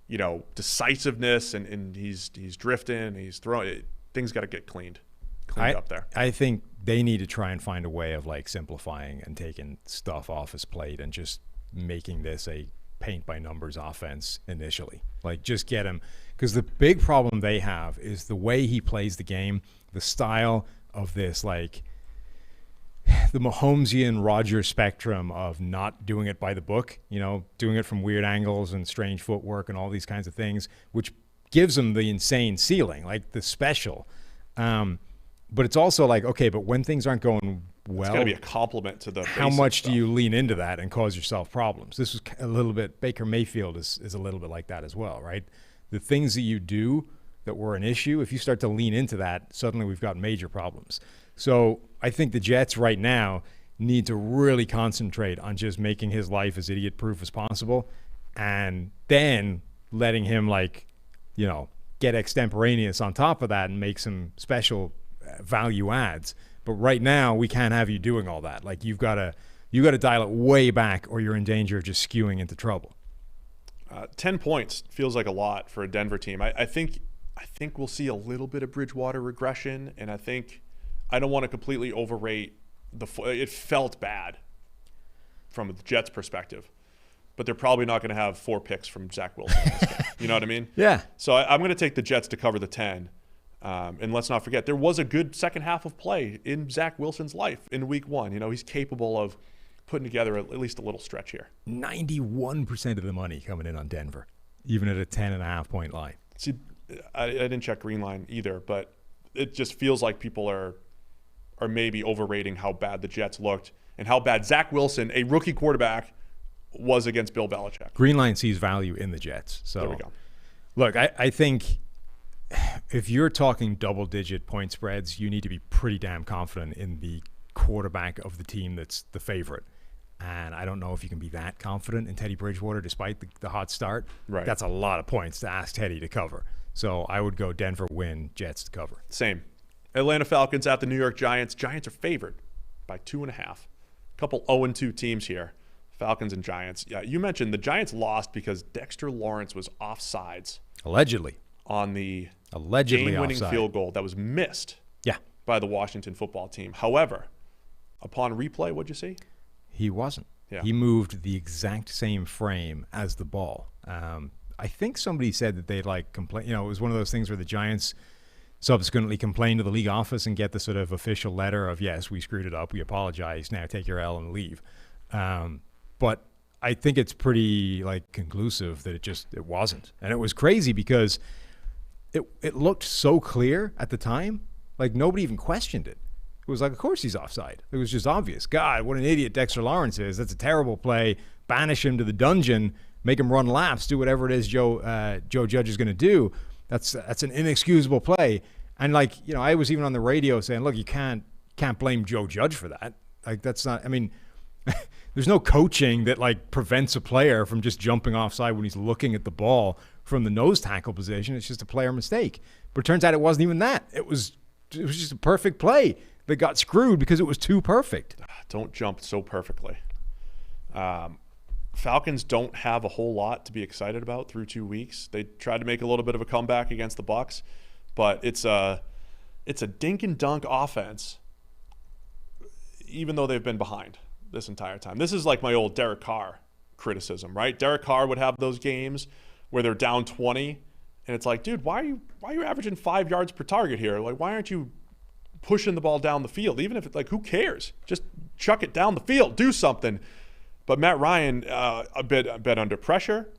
you know, decisiveness, and he's drifting, he's throwing. Things got to get cleaned up there. I think they need to try and find a way of like simplifying and taking stuff off his plate and just making this a paint by numbers offense initially. Like just get him, because the big problem they have is the way he plays the game, the style of this, like the Mahomesian Rodgers spectrum of not doing it by the book, you know, doing it from weird angles and strange footwork and all these kinds of things, which gives him the insane ceiling, like the special. But it's also like, okay, but when things aren't going well, it's got to be a compliment to the how much do you lean into that and cause yourself problems? This was a little bit, Baker Mayfield is a little bit like that as well, right? The things that you do that were an issue, if you start to lean into that, suddenly we've got major problems. So I think the Jets right now need to really concentrate on just making his life as idiot-proof as possible, and then letting him, like, you know, get extemporaneous on top of that and make some special value adds. But right now we can't have you doing all that. Like you got to dial it way back, or you're in danger of just skewing into trouble. 10 points feels like a lot for a Denver team. I think we'll see a little bit of Bridgewater regression, and I don't want to completely overrate it felt bad from the Jets' perspective, but they're probably not going to have 4 picks from Zach Wilson in this game. You know what I mean? Yeah. So I'm going to take the Jets to cover the 10. And let's not forget, there was a good second half of play in Zach Wilson's life in week 1. You know, he's capable of putting together at least a little stretch here. 91% of the money coming in on Denver, even at a 10.5 point line. See, I didn't check Green Line either, but it just feels like people are maybe overrating how bad the Jets looked and how bad Zach Wilson, a rookie quarterback, was against Bill Belichick. Green Line sees value in the Jets. So there we go. Look, I think if you're talking double-digit point spreads, you need to be pretty damn confident in the quarterback of the team that's the favorite. And I don't know if you can be that confident in Teddy Bridgewater despite the hot start. Right. That's a lot of points to ask Teddy to cover. So I would go Denver win, Jets to cover. Same. Atlanta Falcons at the New York Giants. Giants are favored by 2.5. A couple 0-2 teams here. Falcons and Giants. Yeah, you mentioned the Giants lost because Dexter Lawrence was offsides. Allegedly. On the allegedly game-winning offside field goal that was missed by the Washington football team. However, upon replay, what'd you see? He wasn't. Yeah. He moved the exact same frame as the ball. I think somebody said that they'd like complain. You know, it was one of those things where the Giants subsequently complain to the league office and get the sort of official letter of, yes, we screwed it up, we apologize, now take your L and leave. But I think it's pretty like conclusive that it wasn't. And it was crazy because it looked so clear at the time, like nobody even questioned it. It was like, of course he's offside. It was just obvious. God, what an idiot Dexter Lawrence is. That's a terrible play. Banish him to the dungeon, make him run laps, do whatever it is Joe Judge is going to do. That's an inexcusable play. And like, you know, I was even on the radio saying, look, you can't blame Joe Judge for that. Like that's not, I mean, there's no coaching that like prevents a player from just jumping offside when he's looking at the ball from the nose tackle position. It's just a player mistake. But it turns out it wasn't even that. It was just a perfect play that got screwed because it was too perfect. Don't jump so perfectly. Falcons don't have a whole lot to be excited about through 2 weeks. They tried to make a little bit of a comeback against the Bucs, but it's a dink and dunk offense, even though they've been behind this entire time. This is like my old Derek Carr criticism, right? Derek Carr would have those games where they're down 20, and it's like, dude, why are you averaging 5 yards per target here? Like, why aren't you pushing the ball down the field? Even if it's like, who cares? Just chuck it down the field, do something. But Matt Ryan, a bit under pressure.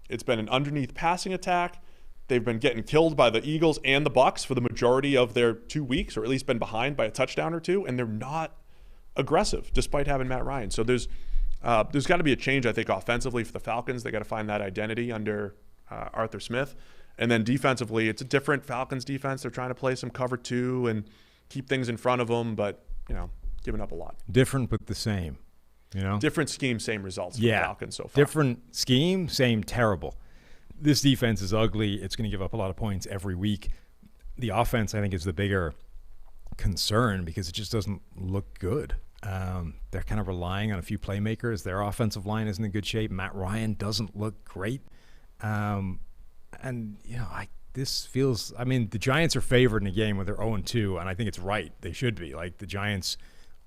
It's been an underneath passing attack. They've been getting killed by the Eagles and the Bucs for the majority of their 2 weeks, or at least been behind by a touchdown or two, and they're not aggressive despite having Matt Ryan. So there's got to be a change, I think, offensively for the Falcons. They got to find that identity under Arthur Smith. And then defensively, it's a different Falcons defense. They're trying to play some cover 2 and keep things in front of them, but, giving up a lot. Different but the same. Different scheme, same results for the Falcons so far. Different scheme, same terrible. This defense is ugly. It's going to give up a lot of points every week. The offense, I think, is the bigger concern because it just doesn't look good. They're kind of relying on a few playmakers. Their offensive line isn't in good shape. Matt Ryan doesn't look great. This feels, the Giants are favored in a game where they're 0-2, and I think it's right. They should be. Like, the Giants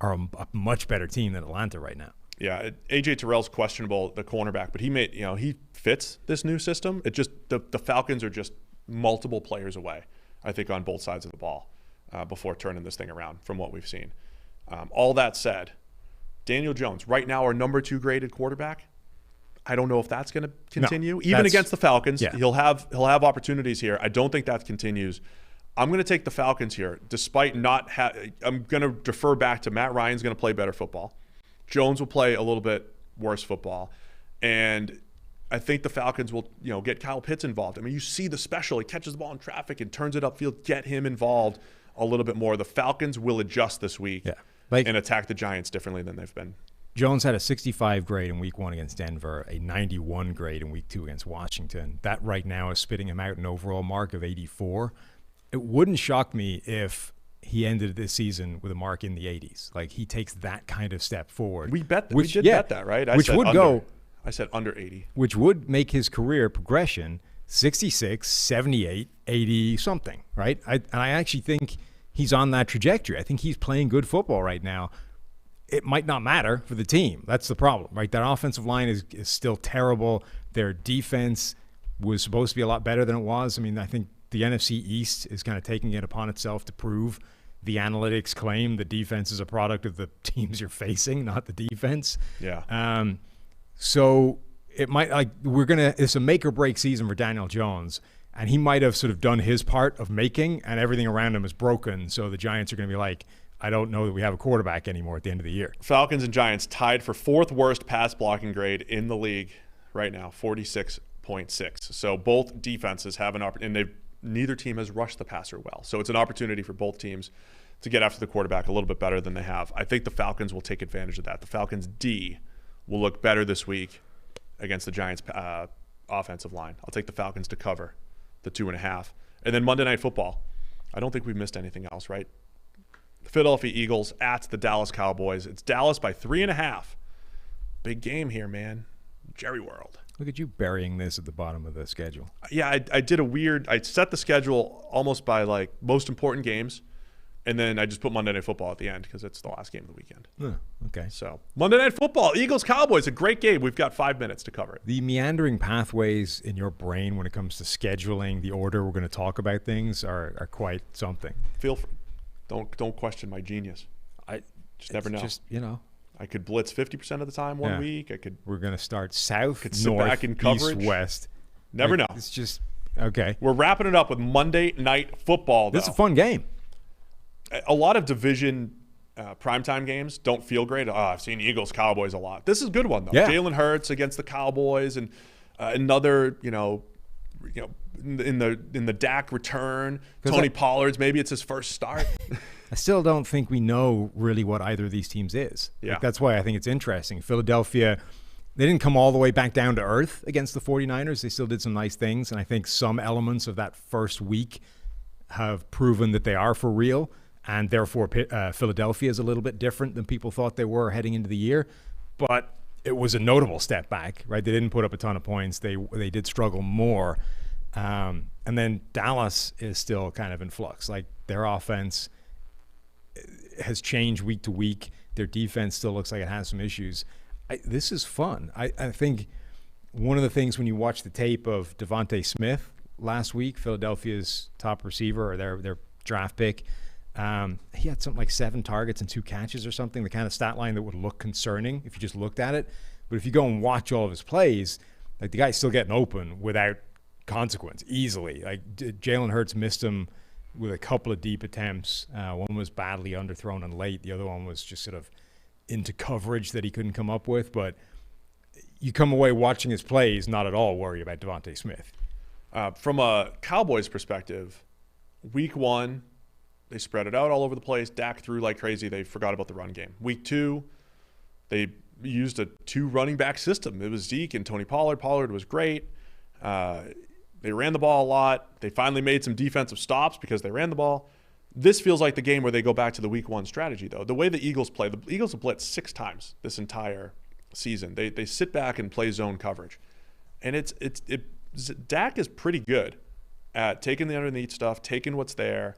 are a much better team than Atlanta right now. Yeah, AJ Terrell's questionable, the cornerback, but he fits this new system. It just the Falcons are just multiple players away, I think, on both sides of the ball before turning this thing around from what we've seen. All that said, Daniel Jones, right now our number 2 graded quarterback. I don't know if that's going to continue. Even against the Falcons, he'll have opportunities here. I don't think that continues. I'm going to take the Falcons here, despite not I'm going to defer back to Matt Ryan's going to play better football. Jones will play a little bit worse football. And I think the Falcons will, get Kyle Pitts involved. You see the special. He catches the ball in traffic and turns it upfield. Get him involved a little bit more. The Falcons will adjust this week and attack the Giants differently than they've been. Jones had a 65 grade in week 1 against Denver, a 91 grade in week 2 against Washington. That right now is spitting him out an overall mark of 84. It wouldn't shock me if he ended this season with a mark in the 80s. Like, he takes that kind of step forward. We bet that, right? I said under 80. Which would make his career progression 66, 78, 80 something, right? I actually think he's on that trajectory. I think he's playing good football right now. It might not matter for the team. That's the problem, right? That offensive line is still terrible. Their defense was supposed to be a lot better than it was. I think the NFC East is kind of taking it upon itself to prove the analytics claim the defense is a product of the teams you're facing, not the defense. Yeah. So it might it's a make or break season for Daniel Jones, and he might have sort of done his part of making, and everything around him is broken. So the Giants are going to be like, I don't know that we have a quarterback anymore at the end of the year. Falcons and Giants tied for 4th worst pass blocking grade in the league right now, 46.6. So both defenses have an opportunity, and neither team has rushed the passer well. So it's an opportunity for both teams to get after the quarterback a little bit better than they have. I think the Falcons will take advantage of that. The Falcons' D will look better this week against the Giants' offensive line. I'll take the Falcons to cover the 2.5. And then Monday Night Football. I don't think we've missed anything else, right? The Philadelphia Eagles at the Dallas Cowboys. It's Dallas by 3.5. Big game here, man. Jerry World. Look at you burying this at the bottom of the schedule. Yeah, I set the schedule almost by most important games, and then I just put Monday Night Football at the end because it's the last game of the weekend. Okay. So Monday Night Football, Eagles-Cowboys, a great game. We've got 5 minutes to cover it. The meandering pathways in your brain when it comes to scheduling, the order we're going to talk about things are quite something. Feel free. Don't question my genius. I just never know. I could blitz 50% of the time one week. We're going to start south, sit north, back in coverage. east, west. Never know. It's just okay. We're wrapping it up with Monday Night Football, though. This is a fun game. A lot of division primetime games don't feel great. I've seen Eagles-Cowboys a lot. This is a good one, though. Yeah. Jalen Hurts against the Cowboys, and another, in the Dak return. Tony Pollard's, maybe it's his first start. I still don't think we know really what either of these teams is. Yeah. That's why I think it's interesting. Philadelphia, they didn't come all the way back down to earth against the 49ers. They still did some nice things, and I think some elements of that first week have proven that they are for real, and therefore Philadelphia is a little bit different than people thought they were heading into the year. But it was a notable step back, right? They didn't put up a ton of points. They did struggle more. And then Dallas is still kind of in flux. Like, their offense has changed week to week. Their defense still looks like it has some issues. This is fun. I think one of the things when you watch the tape of Devontae Smith last week, Philadelphia's top receiver, or their draft pick, he had something like 7 targets and 2 catches or something, the kind of stat line that would look concerning if you just looked at it. But if you go and watch all of his plays, like, the guy's still getting open without consequence easily. Like, Jalen Hurts missed him with a couple of deep attempts. One was badly underthrown and late. The other one was just sort of into coverage that he couldn't come up with. But you come away watching his plays, not at all worried about Devontae Smith. From a Cowboys perspective, week 1, they spread it out all over the place. Dak threw like crazy. They forgot about the run game. Week 2, they used a 2 running back system. It was Zeke and Tony Pollard. Pollard was great. They ran the ball a lot. They finally made some defensive stops because they ran the ball. This feels like the game where they go back to the week 1 strategy, though. The way the Eagles play, the Eagles have blitzed 6 times this entire season. They sit back and play zone coverage. And Dak is pretty good at taking the underneath stuff, taking what's there.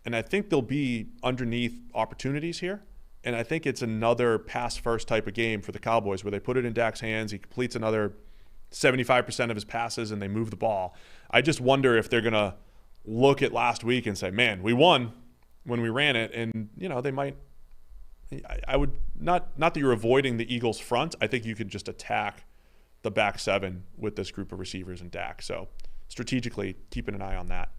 And I think there'll be underneath opportunities here. And I think it's another pass-first type of game for the Cowboys where they put it in Dak's hands. He completes another 75% of his passes and they move the ball. I just wonder if they're going to look at last week and say, man, we won when we ran it. And, they might – I would – not that you're avoiding the Eagles' front. I think you could just attack the back 7 with this group of receivers and Dak. So strategically keeping an eye on that.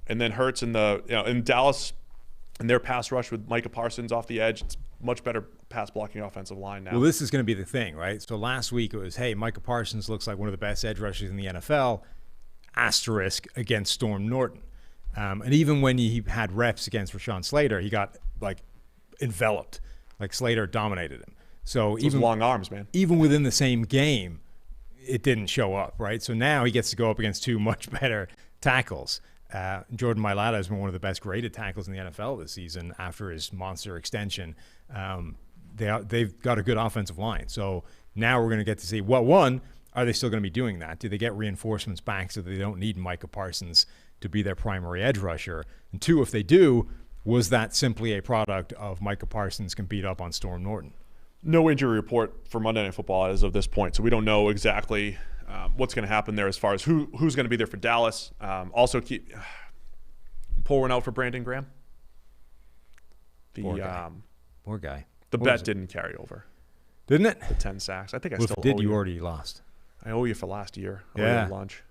And then Hurts in Dallas and their pass rush with Micah Parsons off the edge. It's much better pass blocking offensive line now. Well, this is going to be the thing, right? So last week it was, hey, Micah Parsons looks like one of the best edge rushers in the NFL, asterisk against Storm Norton. And even when he had reps against Rashawn Slater, he got enveloped. Like, Slater dominated him. So even long arms, man. Even within the same game, it didn't show up, right? So now he gets to go up against 2 much better tackles. Jordan Mailata has been one of the best graded tackles in the NFL this season after his monster extension. They've got a good offensive line. So now we're going to get to see, one, are they still going to be doing that? Do they get reinforcements back so that they don't need Micah Parsons to be their primary edge rusher? And 2, if they do, was that simply a product of Micah Parsons can beat up on Storm Norton? No injury report for Monday Night Football as of this point, so we don't know exactly what's going to happen there as far as who's going to be there for Dallas. Also, pour one out for Brandon Graham. Poor guy. The bet didn't carry over. Didn't it? The 10 sacks. I think I well, still if it did, owe you you. already lost. I owe you for last year. Yeah. Lunch.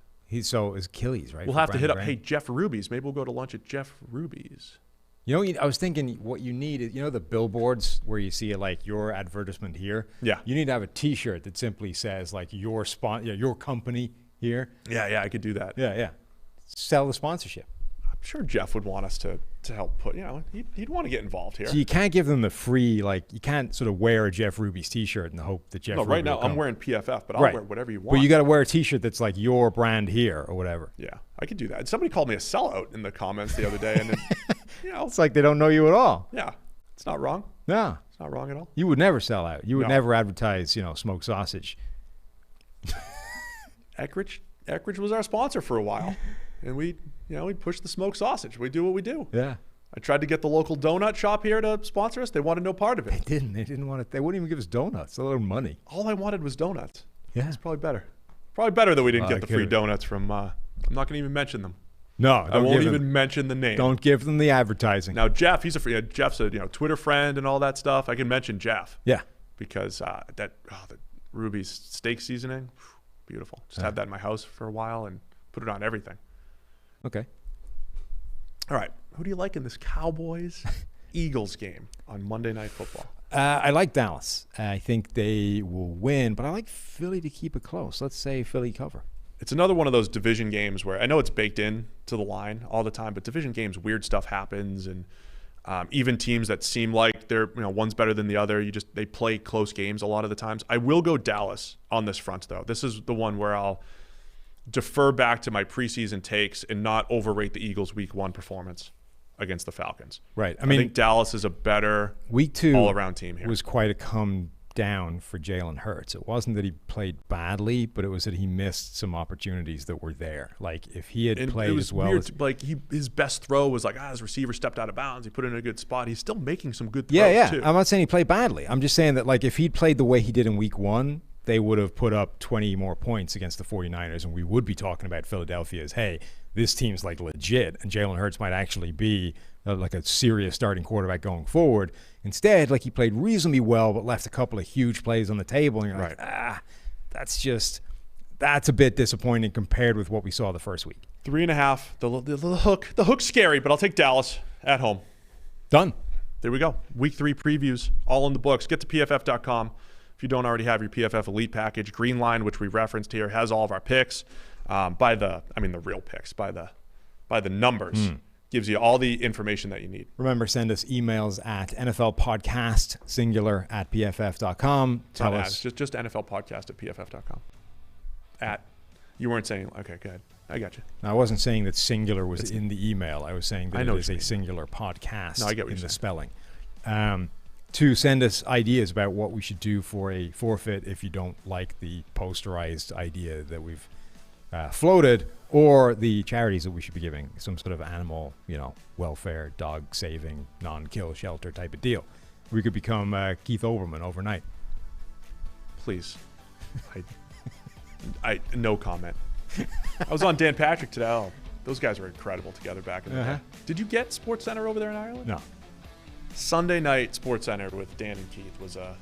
So is Achilles, right? We'll have to hit up, hey, Jeff Ruby's. Maybe we'll go to lunch at Jeff Ruby's. I was thinking what you need is, the billboards where you see like your advertisement here? Yeah. You need to have a T-shirt that simply says like your company here. Yeah, I could do that. Yeah. Sell the sponsorship. I'm sure Jeff would want us to help put, he'd want to get involved here. So you can't give them the free, you can't sort of wear a Jeff Ruby's T-shirt in the hope that Jeff Ruby right now will come. I'm wearing PFF, but I'll wear whatever you want. But you got to wear a T-shirt that's like your brand here or whatever. Yeah, I could do that. Somebody called me a sellout in the comments the other day, and it's like they don't know you at all. Yeah, it's not wrong. No, it's not wrong at all. You would never sell out. You would never advertise, smoked sausage. Eckridge was our sponsor for a while, and we push the smoked sausage. We do what we do. Yeah. I tried to get the local donut shop here to sponsor us. They wanted no part of it. They didn't want it. They wouldn't even give us donuts. A little money. All I wanted was donuts. Yeah. It's probably better. Probably better that we didn't get the free donuts from. I'm not going to even mention them. No, I won't even mention the name. Don't give them the advertising. Now Jeff, Jeff's a Twitter friend and all that stuff. I can mention Jeff. Yeah. Because the Ruby's steak seasoning, beautiful. Just had that in my house for a while and put it on everything. Okay. All right. Who do you like in this Cowboys-Eagles game on Monday Night Football? I like Dallas. I think they will win, but I like Philly to keep it close. Let's say Philly cover. It's another one of those division games where I know it's baked in to the line all the time, but division games, weird stuff happens, and even teams that seem like they're one's better than the other, they play close games a lot of the times. I will go Dallas on this front, though. This is the one where I'll defer back to my preseason takes and not overrate the Eagles' Week 1 performance against the Falcons. Right. I think Dallas is a better Week 2 all-around team here. Was quite a come down for Jalen Hurts. It wasn't that he played badly, but it was that he missed some opportunities that were there. Like if he had played as well as his best throw was like his receiver stepped out of bounds. He put it in a good spot. He's still making some good throws too. I'm not saying he played badly. I'm just saying that like if he'd played the way he did in week 1, they would have put up 20 more points against the 49ers, and we would be talking about Philadelphia as, hey, this team's like legit, and Jalen Hurts might actually be like a serious starting quarterback going forward. Instead, like he played reasonably well, but left a couple of huge plays on the table, and you're like, that's a bit disappointing compared with what we saw the first week. 3.5. The hook's scary, but I'll take Dallas at home. Done. There we go. Week 3 previews, all in the books. Get to PFF.com. If you don't already have your PFF Elite package, Green Line, which we referenced here, has all of our picks the real picks, by the numbers. Gives you all the information that you need. Remember, send us emails at NFLpodcast, singular, at PFF.com. Tell us. Just NFLpodcast at PFF.com. You weren't saying, okay, good. I got you. I wasn't saying that singular was in the email. I was saying that it is a singular podcast I get what in you're the saying. spelling. To send us ideas about what we should do for a forfeit if you don't like the posterized idea that we've floated, or the charities that we should be giving, some sort of animal, welfare, dog saving, non-kill shelter type of deal. We could become Keith Olbermann overnight. Please. I no comment. I was on Dan Patrick today. Oh, those guys were incredible together back in the day. Did you get SportsCenter over there in Ireland? No. Sunday night SportsCenter with Dan and Keith was a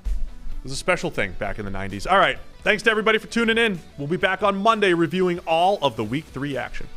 special thing back in the 90s. All right. Thanks to everybody for tuning in. We'll be back on Monday reviewing all of the Week 3 action.